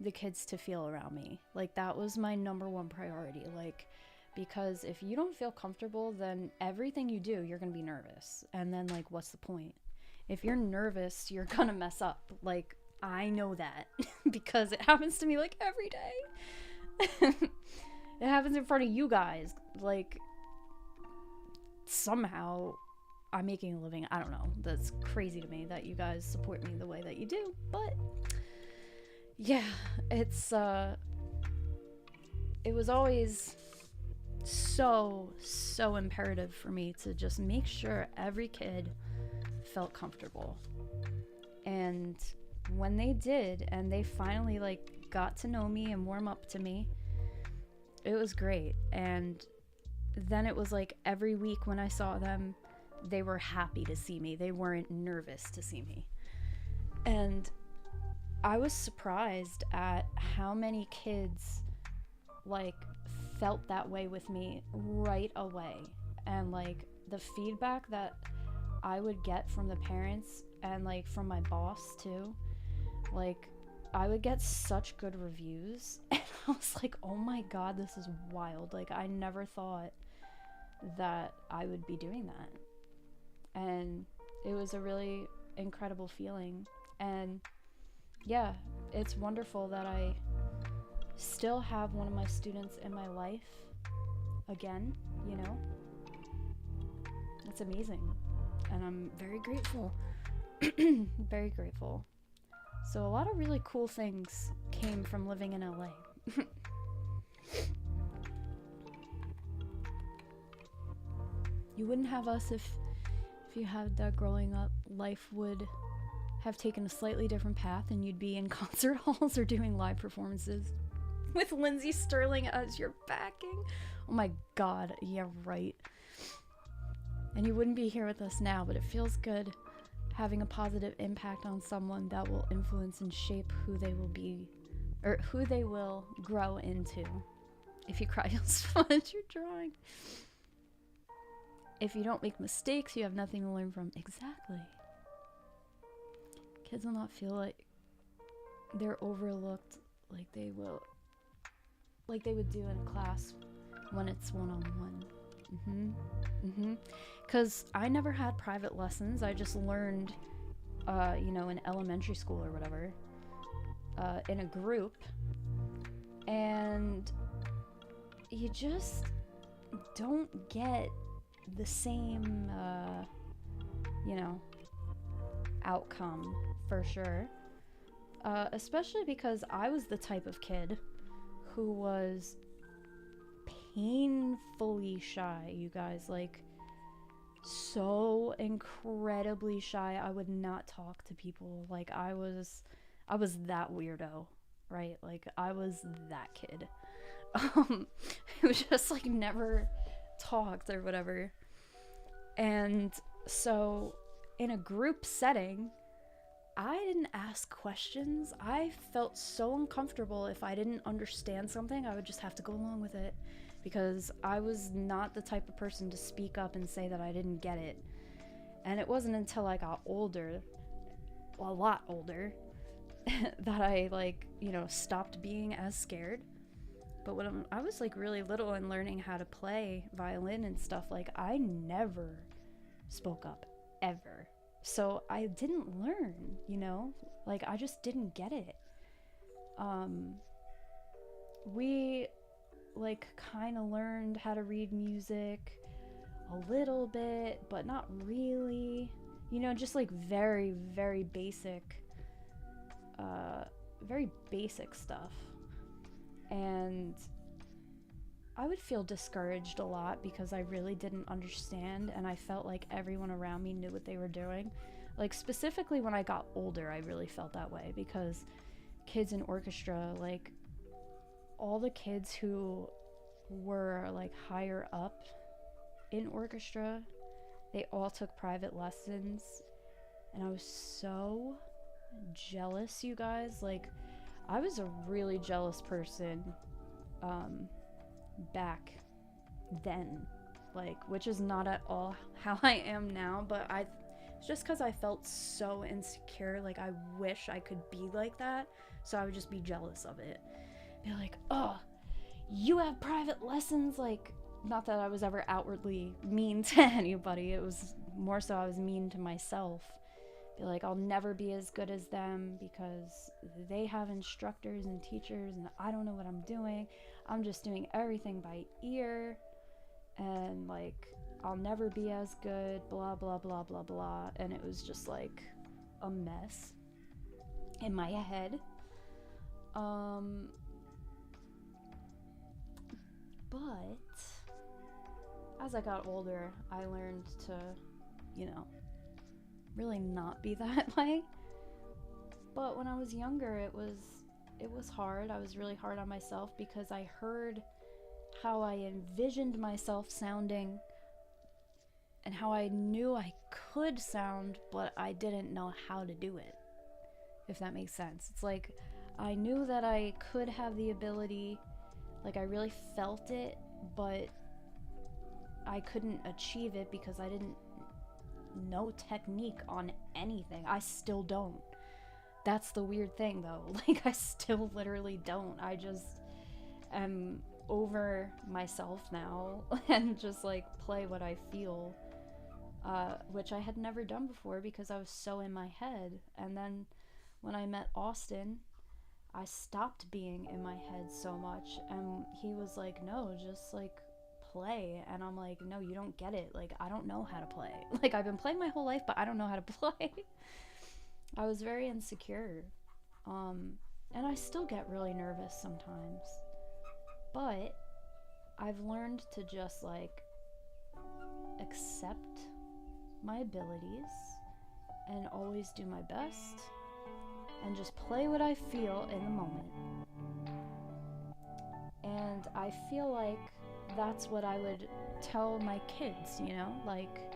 the kids to feel around me. Like that was my number one priority. Like, because if you don't feel comfortable, then everything you do, you're gonna be nervous. And then like, what's the point? If you're nervous, you're gonna mess up. Like, I know that because it happens to me like every day. It happens in front of you guys. Like, somehow I'm making a living. I don't know. That's crazy to me that you guys support me the way that you do. But yeah, it was always so imperative for me to just make sure every kid felt comfortable. And when they did, and they finally like got to know me and warm up to me, it was great. And then it was like every week when I saw them, they were happy to see me. They weren't nervous to see me. And I was surprised at how many kids like felt that way with me right away. And like the feedback that I would get from the parents and like from my boss too, like I would get such good reviews, and I was like, oh my god, this is wild. Like, I never thought that I would be doing that. And it was a really incredible feeling. And yeah, it's wonderful that I still have one of my students in my life again, you know? It's amazing. And I'm very grateful. Very grateful. So a lot of really cool things came from living in LA. You wouldn't have us if you had that growing up. Life would have taken a slightly different path, and you'd be in concert halls or doing live performances with Lindsay Sterling as your backing. Oh my god, yeah, right. And you wouldn't be here with us now, but it feels good having a positive impact on someone that will influence and shape who they will be, or who they will grow into. If you cry, you'll sponge your drawing. If you don't make mistakes, you have nothing to learn from. Exactly. Kids will not feel like they're overlooked like they will, like they would do in class when it's one-on-one. Because I never had private lessons. I just learned, you know, in elementary school or whatever, in a group. And you just don't get the same, you know, outcome for sure. Especially because I was the type of kid who was painfully shy, you guys. Like, so incredibly shy. I would not talk to people. Like, I was that weirdo, right? Like, I was that kid. Who just, like, never talked or whatever. And so, in a group setting, I didn't ask questions. I felt so uncomfortable. If I didn't understand something, I would just have to go along with it, because I was not the type of person to speak up and say that I didn't get it. And it wasn't until I got older, well, a lot older, that I, like, you know, stopped being as scared. But when I was, like, really little and learning how to play violin and stuff, like, I never spoke up, ever. So I didn't learn, you know? Like, I just didn't get it. We, like, kind of learned how to read music a little bit, but not really. You know, just, like, very, very basic stuff. And I would feel discouraged a lot because I really didn't understand, and I felt like everyone around me knew what they were doing. Like, specifically when I got older, I really felt that way, because kids in orchestra, like, all the kids who were, like, higher up in orchestra, they all took private lessons, and I was so jealous, you guys. Like, I was a really jealous person back then, like, which is not at all how I am now, but it's just because I felt so insecure. Like, I wish I could be like that, so I would just be jealous of it. Be like, oh, you have private lessons. Like, not that I was ever outwardly mean to anybody, it was more so I was mean to myself. Be like, I'll never be as good as them because they have instructors and teachers and I don't know what I'm doing. I'm just doing everything by ear, and, like, I'll never be as good, blah, blah, blah, blah, blah. And it was just, like, a mess in my head. But as I got older, I learned to, you know, really not be that way. But when I was younger, it was hard. I was really hard on myself because I heard how I envisioned myself sounding and how I knew I could sound, but I didn't know how to do it, if that makes sense. It's like, I knew that I could have the ability, like, I really felt it, but I couldn't achieve it because I didn't know technique on anything. I still don't. That's the weird thing, though. Like, I still literally don't. I just am over myself now and just, like, play what I feel, which I had never done before because I was so in my head. And then when I met Austin, I stopped being in my head so much, and he was like, no, just, like, play. And I'm like, no, you don't get it. Like, I don't know how to play. Like, I've been playing my whole life, but I don't know how to play. I was very insecure, and I still get really nervous sometimes, but I've learned to just, like, accept my abilities and always do my best and just play what I feel in the moment. And I feel like that's what I would tell my kids, you know? Like,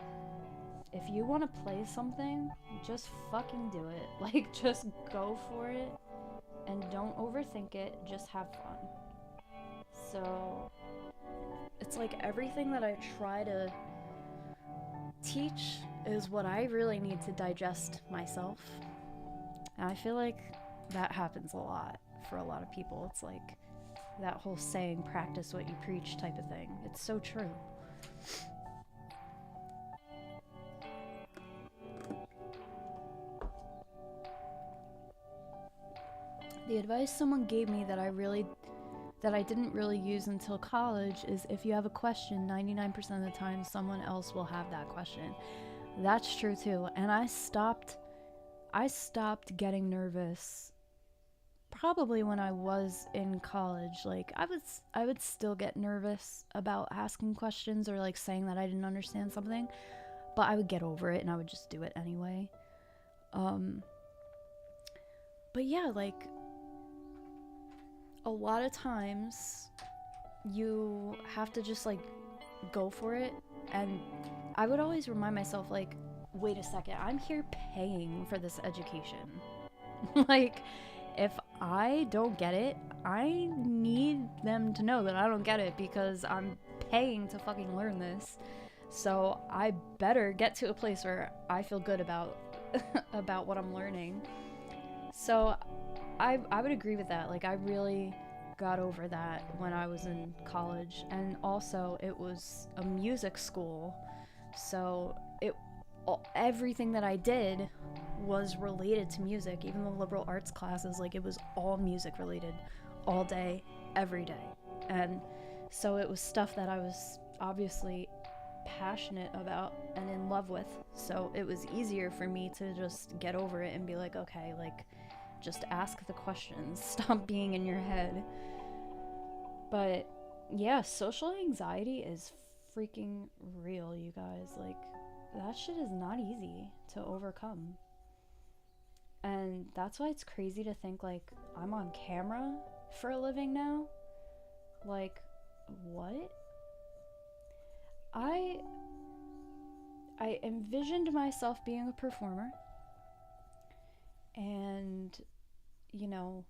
if you want to play something, just fucking do it. Like, just go for it and don't overthink it. Just have fun. So it's like everything that I try to teach is what I really need to digest myself. And I feel like that happens a lot for a lot of people. It's like that whole saying, practice what you preach type of thing. It's so true. The advice someone gave me that I didn't really use until college is if you have a question, 99% of the time someone else will have that question. That's true too. And I stopped getting nervous probably when I was in college. Like I would still get nervous about asking questions or like saying that I didn't understand something, but I would get over it and I would just do it anyway. But yeah, like a lot of times you have to just like go for it. And I would always remind myself, like, wait a second, I'm here paying for this education. Like, if I don't get it, I need them to know that I don't get it because I'm paying to fucking learn this. So I better get to a place where I feel good about about what I'm learning. So I would agree with that. Like, I really got over that when I was in college. And also, it was a music school. So everything that I did was related to music. Even the liberal arts classes, like, it was all music related all day, every day. And so it was stuff that I was obviously passionate about and in love with. So it was easier for me to just get over it and be like, okay, like, just ask the questions. Stop being in your head. But yeah, social anxiety is freaking real, you guys. Like, that shit is not easy to overcome. And that's why it's crazy to think, like, I'm on camera for a living now. Like, what? I envisioned myself being a performer. And, you know,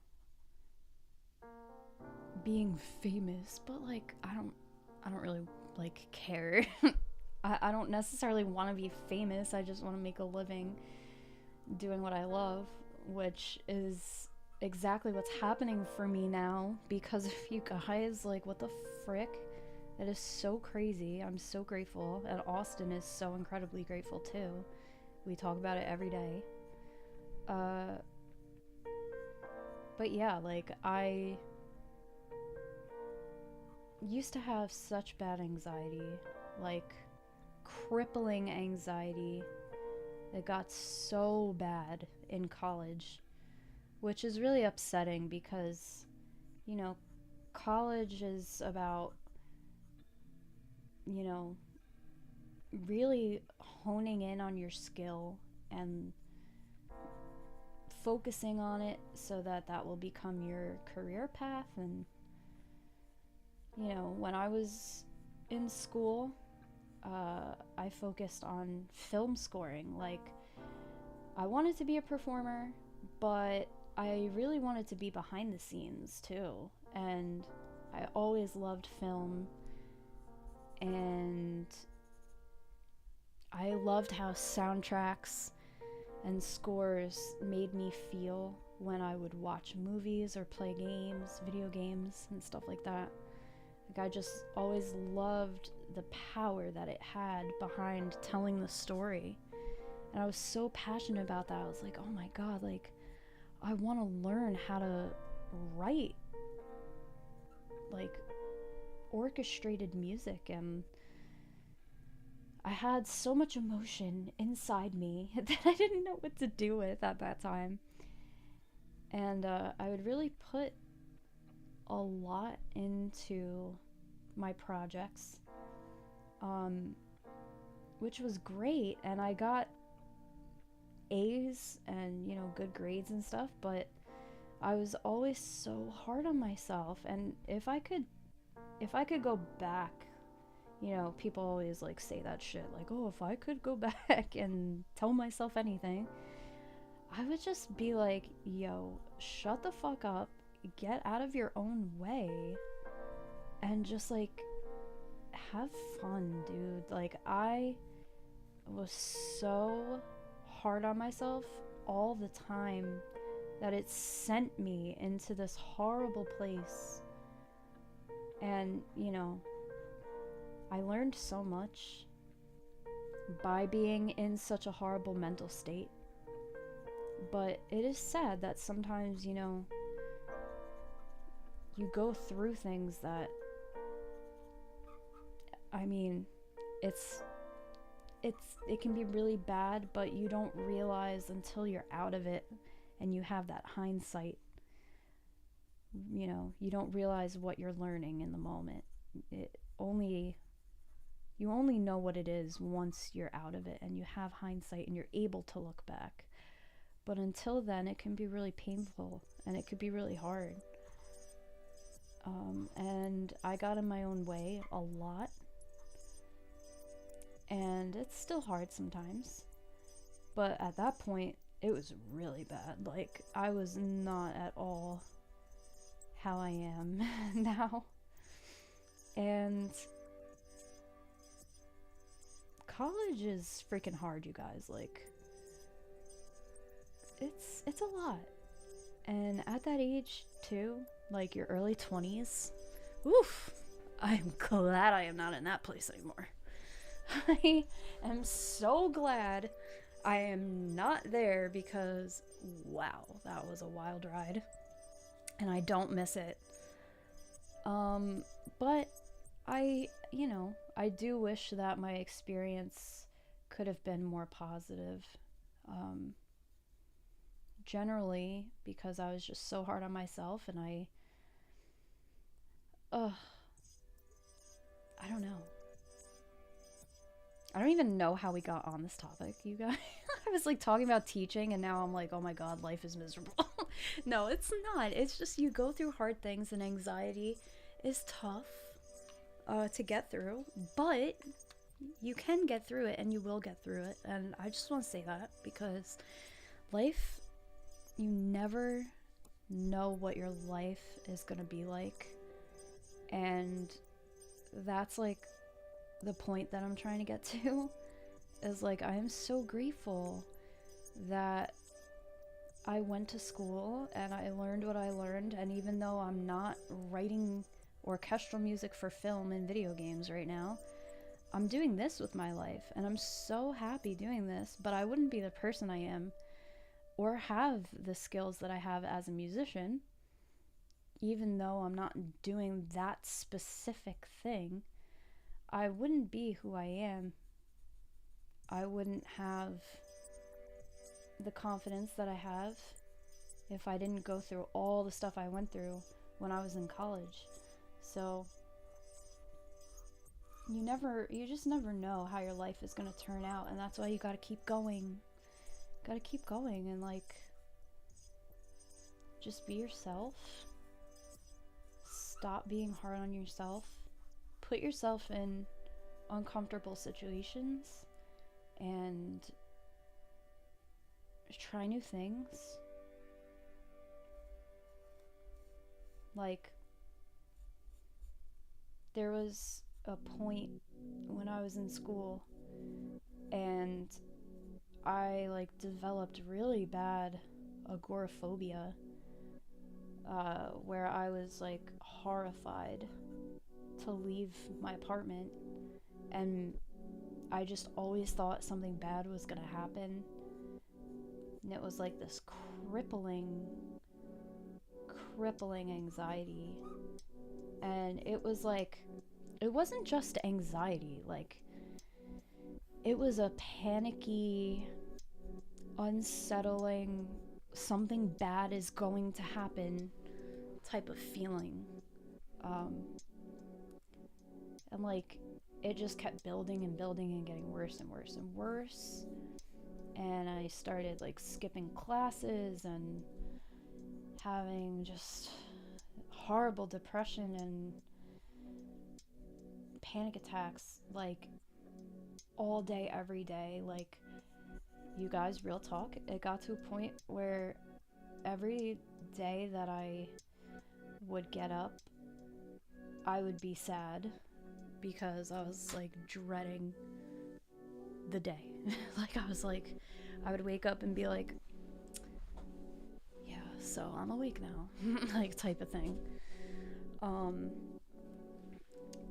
being famous, but like I don't really like care. I don't necessarily want to be famous. I just want to make a living doing what I love, which is exactly what's happening for me now because of you guys. Like, what the frick? It is so crazy. I'm so grateful, and Austin is so incredibly grateful too. We talk about it every day. But yeah, like, I used to have such bad anxiety, like crippling anxiety that got so bad in college, which is really upsetting because, you know, college is about, you know, really honing in on your skill and focusing on it so that that will become your career path. And, you know, when I was in school, I focused on film scoring. Like, I wanted to be a performer, but I really wanted to be behind the scenes too. And I always loved film, and I loved how soundtracks and scores made me feel when I would watch movies or play games, video games, and stuff like that. Like, I just always loved the power that it had behind telling the story. And I was so passionate about that. I was like, oh my god, like, I want to learn how to write, like, orchestrated music. And I had so much emotion inside me that I didn't know what to do with at that time. And I would really put a lot into my projects, which was great. And I got A's and, you know, good grades and stuff, but I was always so hard on myself. And if I could go back, you know, people always like say that shit, like, oh, if I could go back and tell myself anything, I would just be like, yo, shut the fuck up, get out of your own way, and just like have fun, dude. Like, I was so hard on myself all the time that it sent me into this horrible place. And, you know, I learned so much by being in such a horrible mental state. But it is sad that sometimes, you know, you go through things that, I mean, it can be really bad, but you don't realize until you're out of it and you have that hindsight. You know, you don't realize what you're learning in the moment. You only know what it is once you're out of it and you have hindsight and you're able to look back. But until then, it can be really painful and it could be really hard. And I got in my own way a lot. And it's still hard sometimes. But at that point, it was really bad. Like, I was not at all how I am now. And college is freaking hard, you guys. Like, it's a lot. And at that age too, like your early 20s, oof, I'm glad I am not in that place anymore. I am so glad I am not there, because wow, that was a wild ride and I don't miss it. But I do wish that my experience could have been more positive. Generally, because I was just so hard on myself, and I don't know. I don't even know how we got on this topic, you guys. I was like talking about teaching, and now I'm like, oh my god, life is miserable. No, it's not. It's just you go through hard things, and anxiety is tough to get through, but you can get through it, and you will get through it. And I just want to say that, because life, you never know what your life is going to be like. And that's like the point that I'm trying to get to, is like, I am so grateful that I went to school and I learned what I learned. And even though I'm not writing orchestral music for film and video games right now, I'm doing this with my life, and I'm so happy doing this. But I wouldn't be the person I am or have the skills that I have as a musician, even though I'm not doing that specific thing. I wouldn't be who I am. I wouldn't have the confidence that I have if I didn't go through all the stuff I went through when I was in college. So you just never know how your life is going to turn out, and that's why you got to keep going. Got to keep going, and like, just be yourself. Stop being hard on yourself. Put yourself in uncomfortable situations and try new things. Like, there was a point when I was in school and I like developed really bad agoraphobia, where I was like horrified to leave my apartment, and I just always thought something bad was gonna happen, and it was like this crippling anxiety. And it was like, it wasn't just anxiety, like, it was a panicky, unsettling, something bad is going to happen type of feeling. And like, it just kept building and building and getting worse and worse and worse. And I started like skipping classes and having just horrible depression and panic attacks, like, all day, every day. Like, you guys, real talk, it got to a point where every day that I would get up I would be sad because I was like dreading the day. Like I was like, I would wake up and be like, yeah, so I'm awake now, like type of thing.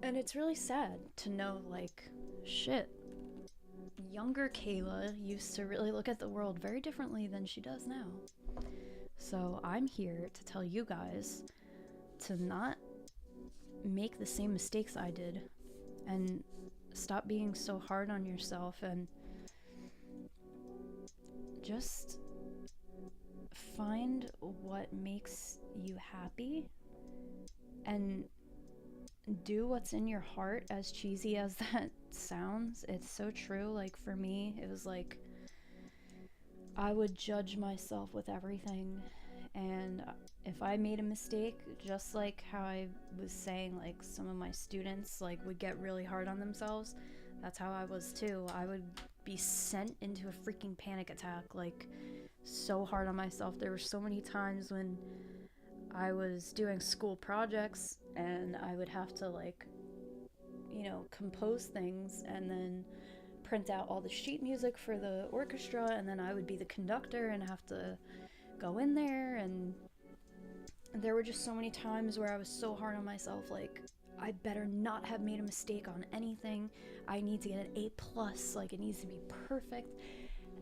And it's really sad to know, like, shit, younger Kayla used to really look at the world very differently than she does now. So I'm here to tell you guys to not make the same mistakes I did and stop being so hard on yourself and just find what makes you happy and do what's in your heart. As cheesy as that sounds, it's so true. Like for me, it was like I would judge myself with everything, and if I made a mistake, just like how I was saying, like some of my students like would get really hard on themselves, that's how I was too. I would be sent into a freaking panic attack, like so hard on myself. There were so many times when I was doing school projects and I would have to like, you know, compose things and then print out all the sheet music for the orchestra, and then I would be the conductor and have to go in there, and there were just so many times where I was so hard on myself, like I better not have made a mistake on anything. I need to get an A plus, like it needs to be perfect.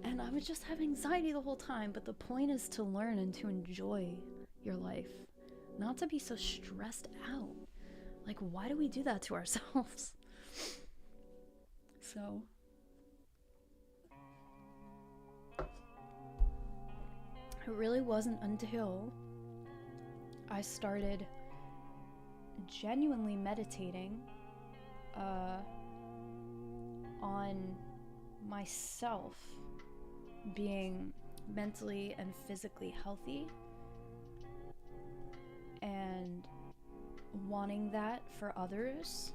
And I would just have anxiety the whole time, but the point is to learn and to enjoy your life, not to be so stressed out. Like, why do we do that to ourselves? So it really wasn't until I started genuinely meditating on myself being mentally and physically healthy and wanting that for others,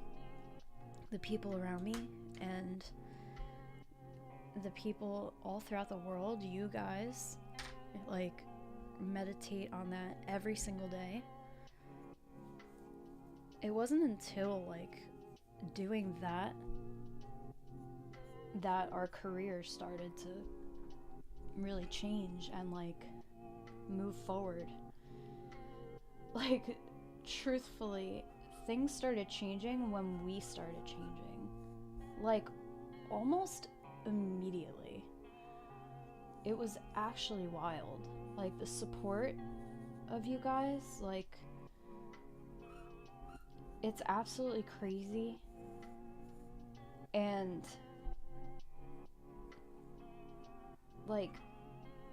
the people around me and the people all throughout the world. You guys, like, meditate on that every single day. It wasn't until like doing that our career started to really change and like move forward. Like, truthfully, things started changing when we started changing, like almost immediately. It was actually wild, like the support of you guys, like it's absolutely crazy. And like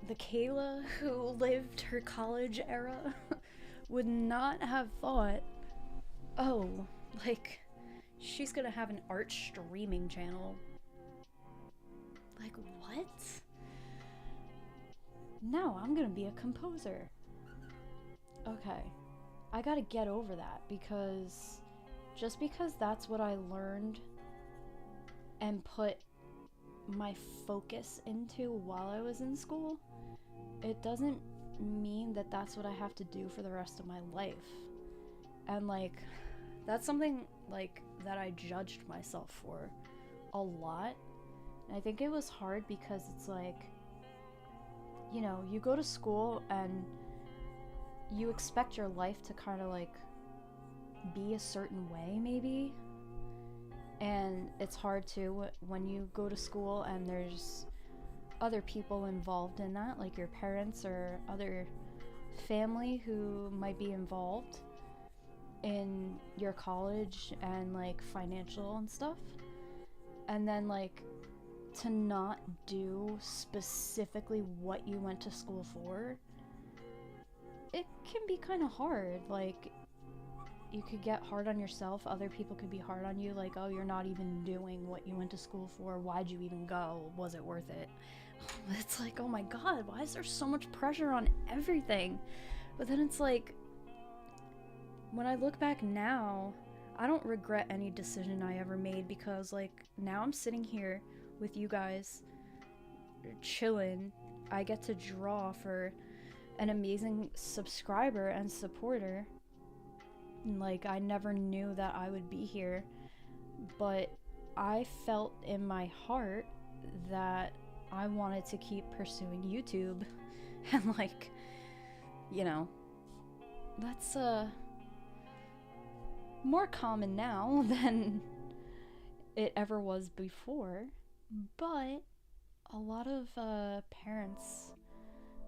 the Kayla who lived her college era would not have thought, oh, like she's gonna have an art streaming channel. Like, what? No, I'm gonna be a composer. Okay, I gotta get over that, because just because that's what I learned and put my focus into while I was in school, it doesn't mean that that's what I have to do for the rest of my life. And like, that's something like that I judged myself for a lot. And I think it was hard because it's like, you know, you go to school and you expect your life to kind of like be a certain way maybe, and it's hard to when you go to school and there's other people involved in that, like your parents or other family who might be involved in your college and like financial and stuff, and then like to not do specifically what you went to school for, it can be kind of hard. Like, you could get hard on yourself, other people could be hard on you, like, oh, you're not even doing what you went to school for, why'd you even go, was it worth it? It's like, oh my god, why is there so much pressure on everything? But then it's like, when I look back now, I don't regret any decision I ever made, because like now I'm sitting here with you guys chilling. I get to draw for an amazing subscriber and supporter Like, I never knew that I would be here, but I felt in my heart that I wanted to keep pursuing YouTube. And, like, you know, that's more common now than it ever was before. But a lot of parents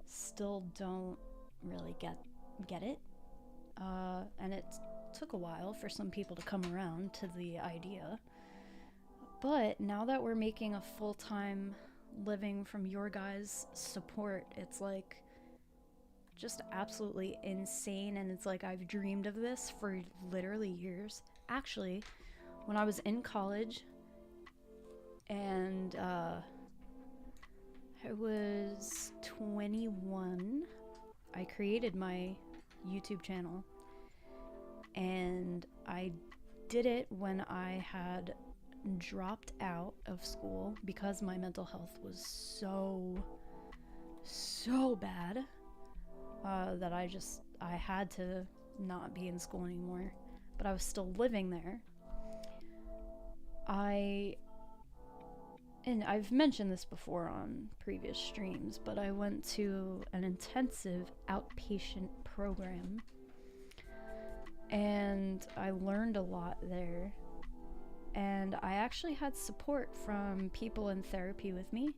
still don't really get it. And it took a while for some people to come around to the idea. But now that we're making a full-time living from your guys' support, it's like just absolutely insane. And it's like I've dreamed of this for literally years. Actually, when I was in college and I was 21, I created my YouTube channel, and I did it when I had dropped out of school because my mental health was so bad that I had to not be in school anymore, but I was still living there. And I've mentioned this before on previous streams, but I went to an intensive outpatient program, and I learned a lot there. And I actually had support from people in therapy with me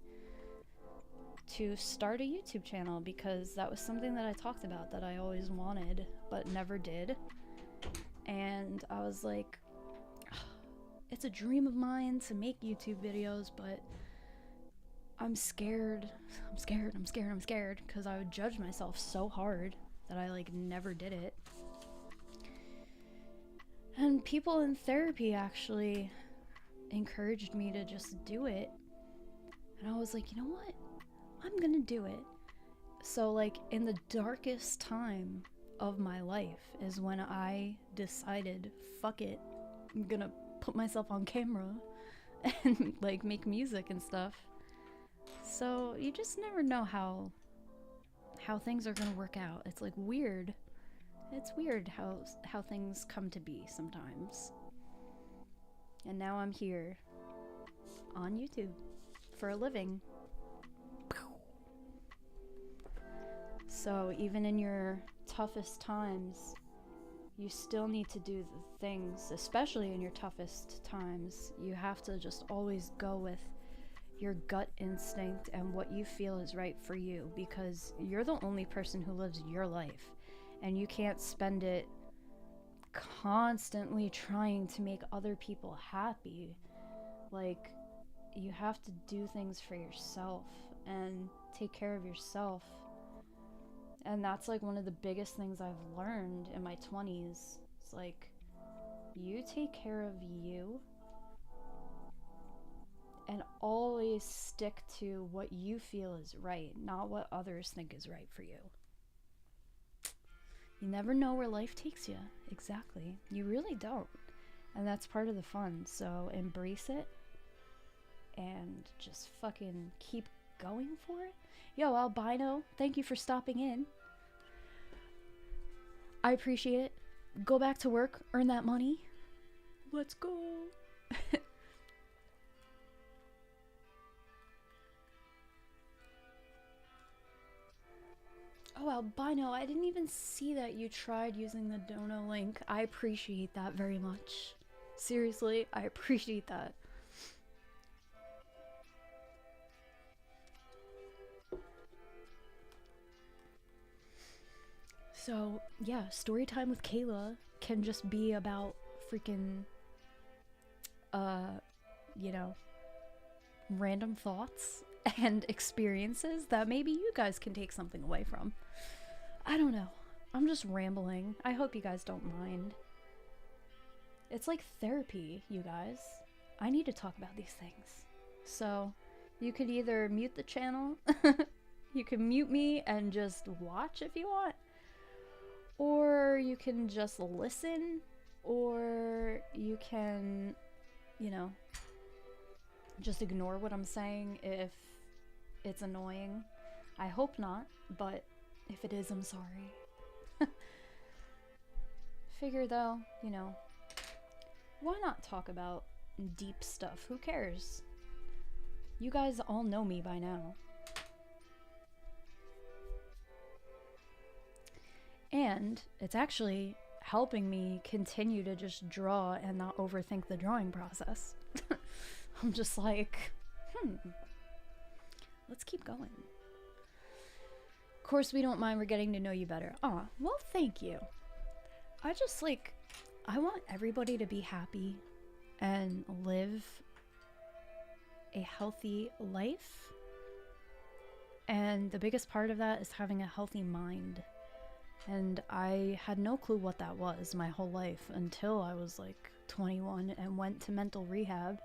to start a YouTube channel, because that was something that I talked about that I always wanted but never did. And I was like, it's a dream of mine to make YouTube videos, but I'm scared because I would judge myself so hard that I like never did it. And people in therapy actually encouraged me to just do it. And I was like, you know what? I'm gonna do it. So like in the darkest time of my life is when I decided, fuck it, I'm gonna put myself on camera and like make music and stuff. So you just never know how things are gonna work out. It's like weird. It's weird how things come to be sometimes. And now I'm here on YouTube for a living. So even in your toughest times, you still need to do the things, especially in your toughest times. You have to just always go with your gut instinct and what you feel is right for you, because you're the only person who lives your life, and you can't spend it constantly trying to make other people happy. Like, you have to do things for yourself and take care of yourself. And that's like one of the biggest things I've learned in my 20s. It's like, you take care of you and always stick to what you feel is right, not what others think is right for you. You never know where life takes you. Exactly. You really don't. And that's part of the fun. So embrace it and just fucking keep going for it. Yo, Albino, thank you for stopping in. I appreciate it. Go back to work, earn that money. Let's go. Oh, Albino, I didn't even see that you tried using the dono link. I appreciate that very much. Seriously, I appreciate that. So, yeah, story time with Kayla can just be about freaking, you know, random thoughts and experiences that maybe you guys can take something away from. I don't know. I'm just rambling. I hope you guys don't mind. It's like therapy, you guys. I need to talk about these things. So, you could either mute the channel, you can mute me and just watch if you want, or you can just listen, or you can, you know, just ignore what I'm saying if it's annoying. I hope not, but if it is, I'm sorry. figure though, you know, why not talk about deep stuff? Who cares? You guys all know me by now. And it's actually helping me continue to just draw and not overthink the drawing process. I'm just like, let's keep going. Of course, we don't mind, we're getting to know you better. Aw, well, thank you. I want everybody to be happy and live a healthy life. And the biggest part of that is having a healthy mind. And I had no clue what that was my whole life until I was like 21 and went to mental rehab.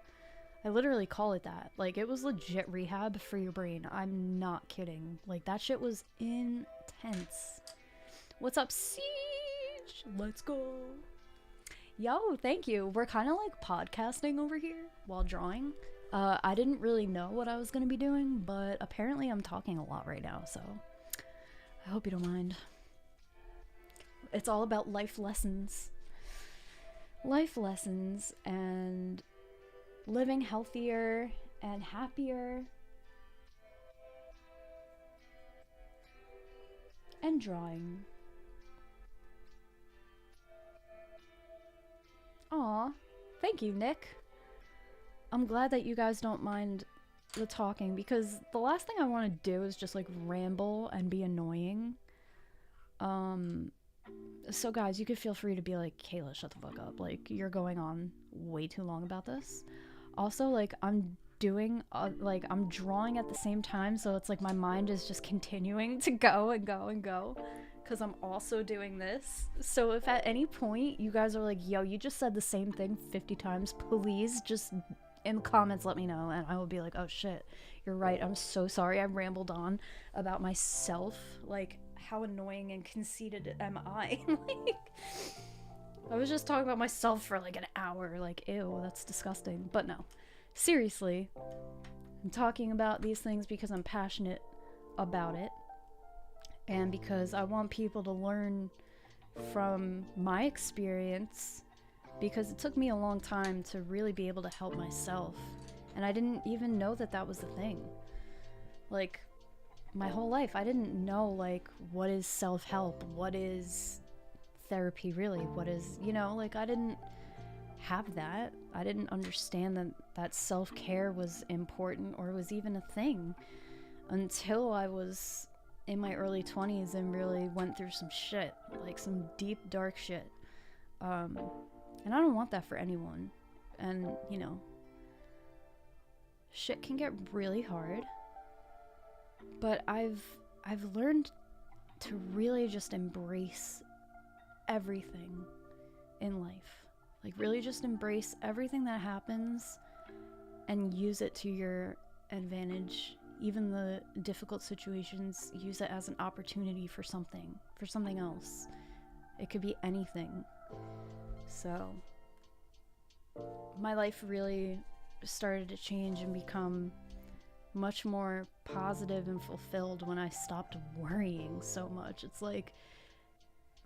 I literally call it that. Like, it was legit rehab for your brain. I'm not kidding. Like, that shit was intense. What's up, Siege? Let's go. Yo, thank you. We're kind of like podcasting over here while drawing. I didn't really know what I was going to be doing, but apparently I'm talking a lot right now, so I hope you don't mind. It's all about life lessons. Life lessons and living healthier and happier. And drawing. Aw, thank you, Nick. I'm glad that you guys don't mind the talking, because the last thing I want to do is just like ramble and be annoying. So guys, you could feel free to be like, Kayla, shut the fuck up. Like, you're going on way too long about this. Also, like, I'm drawing at the same time, so it's like my mind is just continuing to go and go and go, because I'm also doing this. So if at any point you guys are like, yo, you just said the same thing 50 times, please just in the comments let me know, and I will be like, oh shit, you're right, I'm so sorry I rambled on about myself. Like, how annoying and conceited am I? Like, I was just talking about myself for like an hour. Like, ew, that's disgusting. But no, seriously, I'm talking about these things because I'm passionate about it, and because I want people to learn from my experience, because it took me a long time to really be able to help myself, and I didn't even know that that was the thing. Like, my whole life I didn't know, like, what is self-help, what is therapy really, what is, you know, like, I didn't have that. I didn't understand that self-care was important or was even a thing until I was in my early 20s and really went through some shit, like some deep dark shit, and I don't want that for anyone. And, you know, shit can get really hard, but I've learned to really just embrace everything in life. Like, really just embrace everything that happens and use it to your advantage. Even the difficult situations, use it as an opportunity for something else. It could be anything. So my life really started to change and become much more positive and fulfilled when I stopped worrying so much. It's like,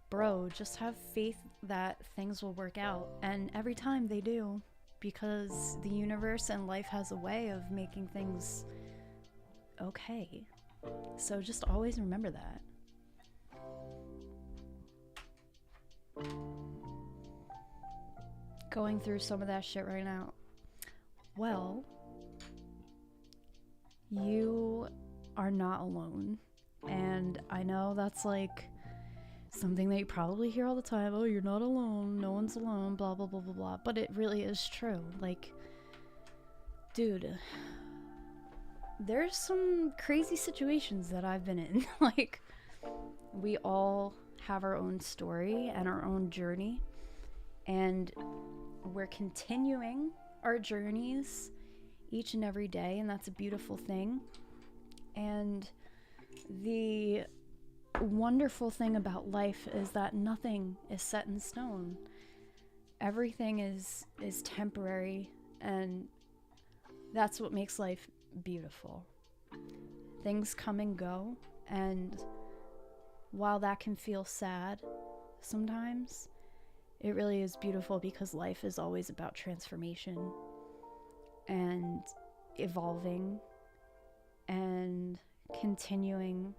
bro, just have faith that things will work out, and every time they do, because the universe and life has a way of making things okay. So just always remember that. Going through some of that shit right now. Well, you are not alone. And I know that's like something that you probably hear all the time. Oh, you're not alone. No one's alone. Blah, blah, blah, blah, blah. But it really is true. Like, dude, there's some crazy situations that I've been in. Like, we all have our own story and our own journey. And we're continuing our journeys each and every day, and that's a beautiful thing. And the wonderful thing about life is that nothing is set in stone. Everything is temporary, and that's what makes life beautiful. Things come and go, and while that can feel sad sometimes, it really is beautiful because life is always about transformation and evolving and continuing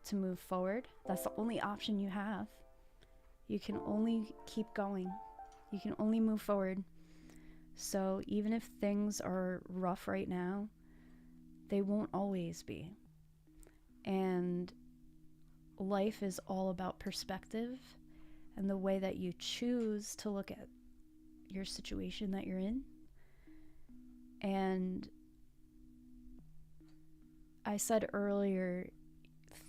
to move forward. That's the only option you have. You can only keep going. You can only move forward. So even if things are rough right now, they won't always be. And life is all about perspective and the way that you choose to look at your situation that you're in. And I said earlier,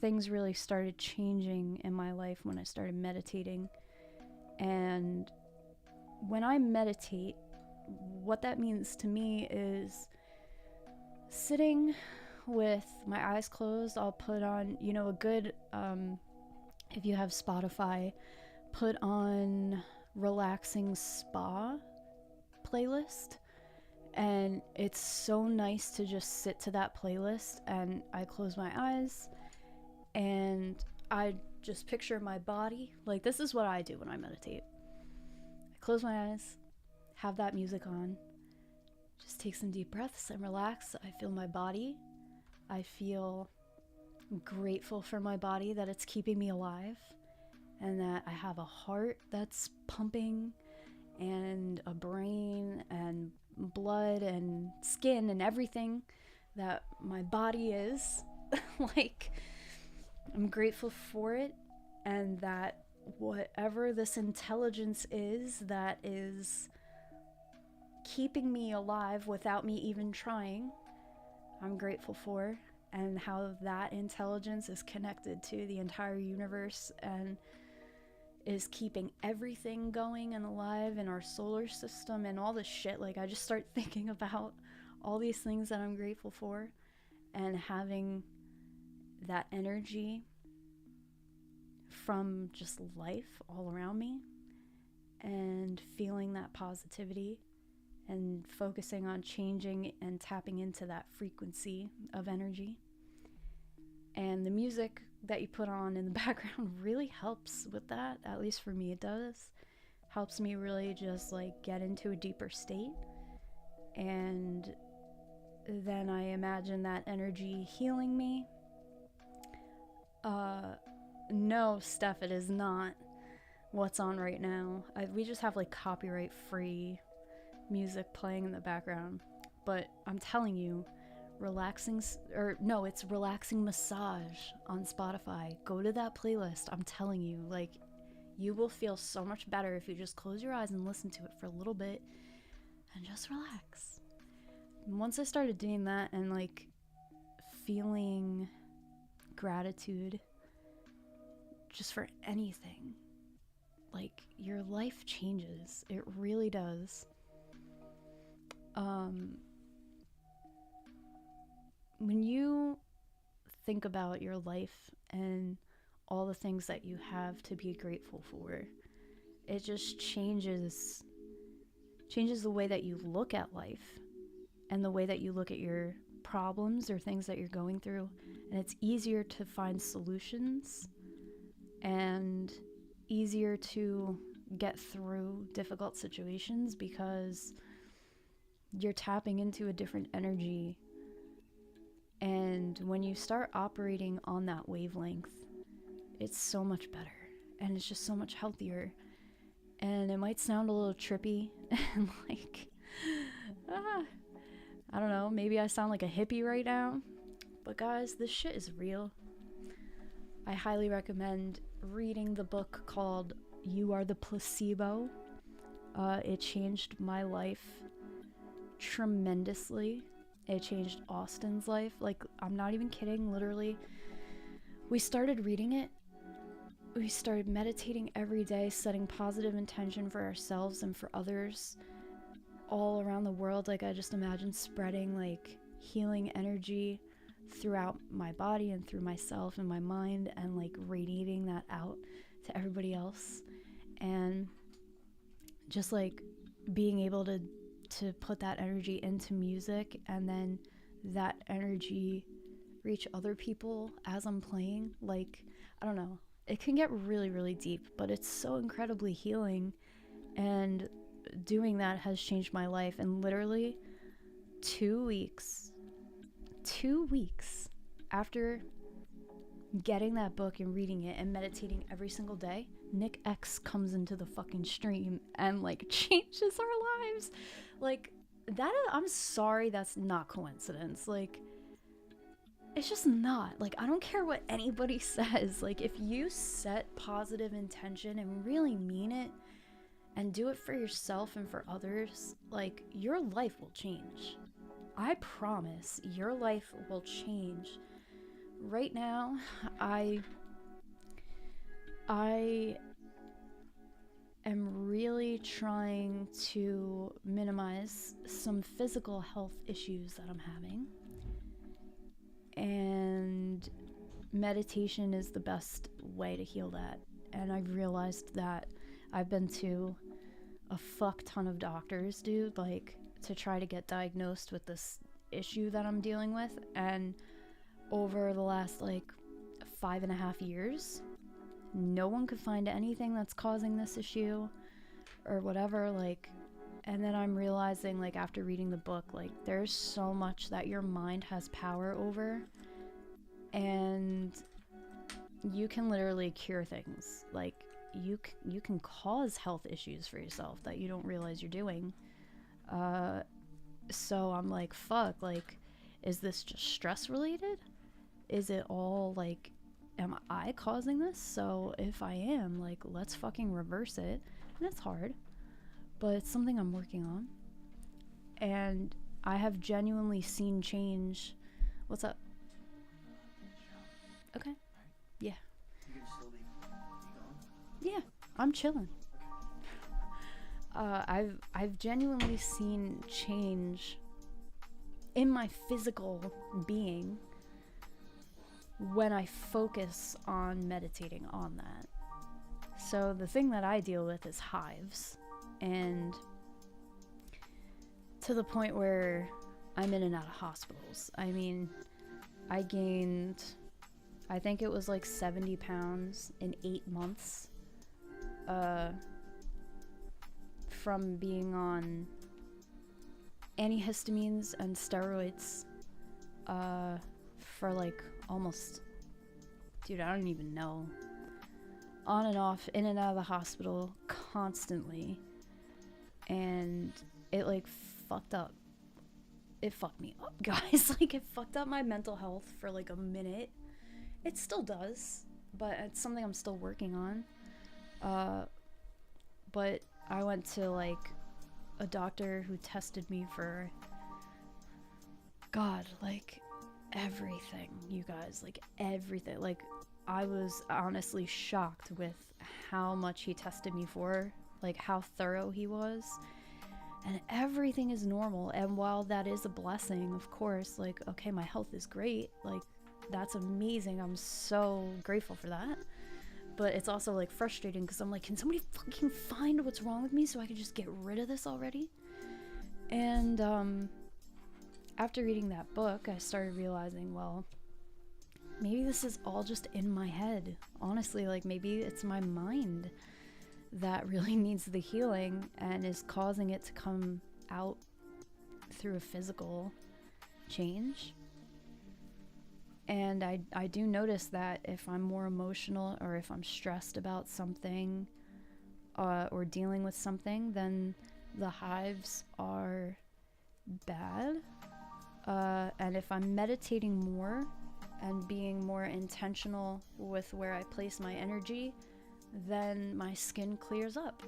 things really started changing in my life when I started meditating. And when I meditate, what that means to me is sitting with my eyes closed. I'll put on, a good, if you have Spotify, put on relaxing spa playlist. And it's so nice to just sit to that playlist, and I close my eyes and I just picture my body. Like, this is what I do when I meditate. I close my eyes, have that music on, just take some deep breaths and relax. I feel my body. I feel grateful for my body, that it's keeping me alive, and that I have a heart that's pumping, and a brain and blood and skin and everything that my body is. Like, I'm grateful for it, and that whatever this intelligence is that is keeping me alive without me even trying, I'm grateful for, and how that intelligence is connected to the entire universe and is keeping everything going and alive in our solar system and all this shit. Like, I just start thinking about all these things that I'm grateful for, and having that energy from just life all around me, and feeling that positivity and focusing on changing and tapping into that frequency of energy. And the music that you put on in the background really helps with that. At least for me, it does. Helps me really just like get into a deeper state. And then I imagine that energy healing me. No, Steph, it is not what's on right now. We just have like copyright free music playing in the background. But I'm telling you, it's relaxing massage on Spotify. Go to that playlist. I'm telling you, like, you will feel so much better if you just close your eyes and listen to it for a little bit and just relax. And once I started doing that and like feeling gratitude just for anything, like, your life changes. It really does. When you think about your life and all the things that you have to be grateful for, it just changes the way that you look at life and the way that you look at your problems or things that you're going through. And it's easier to find solutions and easier to get through difficult situations because you're tapping into a different energy. And when you start operating on that wavelength, it's so much better, and it's just so much healthier. And it might sound a little trippy and like, I don't know, maybe I sound like a hippie right now, but guys, this shit is real. I highly recommend reading the book called You Are the Placebo. It changed my life tremendously. It changed Austin's life. Like, I'm not even kidding. Literally, we started reading it. We started meditating every day, setting positive intention for ourselves and for others all around the world. Like, I just imagine spreading like healing energy throughout my body and through myself and my mind, and like radiating that out to everybody else. And just like being able to put that energy into music, and then that energy reach other people as I'm playing. Like, I don't know, it can get really, really deep, but it's so incredibly healing. And doing that has changed my life. And literally 2 weeks after getting that book and reading it and meditating every single day, Nick X comes into the fucking stream and like changes our lives. Like that, I'm sorry, that's not coincidence. Like, it's just not. Like, I don't care what anybody says. Like, if you set positive intention and really mean it and do it for yourself and for others, like, your life will change. I promise your life will change. Right now, I am really trying to minimize some physical health issues that I'm having. And meditation is the best way to heal that. And I've realized that I've been to a fuck ton of doctors, dude, like, to try to get diagnosed with this issue that I'm dealing with. And over the last, like, 5.5 years, no one could find anything that's causing this issue or whatever, like. And then I'm realizing, like, after reading the book, like, there's so much that your mind has power over, and you can literally cure things. Like, you can cause health issues for yourself that you don't realize you're doing. So I'm like, fuck, like, is this just stress related? Is it all, like, am I causing this? So if I am, like, let's fucking reverse it. And it's hard, but it's something I'm working on. And I have genuinely seen change. What's up? Okay. Yeah. You can still be gone? Yeah, I'm chilling. I've genuinely seen change in my physical being when I focus on meditating on that. So the thing that I deal with is hives. And to the point where I'm in and out of hospitals. I mean, I gained, I think it was like 70 pounds in 8 months from being on antihistamines and steroids for like almost, dude, I don't even know, on and off, in and out of the hospital constantly. And it like fucked up. It fucked me up, guys. Like, it fucked up my mental health for like a minute. It still does, but it's something I'm still working on. But I went to like a doctor who tested me for, God, like everything, you guys, like everything. Like, I was honestly shocked with how much he tested me for, like how thorough he was. And everything is normal. And while that is a blessing, of course, like, okay, my health is great. Like, that's amazing. I'm so grateful for that. But it's also like frustrating because I'm like, can somebody fucking find what's wrong with me so I can just get rid of this already? And after reading that book, I started realizing, well, maybe this is all just in my head. Honestly, like, maybe it's my mind that really needs the healing and is causing it to come out through a physical change. And I do notice that if I'm more emotional or if I'm stressed about something or dealing with something, then the hives are bad. And if I'm meditating more and being more intentional with where I place my energy, then my skin clears up.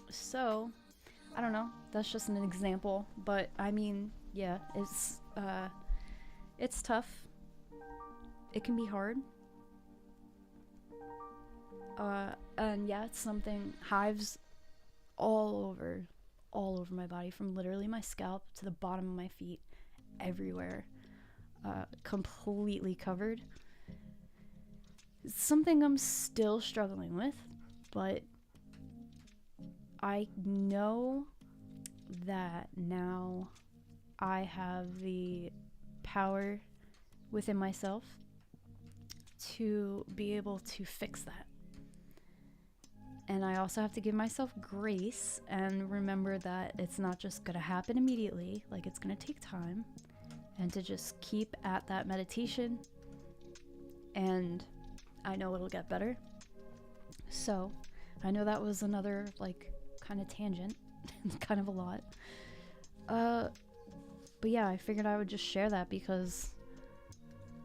So, I don't know, that's just an example, but I mean, yeah, it's tough. It can be hard. And yeah, it's something, hives all over my body, from literally my scalp to the bottom of my feet, everywhere, completely covered. It's something I'm still struggling with, but I know that now I have the power within myself to be able to fix that. And I also have to give myself grace and remember that it's not just going to happen immediately. Like, it's going to take time. And to just keep at that meditation. And I know it'll get better. So, I know that was another, like, kind of tangent. Kind of a lot. But yeah, I figured I would just share that because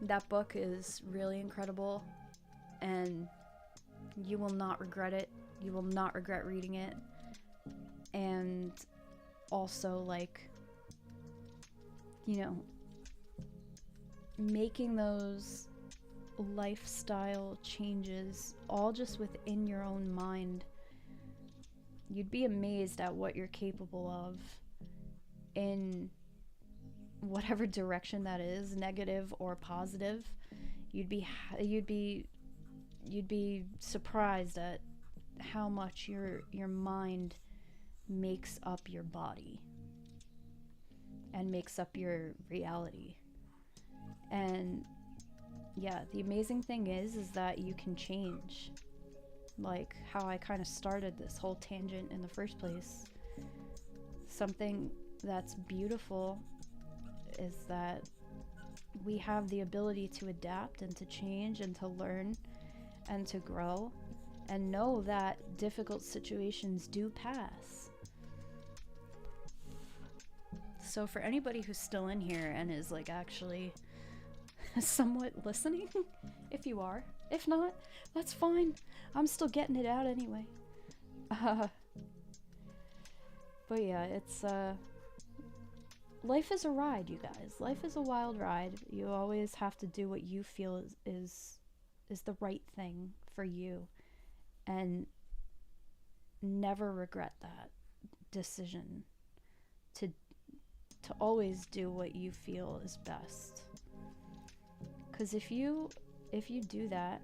that book is really incredible. And you will not regret it. You will not regret reading it. And also, like, you know, making those lifestyle changes all just within your own mind. You'd be amazed at what you're capable of in whatever direction that is, negative or positive. You'd be surprised at how much your mind makes up your body and makes up your reality. And yeah, the amazing thing is that you can change. Like how I kind of started this whole tangent in the first place. Something that's beautiful is that we have the ability to adapt and to change and to learn and to grow and know that difficult situations do pass. So for anybody who's still in here and is like actually somewhat listening, if you are, if not, that's fine. I'm still getting it out anyway. But yeah, it's life is a ride, you guys. Life is a wild ride. You always have to do what you feel is the right thing for you, and never regret that decision to always do what you feel is best. Because if you do that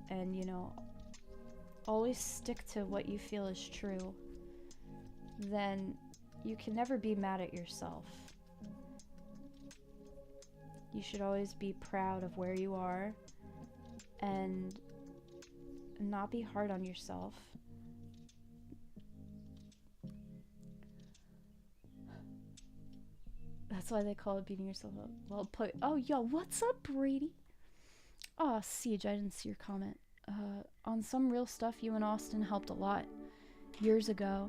and, you know, always stick to what you feel is true, then you can never be mad at yourself. You should always be proud of where you are and not be hard on yourself. That's why they call it beating yourself up. Well put. Oh, yo, what's up, Brady? Oh, Siege, I didn't see your comment. On some real stuff, you and Austin helped a lot years ago.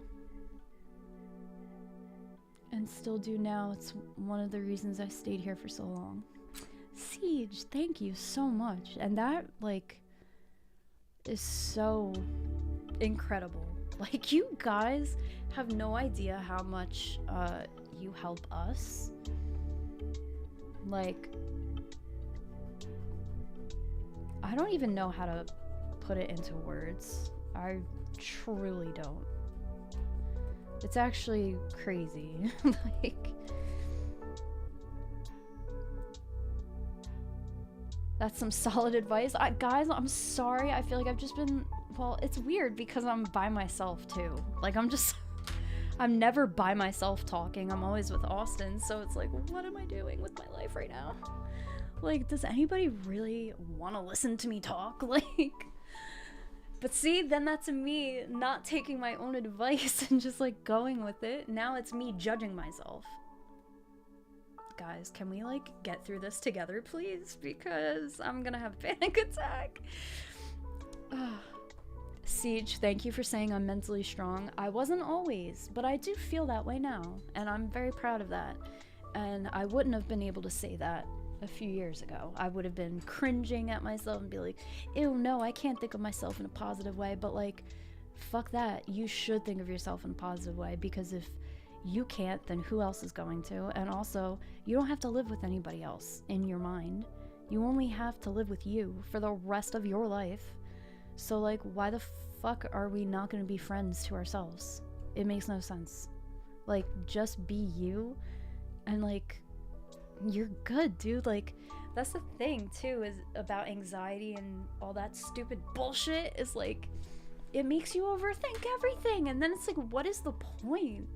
And still do now. It's one of the reasons I stayed here for so long. Siege, thank you so much. And that, like, is so incredible. Like, you guys have no idea how much you help us. Like, I don't even know how to put it into words. I truly don't. It's actually crazy. Like, that's some solid advice. Guys, I'm sorry. I feel like I've just been, well, it's weird because I'm by myself too. Like, I'm never by myself talking. I'm always with Austin. So it's like, what am I doing with my life right now? Like, does anybody really want to listen to me talk? Like, but see, then that's me not taking my own advice and just, like, going with it. Now it's me judging myself. Guys, can we, like, get through this together, please? Because I'm gonna have a panic attack. Siege, thank you for saying I'm mentally strong. I wasn't always, but I do feel that way now, and I'm very proud of that. And I wouldn't have been able to say that a few years ago. I would have been cringing at myself and be like, ew, no, I can't think of myself in a positive way. But, like, fuck that. You should think of yourself in a positive way, because if you can't, then who else is going to? And also, you don't have to live with anybody else in your mind. You only have to live with you for the rest of your life. So, like, why the fuck are we not going to be friends to ourselves? It makes no sense. Like, just be you, and, like, you're good, dude. Like, that's the thing too, is about anxiety and all that stupid bullshit, is like, it makes you overthink everything, and then it's like, what is the point?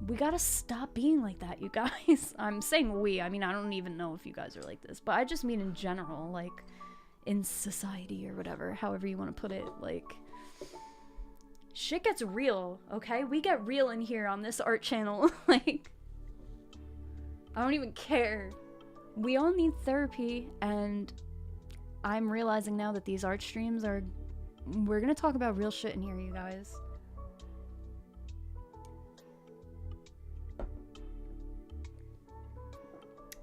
We gotta stop being like that, you guys. I'm saying we, I mean, I don't even know if you guys are like this, but I just mean in general. Like, in society or whatever, however you want to put it. Like, shit gets real, okay? We get real in here on this art channel. Like, I don't even care. We all need therapy, and I'm realizing now that these art streams are... We're gonna talk about real shit in here, you guys.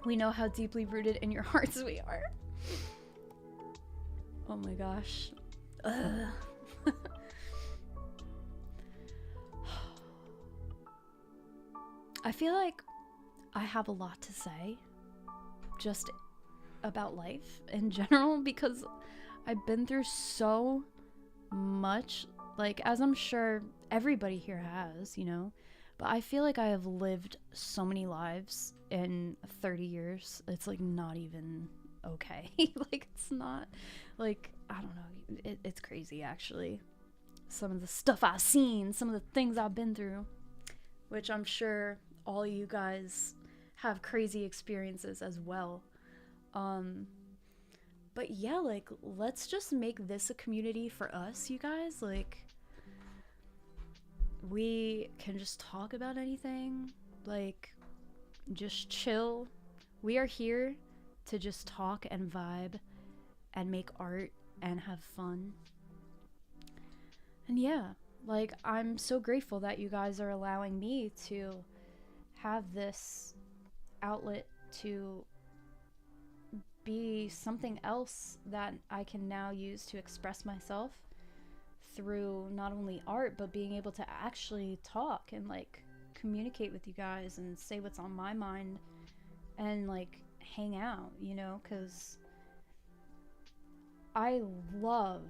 We know how deeply rooted in your hearts we are. Oh my gosh. Ugh. I feel like I have a lot to say just about life in general, because I've been through so much, like, as I'm sure everybody here has, you know, but I feel like I have lived so many lives in 30 years. It's like not even okay. Like, it's not, like, I don't know, it's crazy actually, some of the stuff I've seen, some of the things I've been through, which I'm sure all you guys have crazy experiences as well. But yeah, like, let's just make this a community for us, you guys. Like, we can just talk about anything, like, just chill. We are here to just talk and vibe and make art and have fun. And yeah, like, I'm so grateful that you guys are allowing me to have this outlet to be something else that I can now use to express myself through not only art, but being able to actually talk and, like, communicate with you guys and say what's on my mind and, like, hang out, you know, because I love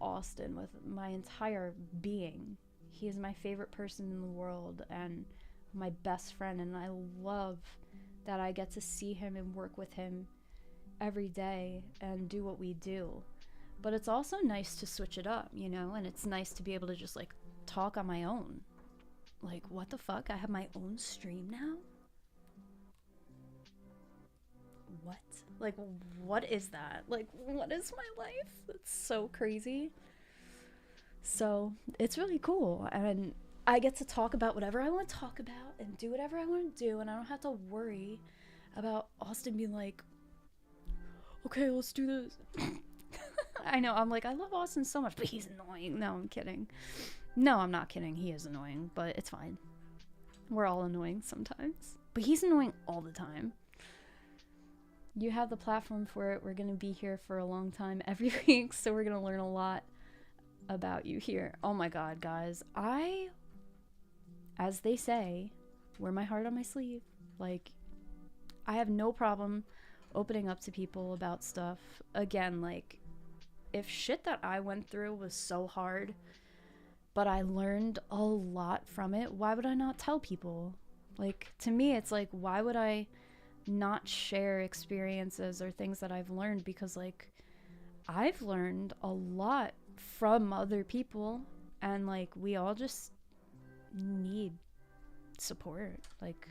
Austin with my entire being. He is my favorite person in the world and my best friend, and I love that I get to see him and work with him every day and do what we do. But it's also nice to switch it up, you know, and it's nice to be able to just, like, talk on my own. Like, what the fuck? I have my own stream now? What? Like, what is that? Like, what is my life? It's so crazy. So, it's really cool, and I get to talk about whatever I want to talk about and do whatever I want to do, and I don't have to worry about Austin being like, okay, let's do this. I know, I'm like, I love Austin so much, but he's annoying. No, I'm kidding. No, I'm not kidding. He is annoying, but it's fine. We're all annoying sometimes. But he's annoying all the time. You have the platform for it. We're going to be here for a long time every week, so we're going to learn a lot about you here. Oh my god, guys. As they say, wear my heart on my sleeve. Like, I have no problem opening up to people about stuff. Again, like, if shit that I went through was so hard, but I learned a lot from it, why would I not tell people? Like, to me, it's like, why would I not share experiences or things that I've learned? Because, like, I've learned a lot from other people, and, like, we all just need support. Like,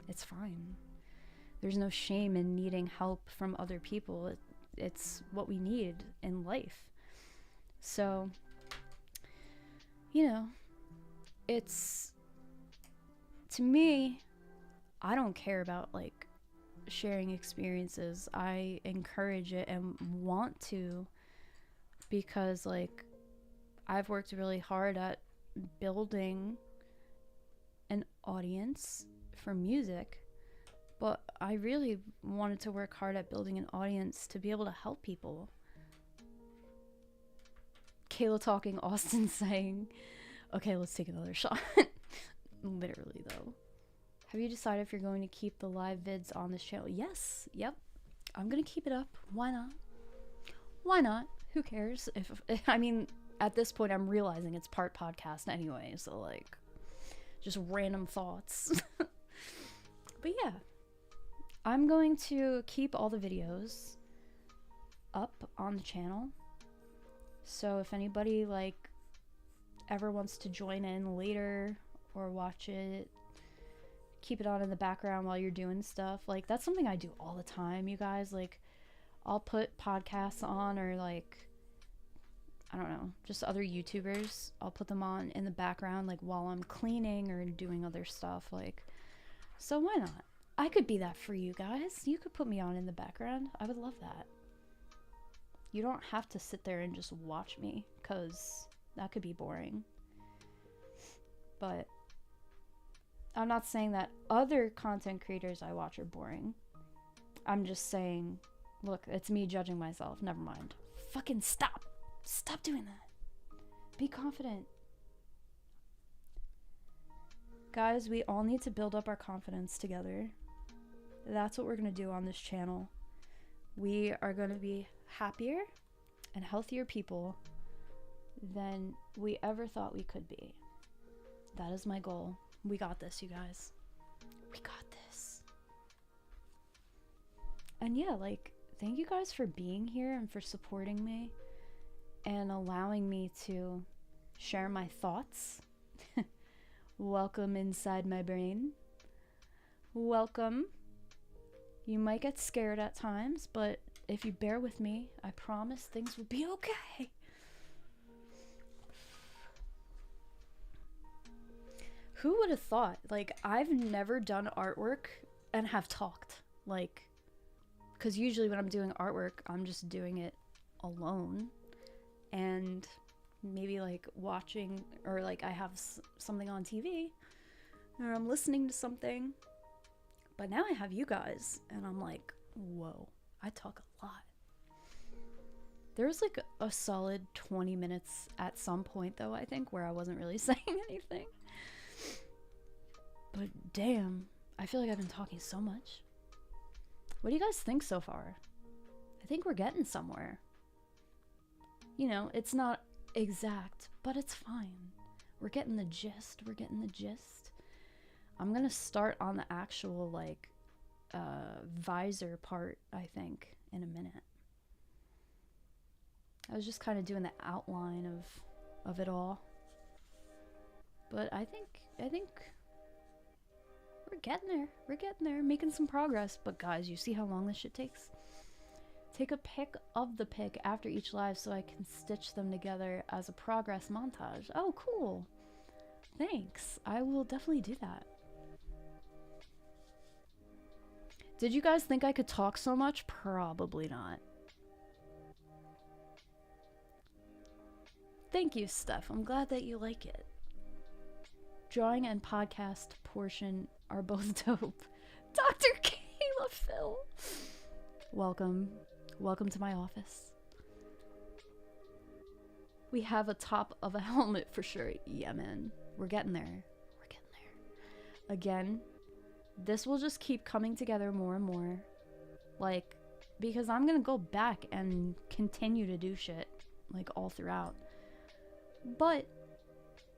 it's fine. There's no shame in needing help from other people. It's what we need in life. So, you know, it's, to me, I don't care about, like, sharing experiences. I encourage it and want to, because, like, I've worked really hard at building an audience for music, but I really wanted to work hard at building an audience to be able to help people. Kayla talking, Austin saying, okay, let's take another shot. Literally, though. Have you decided if you're going to keep the live vids on this channel? Yes. Yep. I'm going to keep it up. Why not? Why not? Who cares? I mean, at this point, I'm realizing it's part podcast anyway, so, like, just random thoughts. But yeah, I'm going to keep all the videos up on the channel. So if anybody, like, ever wants to join in later or watch it, keep it on in the background while you're doing stuff. Like, that's something I do all the time, you guys. Like, I'll put podcasts on, or like, I don't know, just other YouTubers. I'll put them on in the background, like while I'm cleaning or doing other stuff. Like, so why not? I could be that for you guys. You could put me on in the background. I would love that. You don't have to sit there and just watch me, because that could be boring. But I'm not saying that other content creators I watch are boring. I'm just saying, look, it's me judging myself. Never mind. Fucking stop. Stop doing that. Be confident. Guys, we all need to build up our confidence together. That's what we're going to do on this channel. We are going to be happier and healthier people than we ever thought we could be. That is my goal. We got this, you guys. We got this. And yeah, like, thank you guys for being here and for supporting me and allowing me to share my thoughts. Welcome inside my brain. Welcome. You might get scared at times, but if you bear with me, I promise things will be okay. Who would have thought? Like, I've never done artwork and have talked. Like, because usually when I'm doing artwork, I'm just doing it alone. And maybe like watching, or like I have something on TV, or I'm listening to something. But now I have you guys, and I'm like, whoa, I talk a lot. There was like a solid 20 minutes at some point, though, I think, where I wasn't really saying anything. But damn, I feel like I've been talking so much. What do you guys think so far? I think we're getting somewhere. You know, it's not exact, but it's fine. We're getting the gist. We're getting the gist. I'm gonna start on the actual, like, visor part, I think, in a minute. I was just kind of doing the outline of it all. But I think we're getting there. We're getting there, making some progress. But guys, you see how long this shit takes? Take a pic of the pic after each live so I can stitch them together as a progress montage. Oh, cool. Thanks. I will definitely do that. Did you guys think I could talk so much? Probably not. Thank you, Steph. I'm glad that you like it. Drawing and podcast portion are both dope. Dr. Kayla Phil. Welcome. Welcome to my office. We have a top of a helmet for sure. Yeah, man. We're getting there. We're getting there. Again, this will just keep coming together more and more. Like, because I'm gonna go back and continue to do shit, like, all throughout. But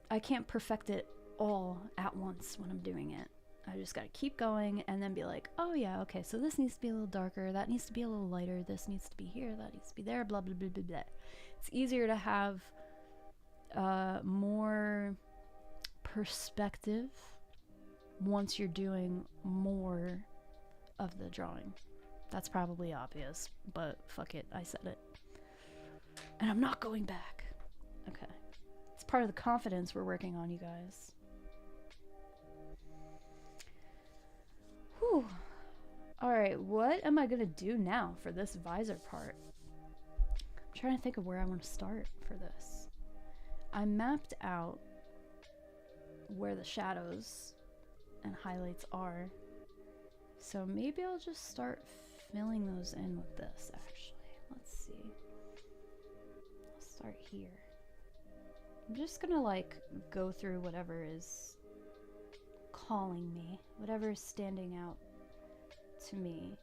I can't perfect it all at once when I'm doing it. I just gotta keep going and then be like, oh yeah, okay, so this needs to be a little darker, that needs to be a little lighter, this needs to be here, that needs to be there, blah blah blah blah blah. It's easier to have more perspective once you're doing more of the drawing. That's probably obvious, but fuck it, I said it. And I'm not going back. Okay. It's part of the confidence we're working on, you guys. Whew. Alright, what am I gonna do now for this visor part? I'm trying to think of where I want to start for this. I mapped out where the shadows and highlights are. So maybe I'll just start filling those in with this, actually. Let's see. I'll start here. I'm just gonna, like, go through whatever is calling me, whatever is standing out to me.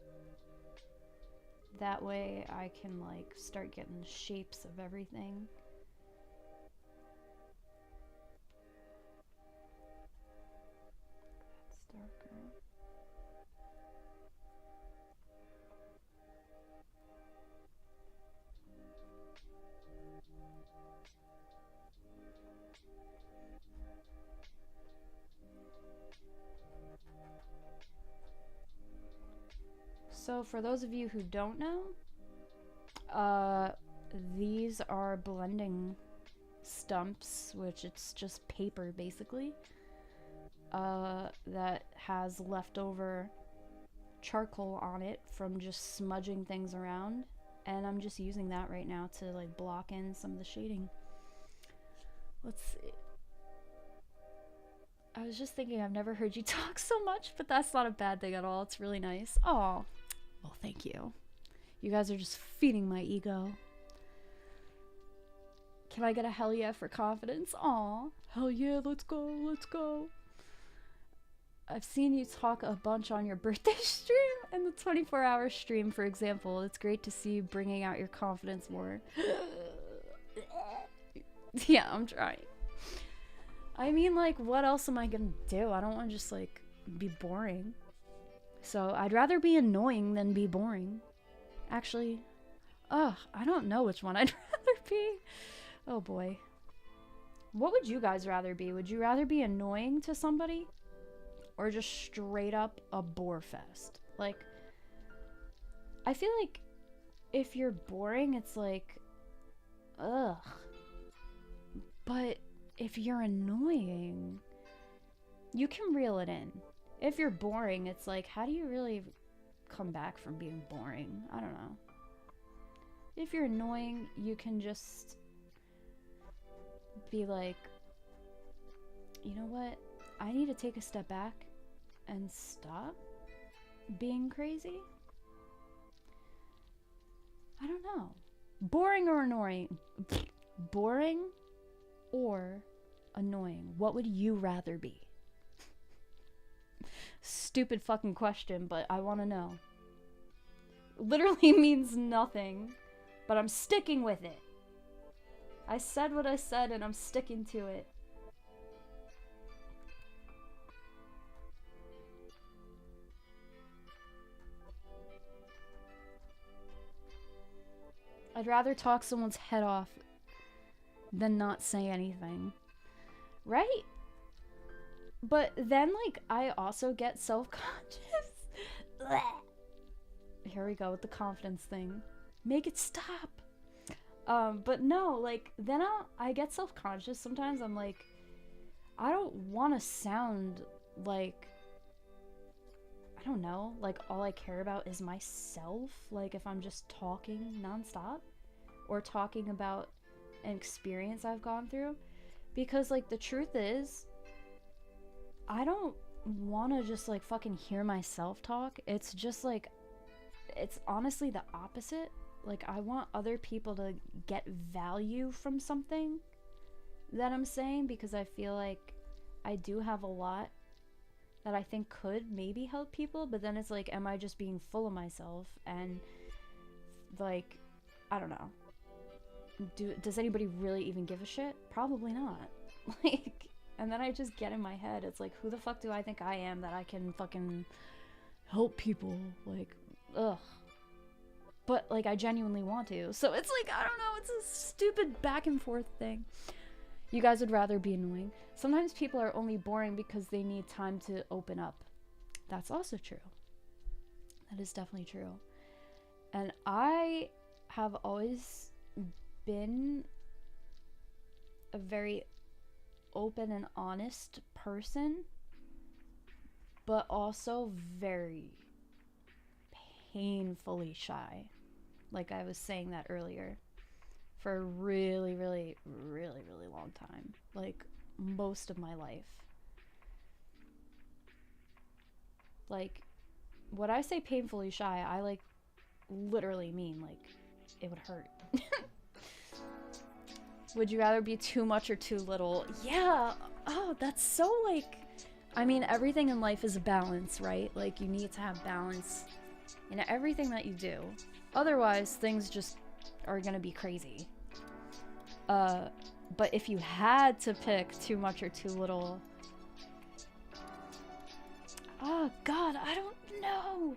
That way I can, like, start getting the shapes of everything. That's darker. So for those of you who don't know, These are blending stumps, which it's just paper basically, that has leftover charcoal on it from just smudging things around, and I'm just using that right now to like block in some of the shading. Let's see. I was just thinking, I've never heard you talk so much, but that's not a bad thing at all. It's really nice. Oh, well, thank you. You guys are just feeding my ego. Can I get a hell yeah for confidence? Aw, hell yeah, let's go, let's go. I've seen you talk a bunch on your birthday stream and the 24-hour stream, for example. It's great to see you bringing out your confidence more. Yeah, I'm trying. I mean, like, what else am I gonna do? I don't want to just, like, be boring. So, I'd rather be annoying than be boring. Actually, ugh, I don't know which one I'd rather be. Oh, boy. What would you guys rather be? Would you rather be annoying to somebody? Or just straight up a bore fest? Like, I feel like if you're boring, it's like, ugh. But if you're annoying, you can reel it in. If you're boring, it's like, how do you really come back from being boring? I don't know. If you're annoying, you can just be like, you know what? I need to take a step back and stop being crazy. I don't know. Boring or annoying? Boring or annoying? What would you rather be? Stupid fucking question, but I want to know. Literally means nothing, but I'm sticking with it. I said what I said and I'm sticking to it. I'd rather talk someone's head off than not say anything. Right? But then, like, I also get self-conscious. Here we go with the confidence thing. Make it stop. But no, like, then I get self-conscious. Sometimes I'm like, I don't want to sound like, I don't know, like all I care about is myself. Like if I'm just talking nonstop or talking about an experience I've gone through. Because like the truth is, I don't want to just like fucking hear myself talk. It's just like, it's honestly the opposite. Like I want other people to get value from something that I'm saying, because I feel like I do have a lot that I think could maybe help people, but then it's like, am I just being full of myself? And like, I don't know. Does anybody really even give a shit? Probably not. Like, and then I just get in my head, it's like, who the fuck do I think I am that I can fucking help people? Like, ugh. But like, I genuinely want to. So it's like, I don't know, it's a stupid back and forth thing. You guys would rather be annoying. Sometimes people are only boring because they need time to open up. That's also true. That is definitely true. And I have always been a very open and honest person, but also very painfully shy. Like I was saying that earlier. For a really, really, really, really long time. Like, most of my life. Like, when I say painfully shy, I, like, literally mean, like, it would hurt. Would you rather be too much or too little? Yeah! Oh, that's so, like... I mean, everything in life is a balance, right? Like, you need to have balance in everything that you do. Otherwise, things just are gonna be crazy. But if you had to pick too much or too little... Oh, God, I don't know.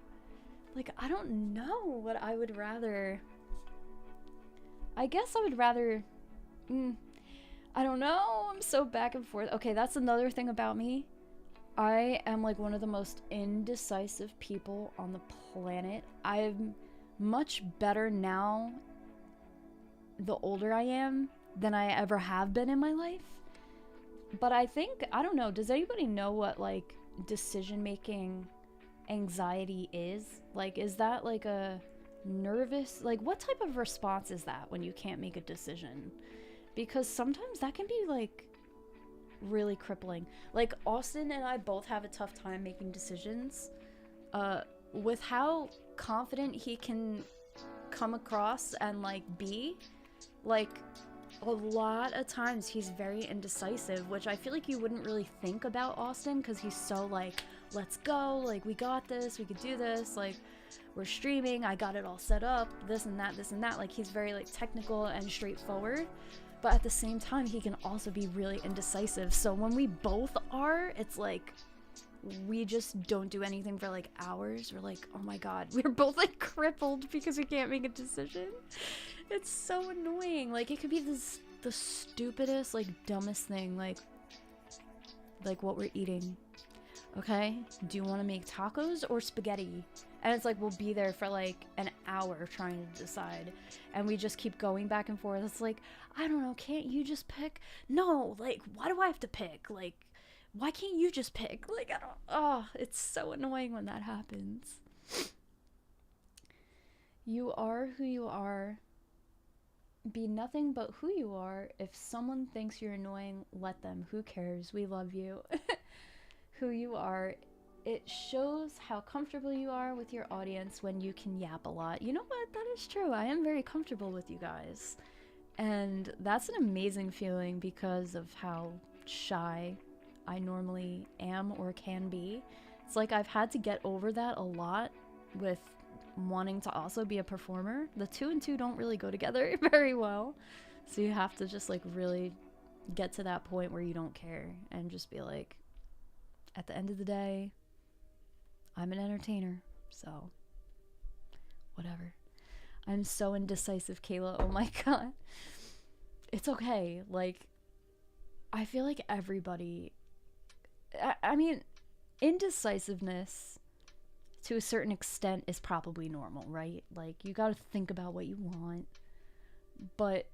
Like, I don't know what I would rather... I guess I would rather... I don't know. I'm so back and forth. Okay, that's another thing about me. I am, like, one of the most indecisive people on the planet. I'm much better now the older I am than I ever have been in my life. But I think, I don't know, does anybody know what like decision making anxiety is? Like, is that like a nervous, like what type of response is that when you can't make a decision? Because sometimes that can be like really crippling. Like Austin and I both have a tough time making decisions. With how confident he can come across and like be, like a lot of times he's very indecisive, which I feel like you wouldn't really think about Austin because he's so like, let's go, like we got this, we could do this, like we're streaming, I got it all set up, this and that, like he's very like technical and straightforward. But at the same time, he can also be really indecisive. So when we both are, it's like we just don't do anything for like hours. We're like, oh my god, we're both like crippled because we can't make a decision. It's so annoying. Like it could be the stupidest, like dumbest thing, like what we're eating. Okay, do you want to make tacos or spaghetti? And it's like we'll be there for like an hour trying to decide, and we just keep going back and forth. It's like, I don't know, can't you just pick? No, like why do I have to pick? Like why can't you just pick? Like I don't, oh, it's so annoying when that happens. You are who you are. Be nothing but who you are. If someone thinks you're annoying, let them. Who cares? We love you. Who you are. It shows how comfortable you are with your audience when you can yap a lot. You know what? That is true. I am very comfortable with you guys. And that's an amazing feeling because of how shy I normally am or can be. It's like I've had to get over that a lot with wanting to also be a performer. The two and two don't really go together very well. So you have to just like really get to that point where you don't care and just be like, at the end of the day, I'm an entertainer, so whatever. I'm so indecisive, Kayla. Oh my god. It's okay. Like, I feel like everybody... I mean, indecisiveness, to a certain extent, is probably normal, right? Like, you gotta think about what you want. But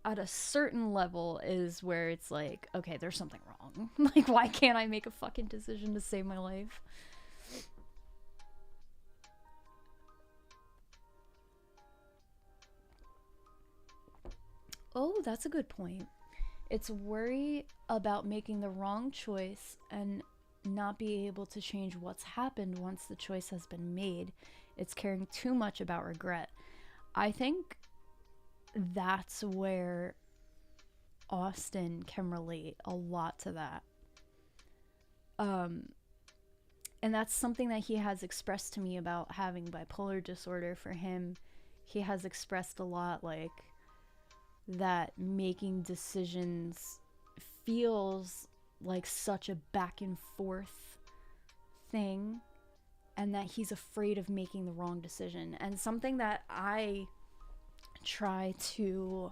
at a certain level is where it's like, okay, there's something wrong. Like, why can't I make a fucking decision to save my life? Oh, that's a good point. It's worry about making the wrong choice and not be able to change what's happened once the choice has been made. It's caring too much about regret. I think that's where Austin can relate a lot to that. And that's something that he has expressed to me about having bipolar disorder. For him, he has expressed a lot like that making decisions feels like such a back and forth thing, and that he's afraid of making the wrong decision. And something that I try to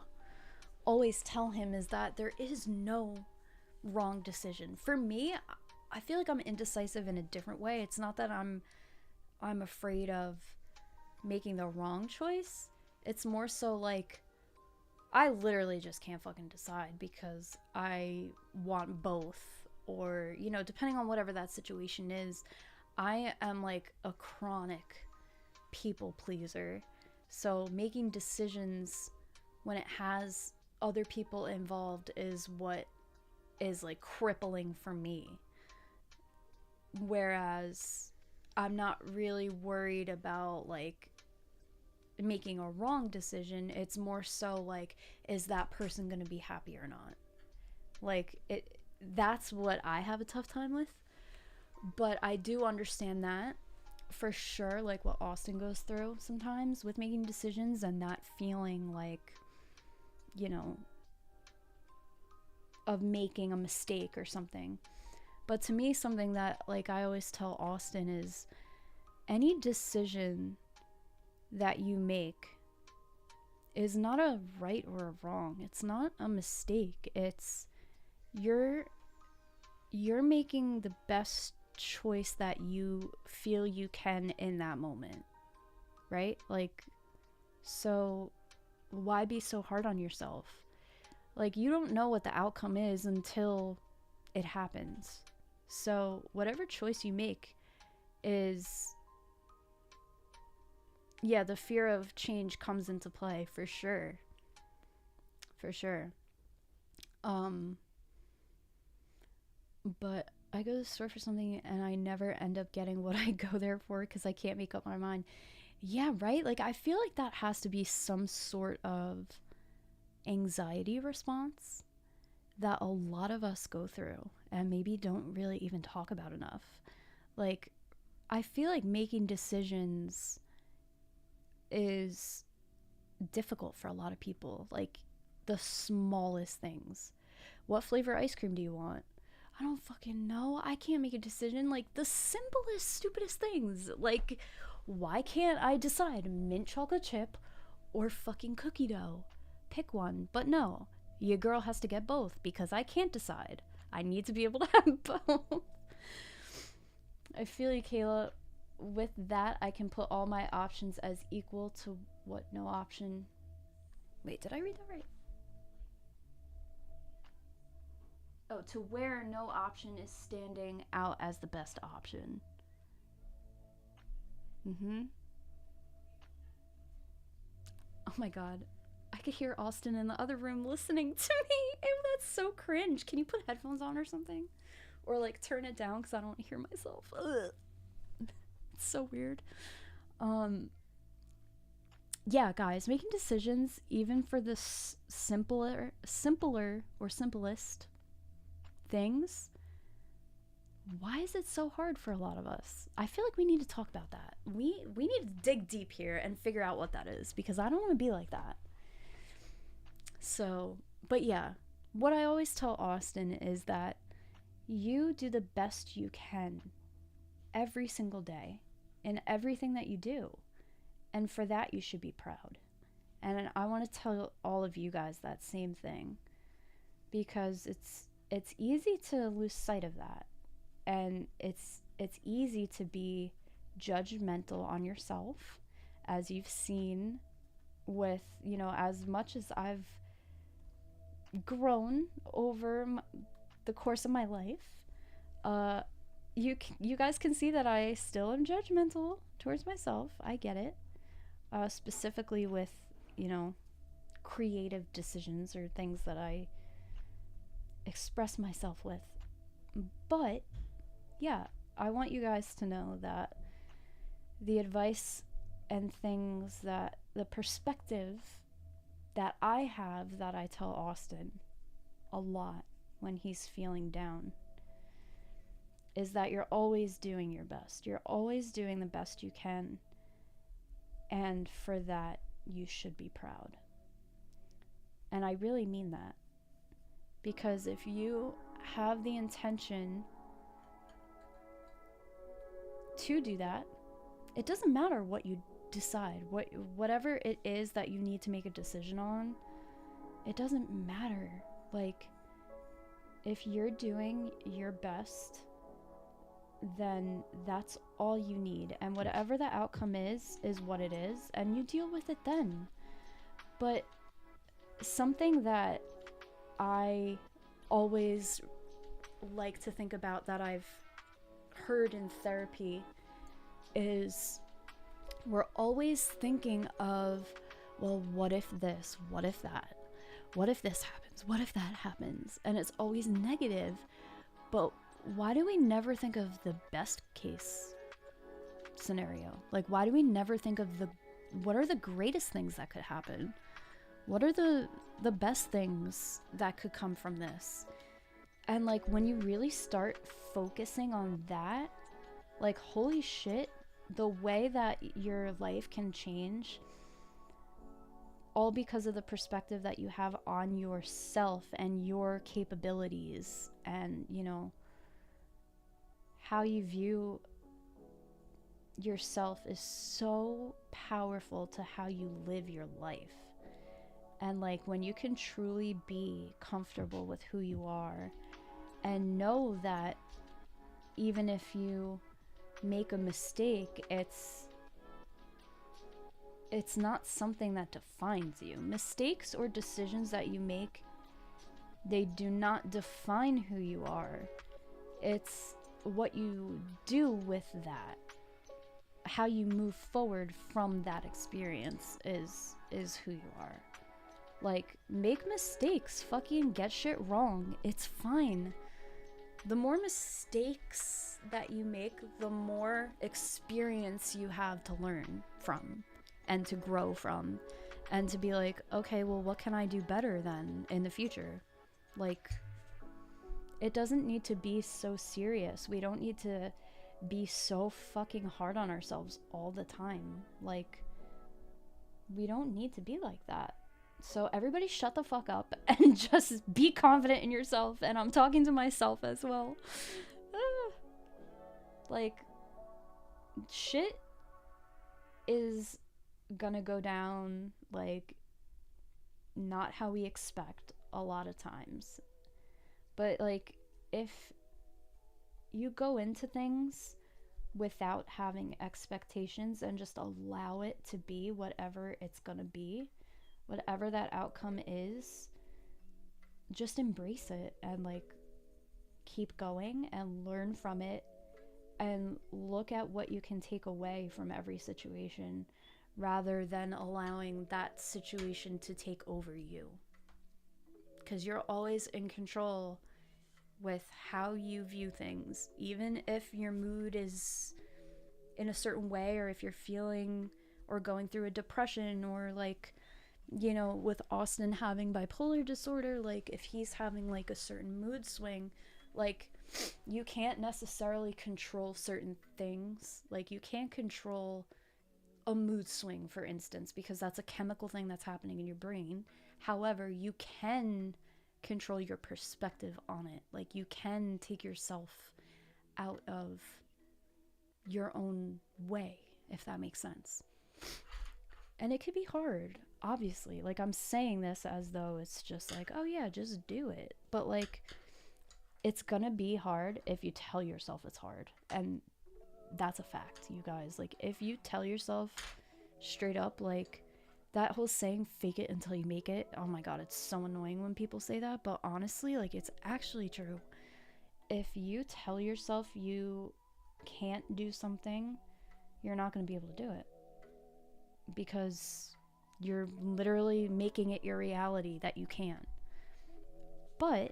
always tell him is that there is no wrong decision. For me, I feel like I'm indecisive in a different way. It's not that I'm afraid of making the wrong choice. It's more so like I literally just can't fucking decide because I want both, or, you know, depending on whatever that situation is. I am like a chronic people pleaser. So making decisions when it has other people involved is what is like crippling for me. Whereas I'm not really worried about like making a wrong decision. It's more so like, is that person gonna be happy or not? Like, that's what I have a tough time with. But I do understand that for sure, like what Austin goes through sometimes with making decisions, and that feeling like, you know, of making a mistake or something. But to me, something that like I always tell Austin is, any decision that you make is not a right or a wrong. It's not a mistake. It's you're making the best choice that you feel you can in that moment, right? Like, so why be so hard on yourself? Like, you don't know what the outcome is until it happens. So whatever choice you make is, yeah, the fear of change comes into play for sure. For sure. But I go to the store for something and I never end up getting what I go there for because I can't make up my mind. Yeah, right? Like, I feel like that has to be some sort of anxiety response that a lot of us go through and maybe don't really even talk about enough. Like, I feel like making decisions is difficult for a lot of people. Like, the smallest things. What flavor ice cream do you want? I don't fucking know. I can't make a decision. Like, the simplest, stupidest things. Like, why can't I decide mint chocolate chip or fucking cookie dough? Pick one. But no, your girl has to get both because I can't decide. I need to be able to have both. I feel you, Kayla. With that, I can put all my options as equal to what no option. Wait, did I read that right? Oh, to where no option is standing out as the best option. Oh my god. I could hear Austin in the other room listening to me. Ew, that's so cringe. Can you put headphones on or something? Or like turn it down because I don't hear myself. Ugh. It's so weird. Yeah, guys, making decisions even for the simpler or simplest things, why is it so hard for a lot of us? I feel like we need to talk about that. We need to dig deep here and figure out what that is, because I don't want to be like that. So, but yeah, what I always tell Austin is that you do the best you can every single day in everything that you do. And for that, you should be proud. And I want to tell all of you guys that same thing, because it's easy to lose sight of that. And it's easy to be judgmental on yourself, as you've seen with, you know, as much as I've grown over the course of my life, you guys can see that I still am judgmental towards myself. I get it. Specifically with, you know, creative decisions or things that I express myself with. But yeah, I want you guys to know that the advice and things, that the perspective that I have, that I tell Austin a lot when he's feeling down, is that you're always doing your best. You're always doing the best you can. And for that, you should be proud. And I really mean that. Because if you have the intention to do that, it doesn't matter what you decide. Whatever it is that you need to make a decision on, it doesn't matter. Like, if you're doing your best, then that's all you need. And whatever the outcome is what it is, and you deal with it then. But something that I always like to think about, that I've heard in therapy, is we're always thinking of, well, what if this? What if that? What if this happens? What if that happens? And it's always negative. But why do we never think of the best case scenario? Like, why do we never think of what are the greatest things that could happen? What are the best things that could come from this? And like, when you really start focusing on that, like, holy shit, the way that your life can change, all because of the perspective that you have on yourself and your capabilities, and, you know, how you view yourself is so powerful to how you live your life. And like, when you can truly be comfortable with who you are, and know that even if you make a mistake, it's it's not something that defines you. Mistakes or decisions that you make, they do not define who you are. It's what you do with that. How you move forward from that experience is who you are. Like, make mistakes, fucking get shit wrong. It's fine. The more mistakes that you make, the more experience you have to learn from and to grow from, and to be like, okay, well, what can I do better then in the future? Like, it doesn't need to be so serious. We don't need to be so fucking hard on ourselves all the time. Like, we don't need to be like that. So everybody shut the fuck up and just be confident in yourself. And I'm talking to myself as well. Like, shit is gonna go down, like, not how we expect a lot of times. But, like, if you go into things without having expectations and just allow it to be whatever it's gonna be, whatever that outcome is, just embrace it and, like, keep going and learn from it and look at what you can take away from every situation rather than allowing that situation to take over you. Because you're always in control with how you view things, even if your mood is in a certain way, or if you're feeling or going through a depression, or, like, you know, with Austin having bipolar disorder, like, if he's having, like, a certain mood swing, like, you can't necessarily control certain things. Like, you can't control a mood swing, for instance, because that's a chemical thing that's happening in your brain. However, you can control your perspective on it. Like, you can take yourself out of your own way, if that makes sense. And it could be hard, obviously. Like, I'm saying this as though it's just like, oh yeah, just do it. But, like, it's gonna be hard if you tell yourself it's hard. And that's a fact, you guys. Like, if you tell yourself straight up, like, that whole saying, fake it until you make it, oh my god, it's so annoying when people say that, but honestly, like, it's actually true. If you tell yourself you can't do something, you're not going to be able to do it, because you're literally making it your reality that you can't. But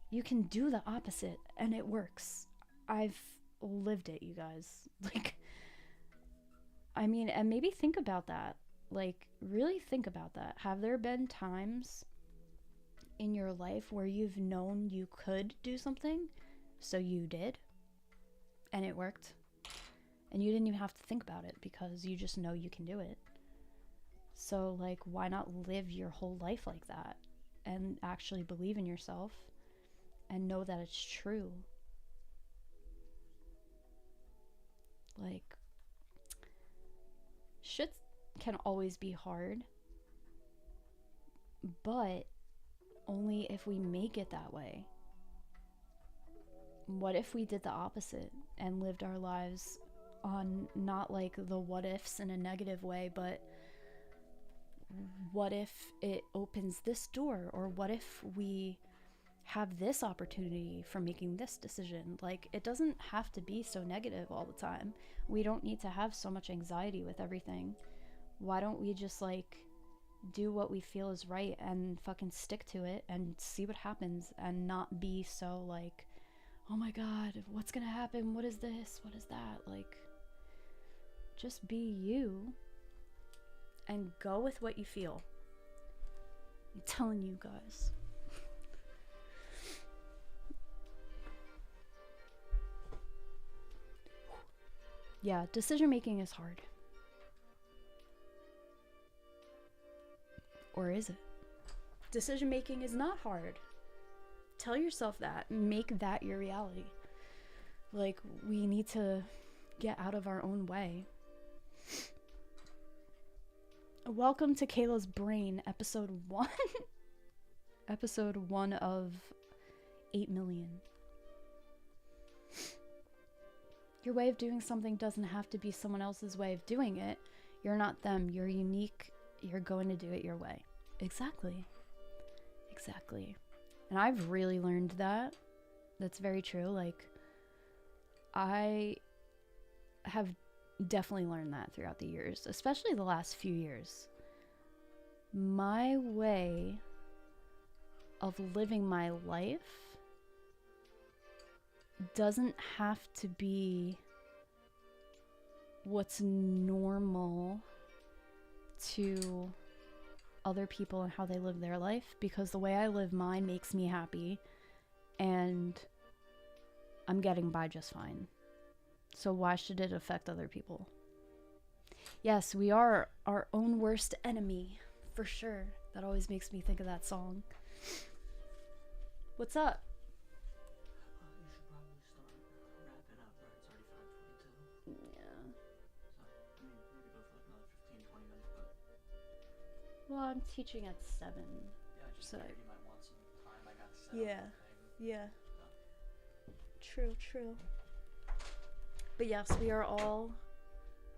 you can do the opposite, and it works. I've lived it, you guys. Like, I mean, and maybe think about that. Like, really think about that. Have there been times in your life where you've known you could do something, so you did, and it worked, and you didn't even have to think about it because you just know you can do it? So, like, why not live your whole life like that and actually believe in yourself and know that it's true? Like, shit can always be hard, but only if we make it that way. What if we did the opposite and lived our lives on not, like, the what ifs in a negative way, but what if it opens this door, or what if we have this opportunity for making this decision? Like, it doesn't have to be so negative all the time. We don't need to have so much anxiety with everything. Why don't we just, like, do what we feel is right and fucking stick to it and see what happens, and not be so, like, oh my god, what's gonna happen? What is this? What is that? Like, just be you and go with what you feel. I'm telling you guys. Yeah, decision making is hard. Or is it? Decision making is not hard. Tell yourself that. Make that your reality. Like, we need to get out of our own way. Welcome to Kayla's Brain, episode 1. Episode 1 of 8 million. Your way of doing something doesn't have to be someone else's way of doing it. You're not them. You're unique. You're going to do it your way. Exactly. Exactly. And I've really learned that. That's very true. Like, I have definitely learned that throughout the years, especially the last few years. My way of living my life doesn't have to be what's normal to other people and how they live their life, because the way I live mine makes me happy and I'm getting by just fine. So why should it affect other people? Yes, we are our own worst enemy, for sure. That always makes me think of that song. What's up? You should probably start wrapping up, right? It's already 5:22. Yeah. So, maybe go for like another 15, 20 minutes, but... Well, I'm teaching at 7. Yeah, I just So figured you might want some time. I got set yeah. up and Yeah. So. True. But yes, we are all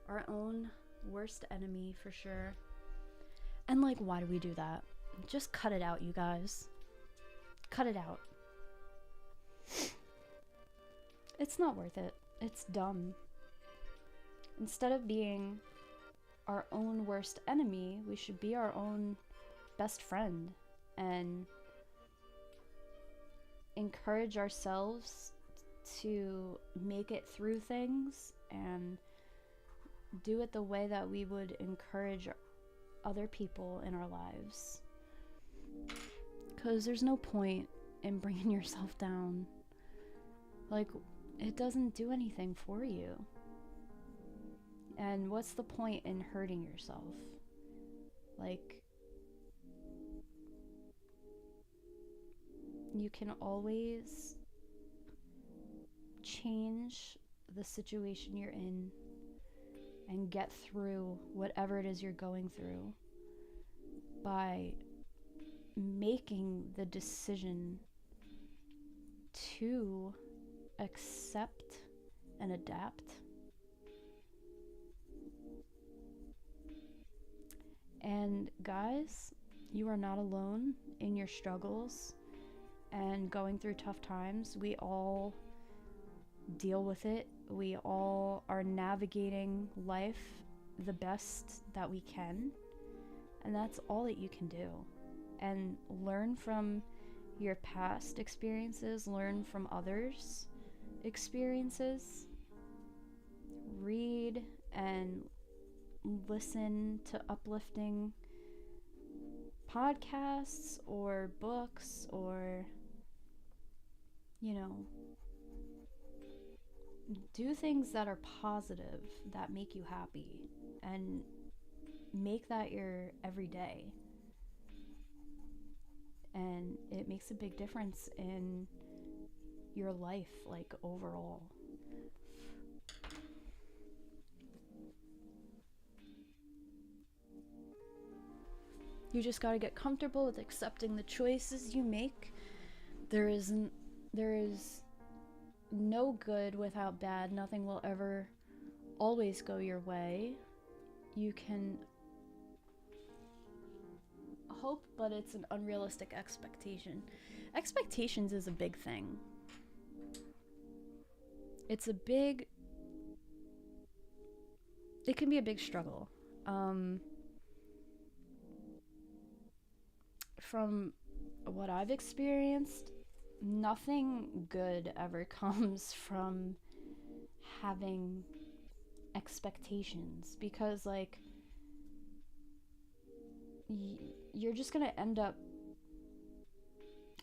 our own worst enemy, for sure. And like, why do we do that? Just cut it out, you guys. Cut it out. It's not worth it. It's dumb. Instead of being our own worst enemy, we should be our own best friend and encourage ourselves to make it through things and do it the way that we would encourage other people in our lives. Because there's no point in bringing yourself down. Like, it doesn't do anything for you. And what's the point in hurting yourself? Like, you can always change the situation you're in and get through whatever it is you're going through by making the decision to accept and adapt. And guys, you are not alone in your struggles and going through tough times. We all deal with it. We all are navigating life the best that we can. And that's all that you can do. And learn from your past experiences, learn from others' experiences. Read and listen to uplifting podcasts or books, or, you know, do things that are positive, that make you happy, and make that your everyday. And it makes a big difference in your life, like, overall. You just gotta get comfortable with accepting the choices you make. There is no good without bad. Nothing will ever always go your way. You can hope, but it's an unrealistic expectation. Expectations is a big thing. It can be a big struggle. From what I've experienced, nothing good ever comes from having expectations, because, like, you're just gonna end up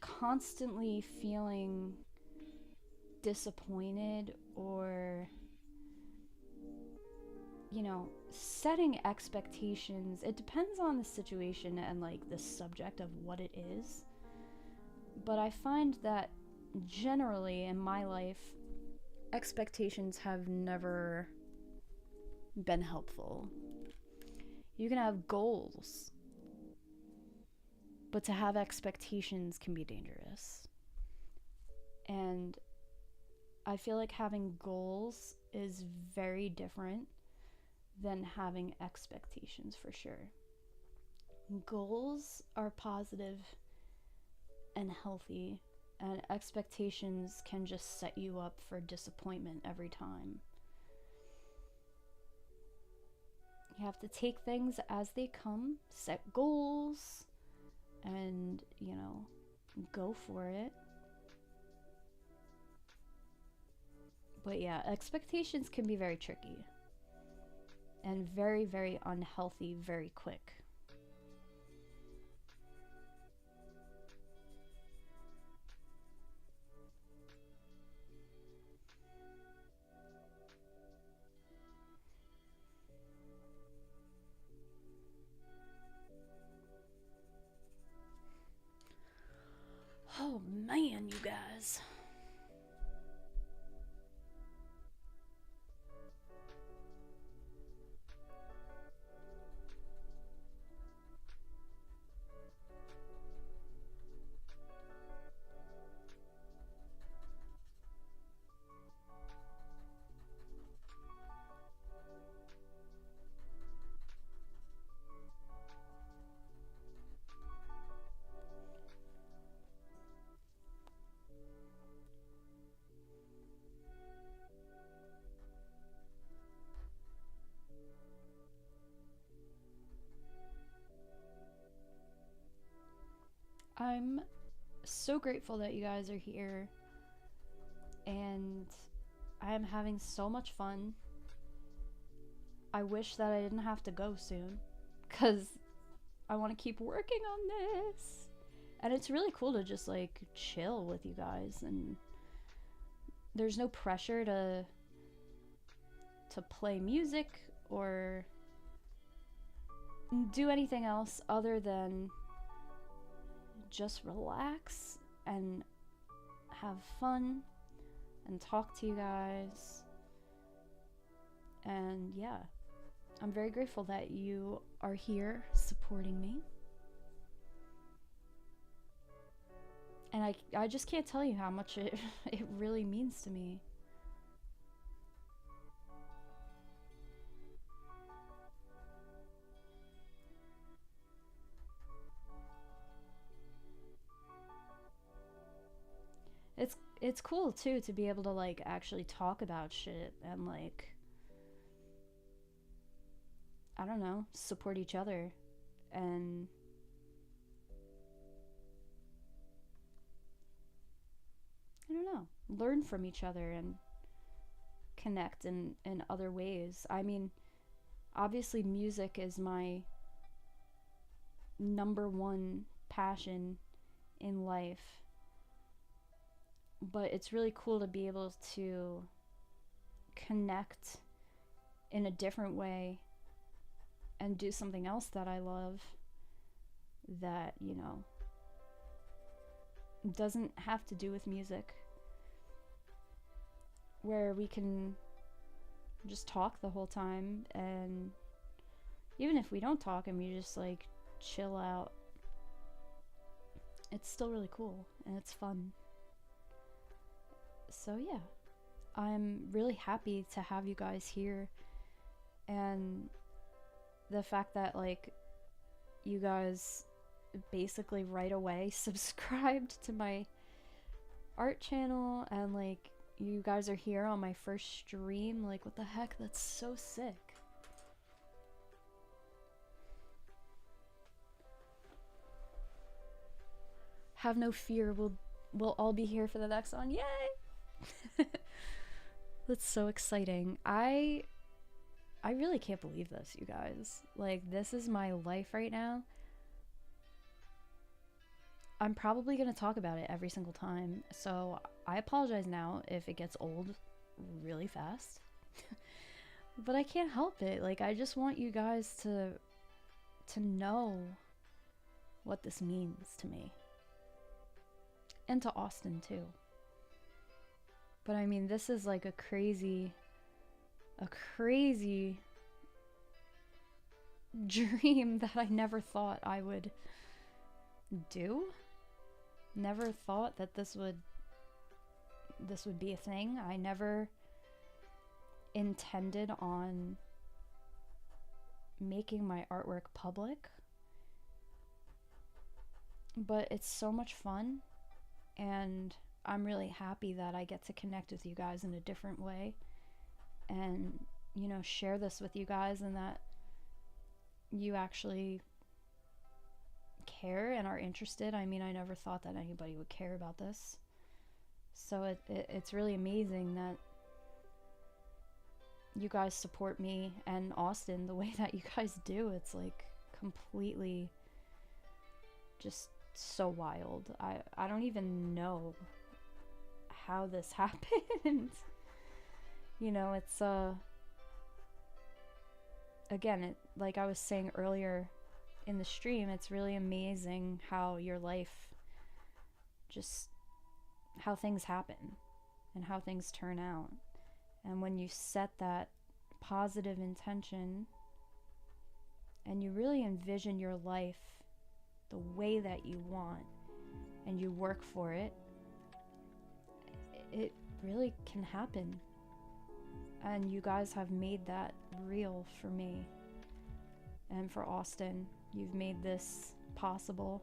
constantly feeling disappointed, or, you know, setting expectations. It depends on the situation and, like, the subject of what it is. But I find that generally in my life, expectations have never been helpful. You can have goals, but to have expectations can be dangerous. And I feel like having goals is very different than having expectations, for sure. Goals are positive and healthy, and expectations can just set you up for disappointment every time. You have to take things as they come, set goals, and, go for it. But yeah, expectations can be very tricky and very, very unhealthy very quick. Oh man, you guys. I'm so grateful that you guys are here, and I am having so much fun. I wish that I didn't have to go soon, because I want to keep working on this. And it's really cool to just like chill with you guys, and there's no pressure to play music or do anything else other than just relax and have fun and talk to you guys. And yeah, I'm very grateful that you are here supporting me. And I just can't tell you how much it really means to me. It's cool too to be able to like actually talk about shit and like, I don't know, support each other and I don't know, learn from each other and connect in other ways. I mean, obviously music is my number one passion in life, but it's really cool to be able to connect in a different way and do something else that I love that, doesn't have to do with music, where we can just talk the whole time, and even if we don't talk and we just like chill out, it's still really cool and it's fun. So yeah, I'm really happy to have you guys here, and the fact that like you guys basically right away subscribed to my art channel, and like you guys are here on my first stream. Like, what the heck? That's so sick. Have no fear, we'll all be here for the next one. Yay! That's so exciting. I really can't believe this, you guys. Like, this is my life right now. I'm probably going to talk about it every single time, so I apologize now if it gets old really fast. But I can't help it. Like, I just want you guys to know what this means to me. And to Austin, too. But I mean, this is like a crazy dream that I never thought I would do. Never thought that this would be a thing. I never intended on making my artwork public, but it's so much fun, and I'm really happy that I get to connect with you guys in a different way and, you know, share this with you guys, and that you actually care and are interested. I mean, I never thought that anybody would care about this. So it's really amazing that you guys support me and Austin the way that you guys do. It's like completely just so wild. I don't even know how this happened. You know, it's again, it, like I was saying earlier in the stream, it's really amazing how your life, just how things happen and how things turn out. And when you set that positive intention and you really envision your life the way that you want and you work for it, it really can happen. And you guys have made that real for me and for Austin. You've made this possible.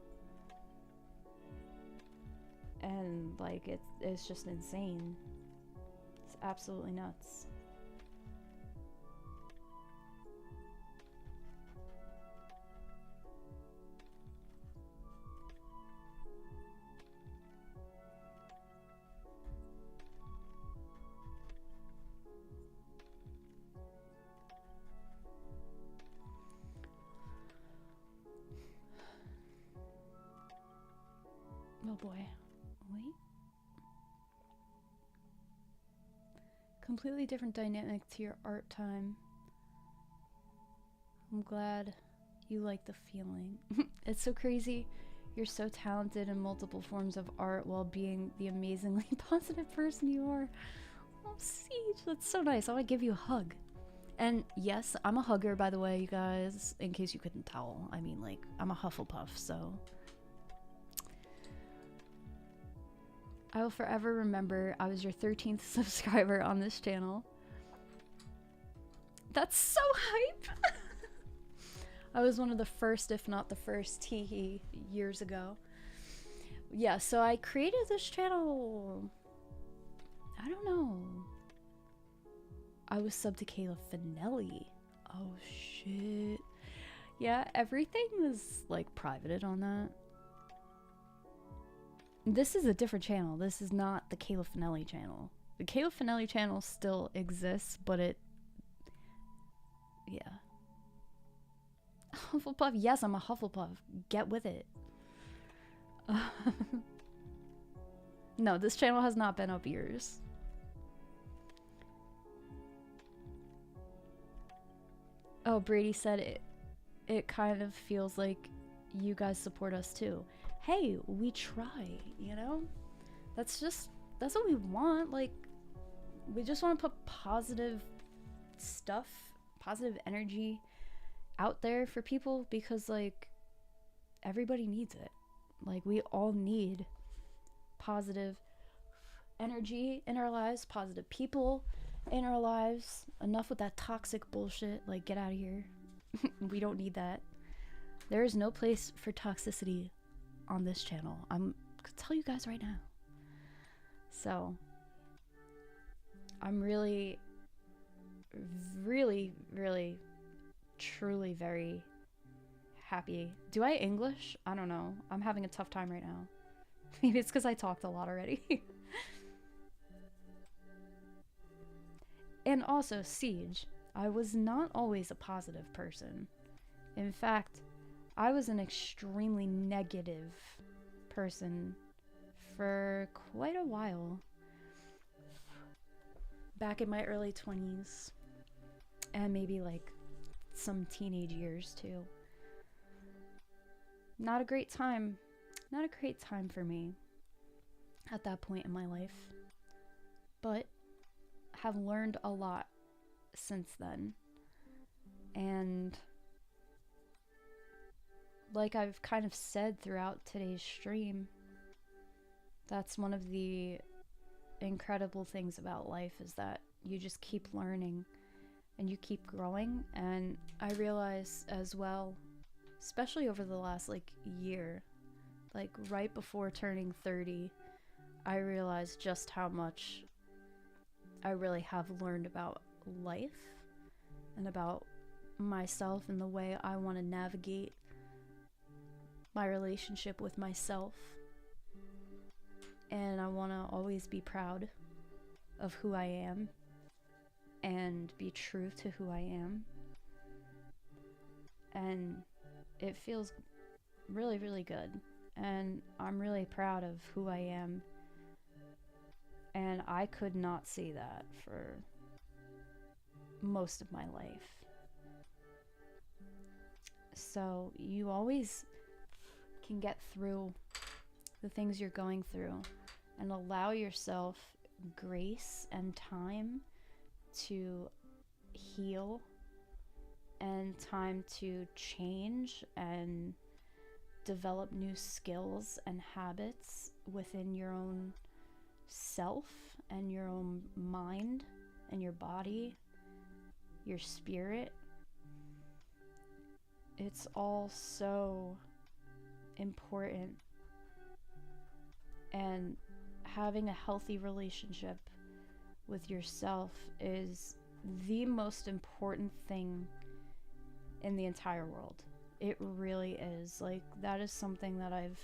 And like it's just insane. It's absolutely nuts. Oh boy. Wait. Completely different dynamic to your art time. I'm glad you like the feeling. It's so crazy. You're so talented in multiple forms of art while being the amazingly positive person you are. Oh, Siege, that's so nice. I want to give you a hug. And yes, I'm a hugger, by the way, you guys, in case you couldn't tell. I mean, like, I'm a Hufflepuff, so... I will forever remember I was your 13th subscriber on this channel. That's so hype! I was one of the first, if not the first, teehee, years ago. Yeah, so I created this channel... I don't know. I was subbed to Kayla Finelli. Oh, shit. Yeah, everything was, like, privated on that. This is a different channel. This is not the Kayla Finelli channel. The Kayla Finelli channel still exists, but it... Yeah. Hufflepuff? Yes, I'm a Hufflepuff. Get with it. No, this channel has not been up years. Oh, Brady said it kind of feels like you guys support us too. Hey, we try, you know? That's what we want. Like, we just want to put positive stuff, positive energy out there for people because, like, everybody needs it. Like, we all need positive energy in our lives, positive people in our lives. Enough with that toxic bullshit. Like, get out of here. We don't need that. There is no place for toxicity on this channel. I'm gonna tell you guys right now. So I'm really, really, really, truly very happy. Do I English? I don't know. I'm having a tough time right now. Maybe it's because I talked a lot already. And also, Siege, I was not always a positive person. In fact, I was an extremely negative person for quite a while. Back in my early 20s. And maybe like some teenage years too. Not a great time. Not a great time for me at that point in my life. But have learned a lot since then. And like I've kind of said throughout today's stream, that's one of the incredible things about life, is that you just keep learning and you keep growing. And I realize as well, especially over the last like year, like right before turning 30, I realized just how much I really have learned about life and about myself and the way I want to navigate my relationship with myself. And I want to always be proud of who I am and be true to who I am. And it feels really, really good. And I'm really proud of who I am. And I could not see that for most of my life. So you always can get through the things you're going through and allow yourself grace and time to heal and time to change and develop new skills and habits within your own self and your own mind and your body, your spirit. It's all so important. And having a healthy relationship with yourself is the most important thing in the entire world. It really is. Like, that is something that I've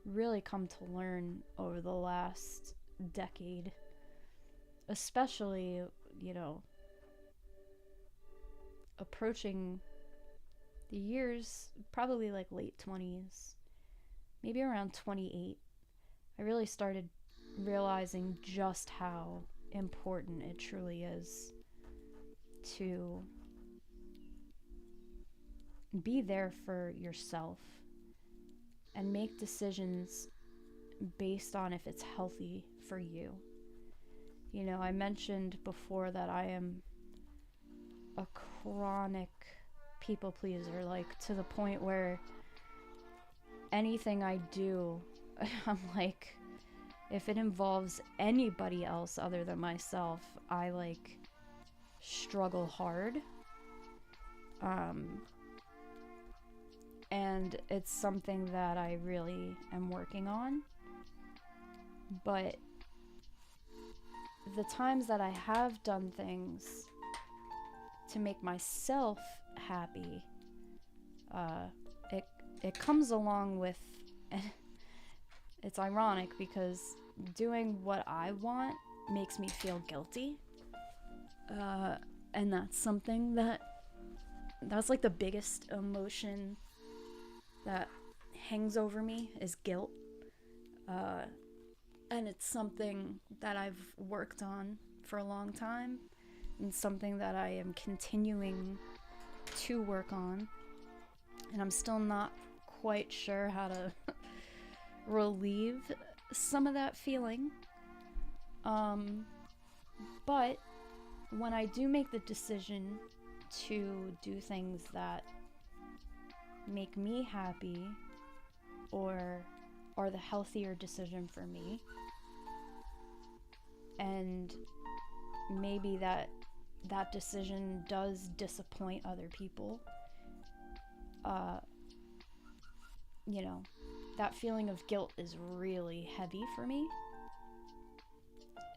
really come to learn over the last decade, especially, you know, approaching the years, probably like late 20s, maybe around 28. I really started realizing just how important it truly is to be there for yourself and make decisions based on if it's healthy for you. You know, I mentioned before that I am a chronic people pleaser, like to the point where anything I do, I'm like, if it involves anybody else other than myself, I like struggle hard. And it's something that I really am working on. But the times that I have done things to make myself happy, it comes along with, it's ironic because doing what I want makes me feel guilty. And that's something that's like the biggest emotion that hangs over me is guilt. And it's something that I've worked on for a long time and something that I am continuing to work on. And I'm still not quite sure how to relieve some of that feeling. But when I do make the decision to do things that make me happy or are the healthier decision for me, and maybe that decision does disappoint other people, you know, that feeling of guilt is really heavy for me.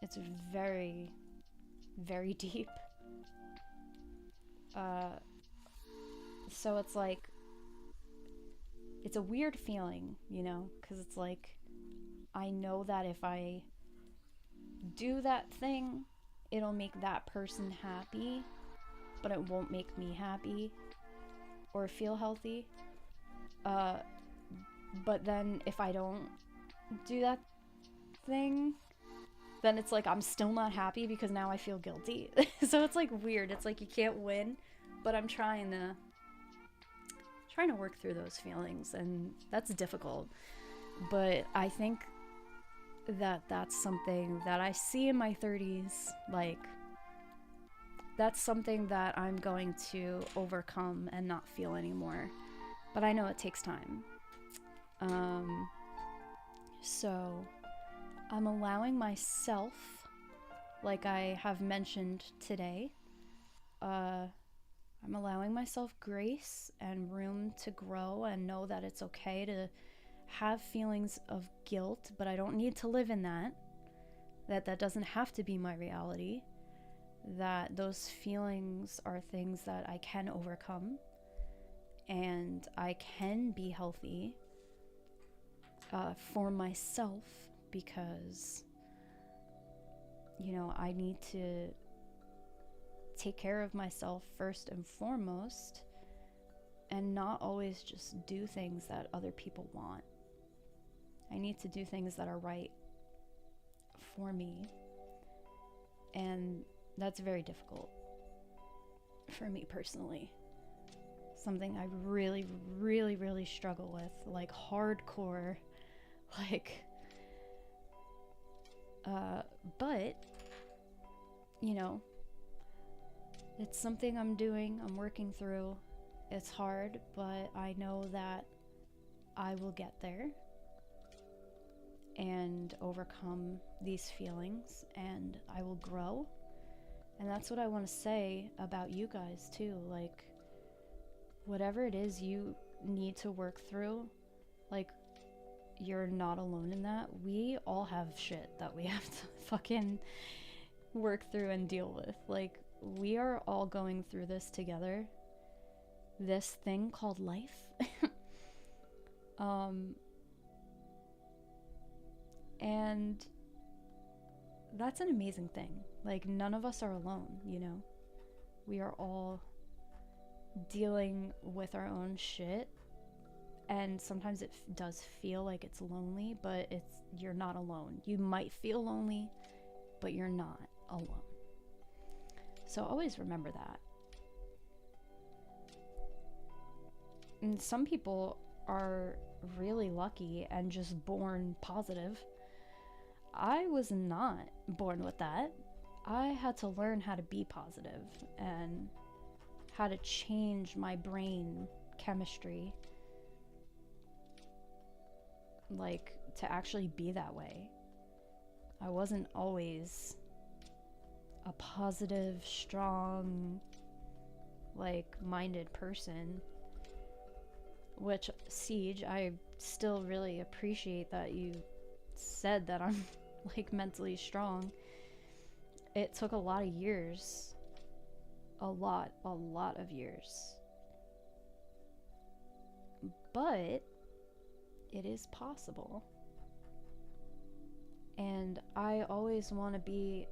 It's very, very deep. So it's like, it's a weird feeling, you know, because it's like, I know that if I do that thing, it'll make that person happy, but it won't make me happy or feel healthy. But then if I don't do that thing, then it's like I'm still not happy because now I feel guilty. So it's like weird. It's like you can't win, but I'm trying to work through those feelings, and that's difficult. But I think that that's something that I see in my 30s, like that's something that I'm going to overcome and not feel anymore. But I know it takes time. So I'm allowing myself, like I have mentioned today, I'm allowing myself grace and room to grow and know that it's okay to have feelings of guilt, but I don't need to live in that. That doesn't have to be my reality. That those feelings are things that I can overcome, and I can be healthy for myself, because, you know, I need to take care of myself first and foremost, and not always just do things that other people want. I need to do things that are right for me, and that's very difficult for me personally. Something I really, really, really struggle with, like hardcore, like, but, you know, it's something I'm doing, I'm working through. It's hard, but I know that I will get there and overcome these feelings, and I will grow. And that's what I want to say about you guys too. Like, whatever it is you need to work through, like, you're not alone in that. We all have shit that we have to fucking work through and deal with. Like, we are all going through this together. This thing called life. And that's an amazing thing. Like, none of us are alone, you know? We are all dealing with our own shit, and sometimes it does feel like it's lonely, but you're not alone. You might feel lonely, but you're not alone. So always remember that. And some people are really lucky and just born positive. I was not born with that. I had to learn how to be positive and how to change my brain chemistry, like, to actually be that way. I wasn't always a positive, strong, like, minded person. Which, Siege, I still really appreciate that you said that I'm, like, mentally strong. It took a lot of years. A lot of years. But it is possible. And I always want to be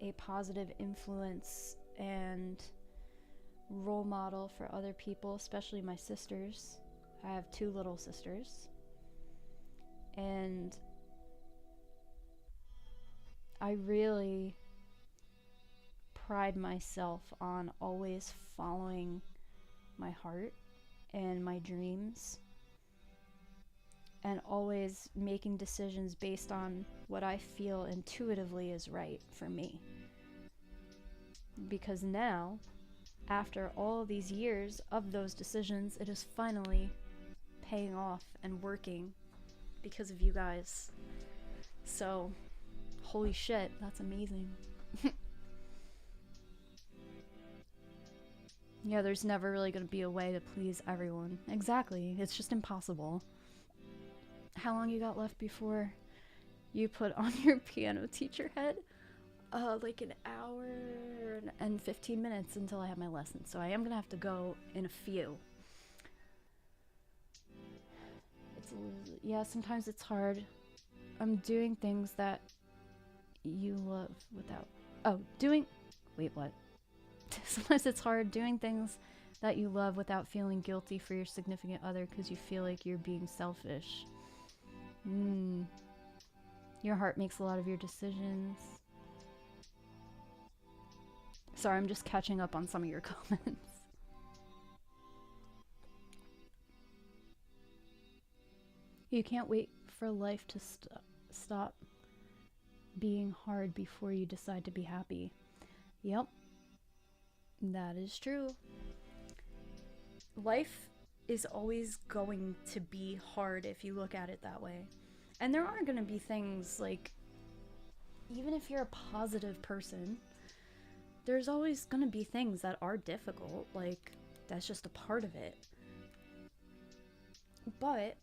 a positive influence and role model for other people, especially my sisters. I have 2 little sisters. And I really pride myself on always following my heart and my dreams, and always making decisions based on what I feel intuitively is right for me. Because now, after all these years of those decisions, it is finally paying off and working because of you guys. So, holy shit, that's amazing. Yeah, there's never really gonna be a way to please everyone. Exactly, it's just impossible. How long you got left before you put on your piano teacher head? Like an hour and 15 minutes until I have my lesson. So I am gonna have to go in a few. Yeah, sometimes it's hard. I'm doing things that you love without... Wait, what? Sometimes it's hard doing things that you love without feeling guilty for your significant other because you feel like you're being selfish. Your heart makes a lot of your decisions. Sorry, I'm just catching up on some of your comments. You can't wait for life to stop being hard before you decide to be happy. Yep. That is true. Life is always going to be hard if you look at it that way. And there are going to be things like, even if you're a positive person, there's always gonna be things that are difficult. Like, that's just a part of it. But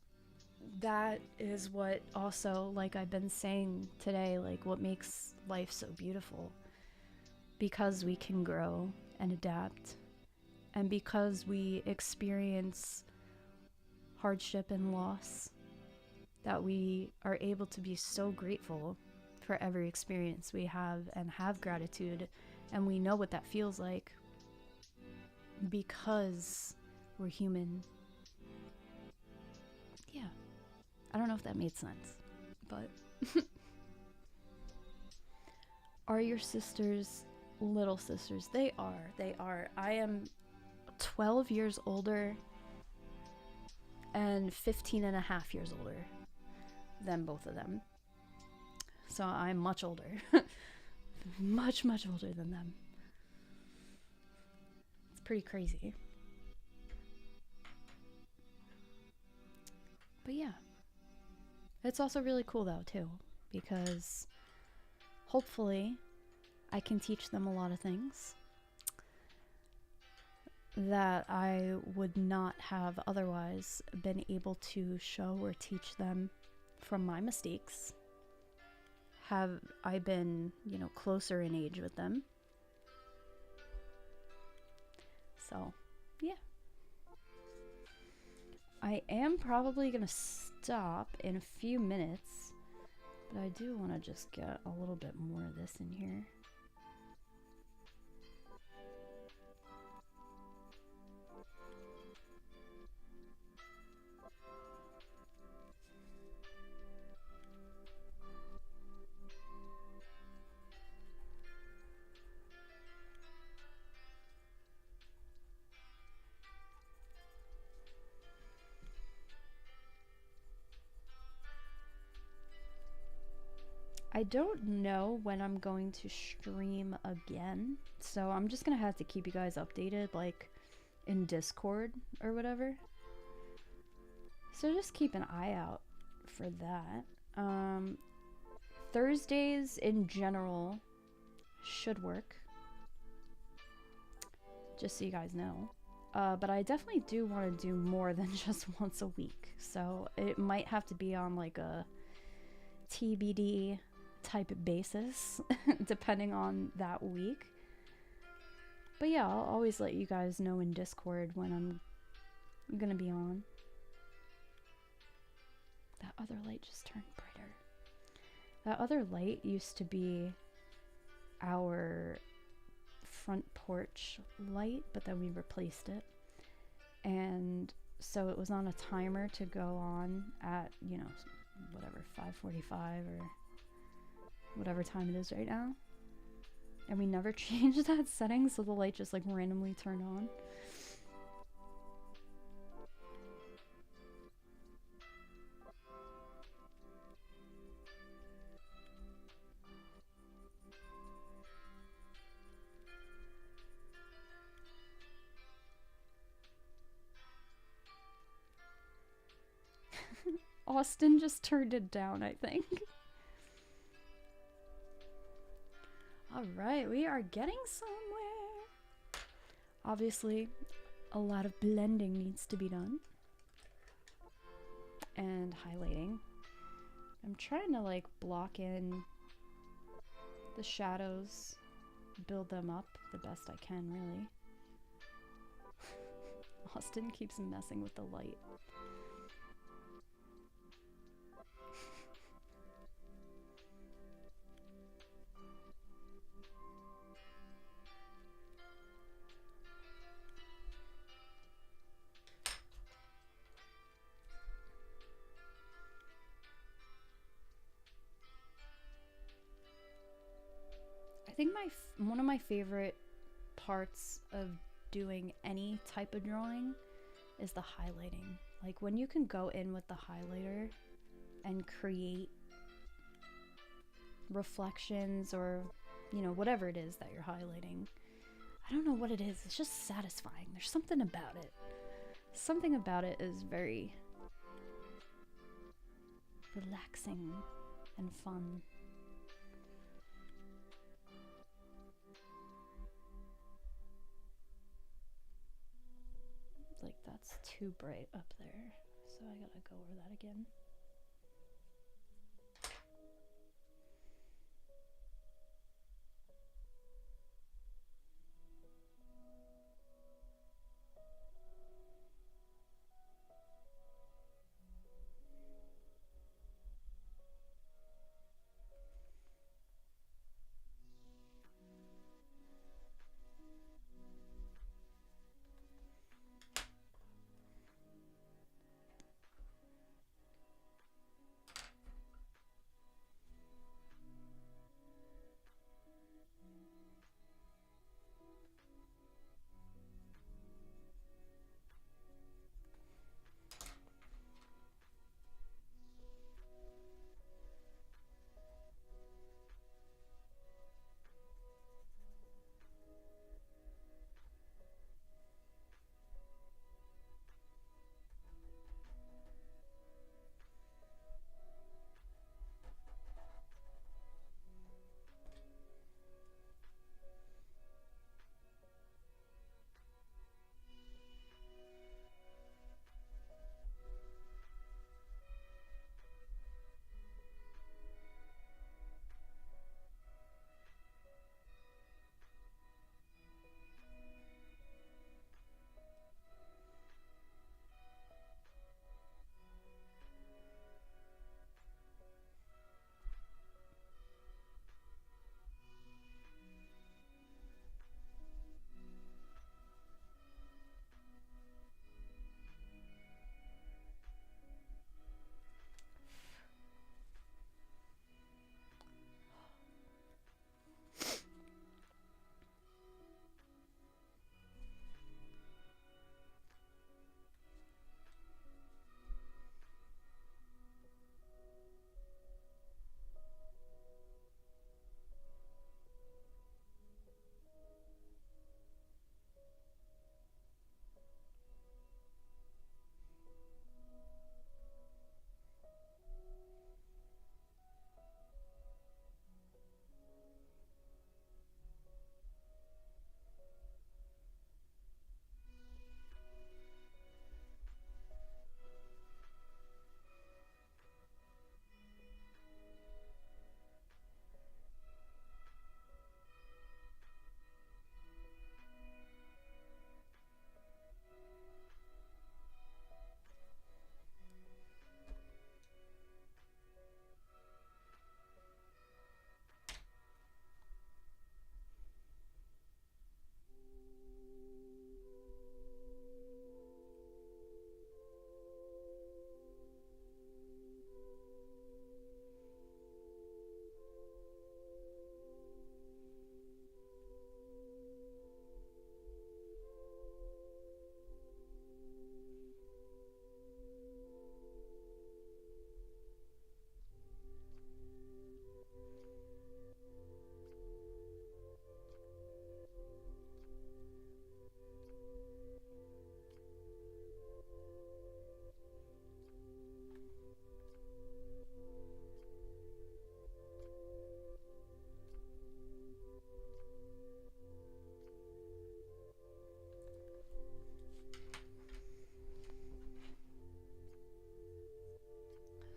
that is what also, like I've been saying today, like what makes life so beautiful. Because we can grow and adapt, and because we experience hardship and loss, that we are able to be so grateful for every experience we have and have gratitude, and we know what that feels like because we're human. Yeah. I don't know if that made sense, but are your sisters little sisters? They are. They are. I am 12 years older and 15 and a half years older than both of them. So I'm much older. much older than them. It's pretty crazy. But yeah. It's also really cool though too, because hopefully I can teach them a lot of things that I would not have otherwise been able to show or teach them from my mistakes. Have I been, closer in age with them. So, yeah. I am probably going to stop in a few minutes, but I do want to just get a little bit more of this in here. I don't know when I'm going to stream again, so I'm just gonna have to keep you guys updated, like, in Discord or whatever. So just keep an eye out for that. Thursdays in general should work, just so you guys know. But I definitely do want to do more than just once a week, so it might have to be on like a TBD type basis depending on that week. But yeah, I'll always let you guys know in Discord when I'm gonna be on. That other light just turned brighter. That other light used to be our front porch light, but then we replaced it, and so it was on a timer to go on at whatever 5:45 or whatever time it is right now, and we never changed that setting, so the light just like randomly turned on. Austin just turned it down, I think. Alright, we are getting somewhere. Obviously, a lot of blending needs to be done. And highlighting. I'm trying to like block in the shadows, build them up the best I can, really. Austin keeps messing with the light. I think one of my favorite parts of doing any type of drawing is the highlighting. Like when you can go in with the highlighter and create reflections or whatever it is that you're highlighting. I don't know what it is. It's just satisfying. There's something about it. Something about it is very relaxing and fun. That's too bright up there, so I gotta go over that again.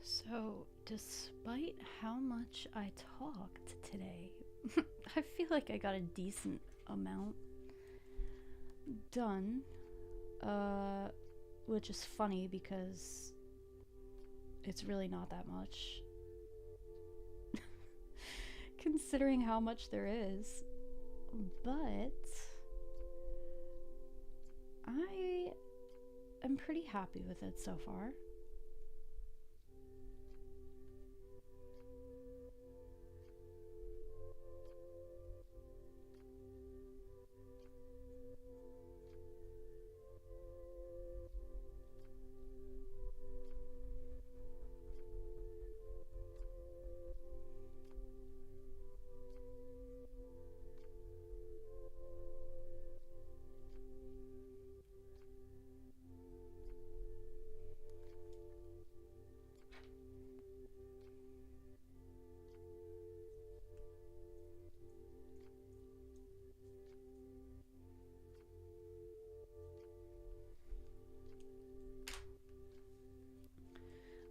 So, despite how much I talked today, I feel like I got a decent amount done. Which is funny because it's really not that much. Considering how much there is. But I am pretty happy with it so far.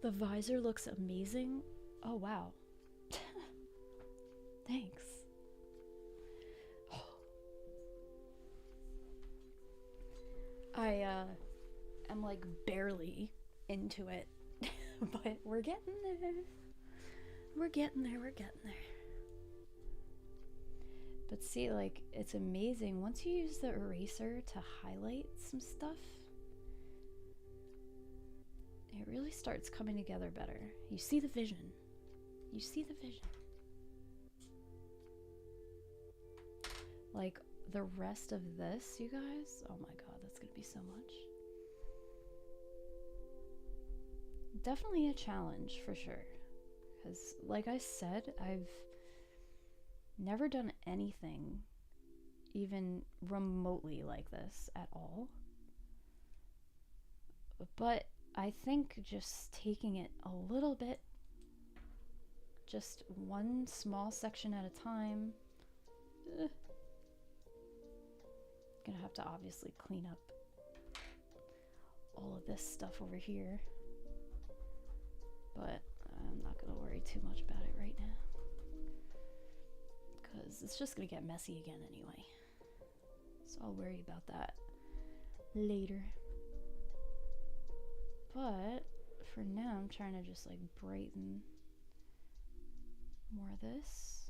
The visor looks amazing. Oh, wow. Thanks. I am like barely into it, but we're getting there. We're getting there. But see, like, it's amazing. Once you use the eraser to highlight some stuff, it really starts coming together better. You see the vision. Like, the rest of this, you guys, oh my god, that's gonna be so much. Definitely a challenge for sure. Because, like I said, I've never done anything even remotely like this at all. But I think just taking it a little bit, just one small section at a time. Gonna have to obviously clean up all of this stuff over here, but I'm not gonna worry too much about it right now because it's just gonna get messy again anyway, so I'll worry about that later. But for now I'm trying to just like brighten more of this.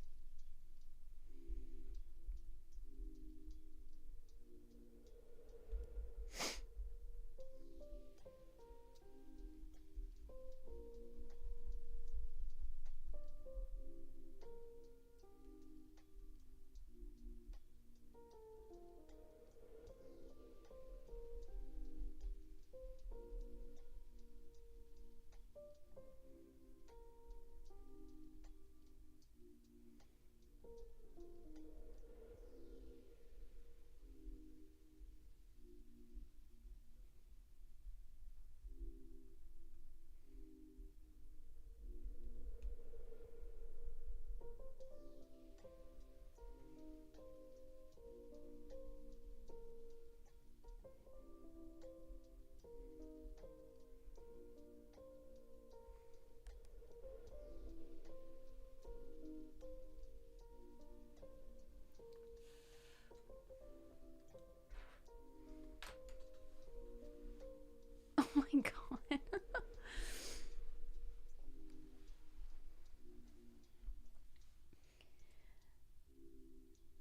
Oh my god.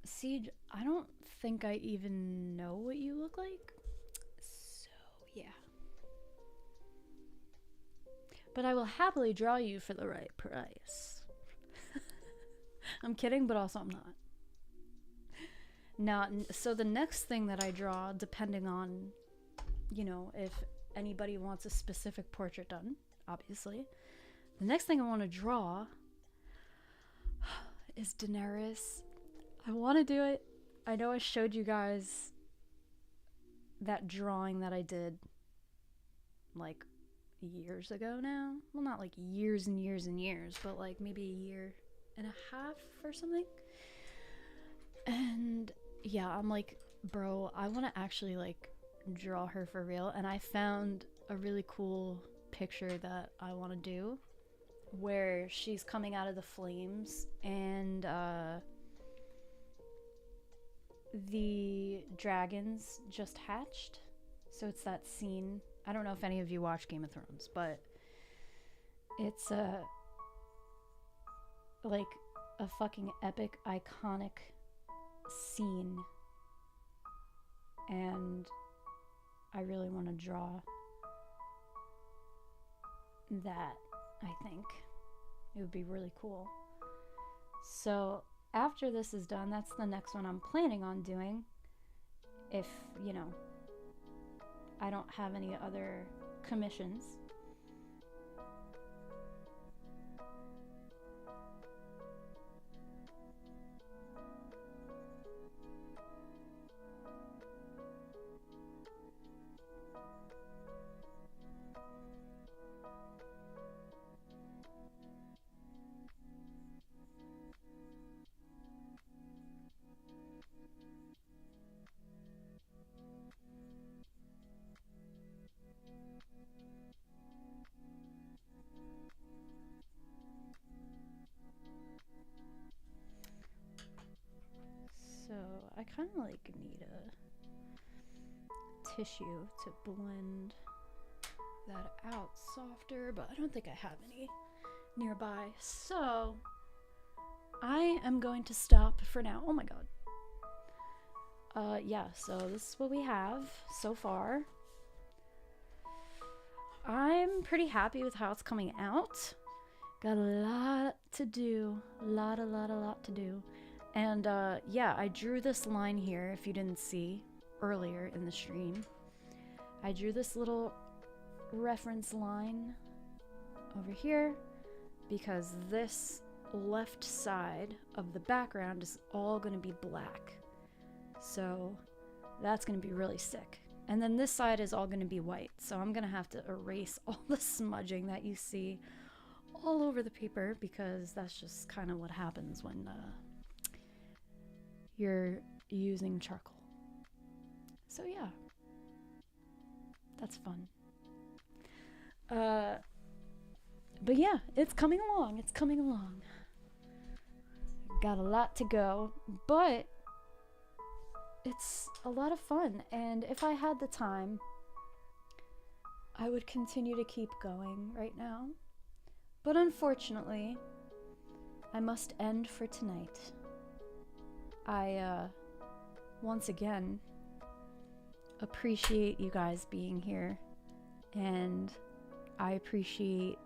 Siege, I don't think I even know what you look like. So, yeah. But I will happily draw you for the right price. I'm kidding, but also I'm not. Now, so the next thing that I draw, depending on, you know, if anybody wants a specific portrait done, obviously, the next thing I want to draw is Daenerys. I want to do it. I know I showed you guys that drawing that I did like years ago now. Well, not like years and years and years, but like maybe a year and a half or something. And yeah, I'm like, bro, I want to actually like draw her for real. And I found a really cool picture that I want to do where she's coming out of the flames and the dragons just hatched. So it's that scene. I don't know if any of you watch Game of Thrones, but it's like a fucking epic, iconic scene, and I really want to draw that. I think it would be really cool. So after this is done, that's the next one I'm planning on doing, if, you know, I don't have any other commissions. kind of like need a tissue to blend that out softer, but I don't think I have any nearby. So I am going to stop for now. Oh my god. Yeah, so this is what we have so far. I'm pretty happy with how it's coming out. Got a lot to do. A lot to do. And yeah, I drew this line here, if you didn't see earlier in the stream. I drew this little reference line over here because this left side of the background is all going to be black. So that's going to be really sick. And then this side is all going to be white. So I'm going to have to erase all the smudging that you see all over the paper because that's just kind of what happens when you're using charcoal. So yeah, that's fun. But yeah, it's coming along. It's coming along. Got a lot to go, but it's a lot of fun. And if I had the time, I would continue to keep going right now. But unfortunately, I must end for tonight. I, once again, appreciate you guys being here. And I appreciate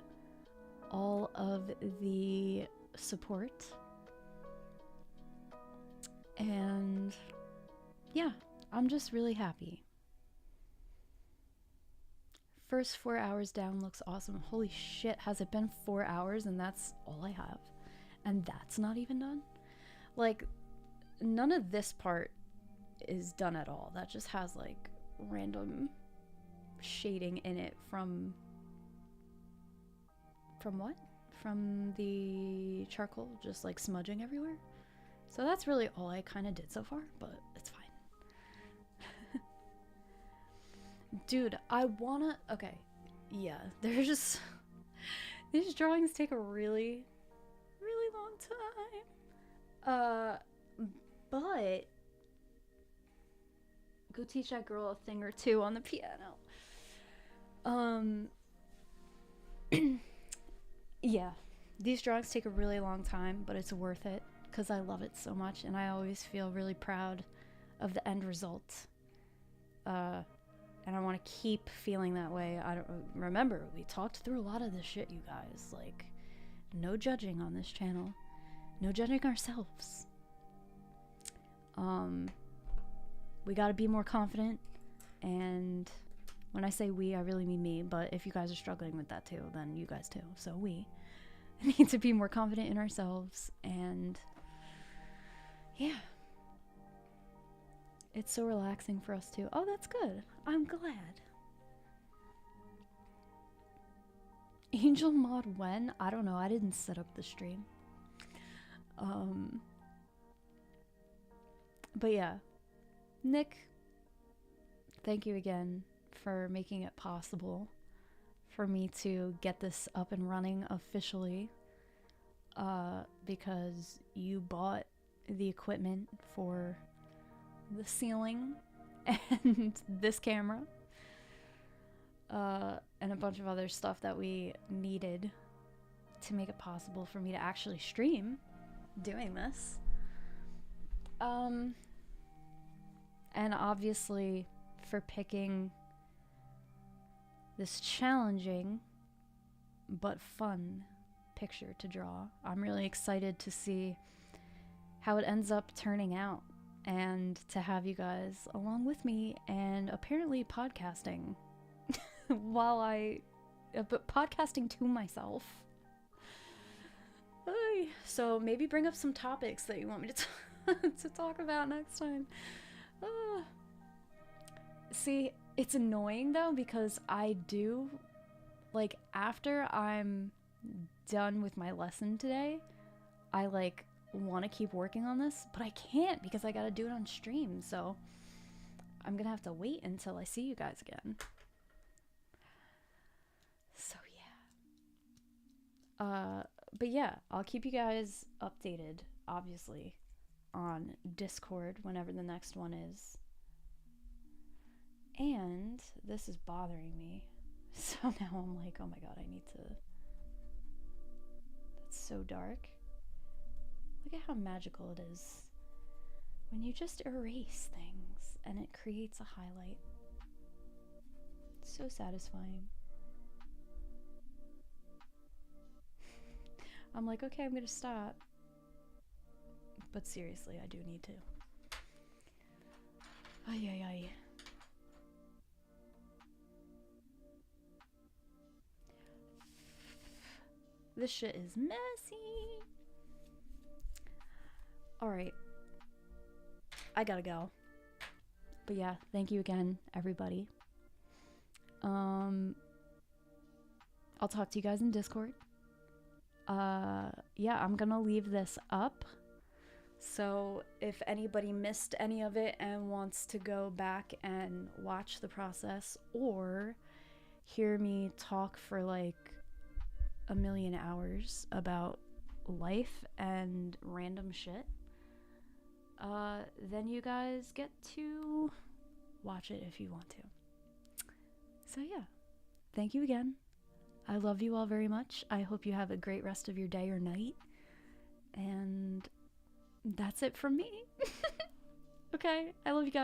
all of the support. And yeah, I'm just really happy. First 4 hours down looks awesome. Holy shit, has it been 4 hours and that's all I have? And that's not even done? Like, none of this part is done at all. That just has like random shading in it from what? From the charcoal just like smudging everywhere. So that's really all I kind of did so far, but it's fine. Dude, I wanna... Okay, yeah, they're just... These drawings take a really, really long time. But... Go teach that girl a thing or two on the piano. Yeah, these drawings take a really long time, but it's worth it because I love it so much, and I always feel really proud of the end result. And I want to keep feeling that way. I don't remember, we talked through a lot of this shit, you guys. Like, no judging on this channel. No judging ourselves. We gotta be more confident, and when I say we, I really mean me, but if you guys are struggling with that too, then you guys too. So we need to be more confident in ourselves, and yeah. It's so relaxing for us too. Oh, that's good. I'm glad. Angel mod when? I don't know. I didn't set up the stream. But yeah. Nick, thank you again for making it possible for me to get this up and running officially. Because you bought the equipment for the ceiling and this camera. And a bunch of other stuff that we needed to make it possible for me to actually stream doing this. And obviously for picking this challenging but fun picture to draw. I'm really excited to see how it ends up turning out and to have you guys along with me and apparently podcasting while but podcasting to myself. So maybe bring up some topics that you want me to talk about next time. See, it's annoying though because I do, like, after I'm done with my lesson today, I like want to keep working on this, but I can't because I gotta do it on stream, so I'm gonna have to wait until I see you guys again. So yeah. But yeah, I'll keep you guys updated, obviously, on Discord whenever the next one is. And this is bothering me. So now I'm like, oh my god, I need to... That's so dark. Look at how magical it is when you just erase things and it creates a highlight. It's so satisfying. I'm like, okay, I'm gonna stop. But seriously, I do need to. Ay, ay, ay. This shit is messy. Alright. I gotta go. But yeah, thank you again, everybody. I'll talk to you guys in Discord. Yeah, I'm gonna leave this up. So if anybody missed any of it and wants to go back and watch the process or hear me talk for like a million hours about life and random shit, then you guys get to watch it if you want to. So yeah, thank you again. I love you all very much. I hope you have a great rest of your day or night. And that's it from me. Okay, I love you guys.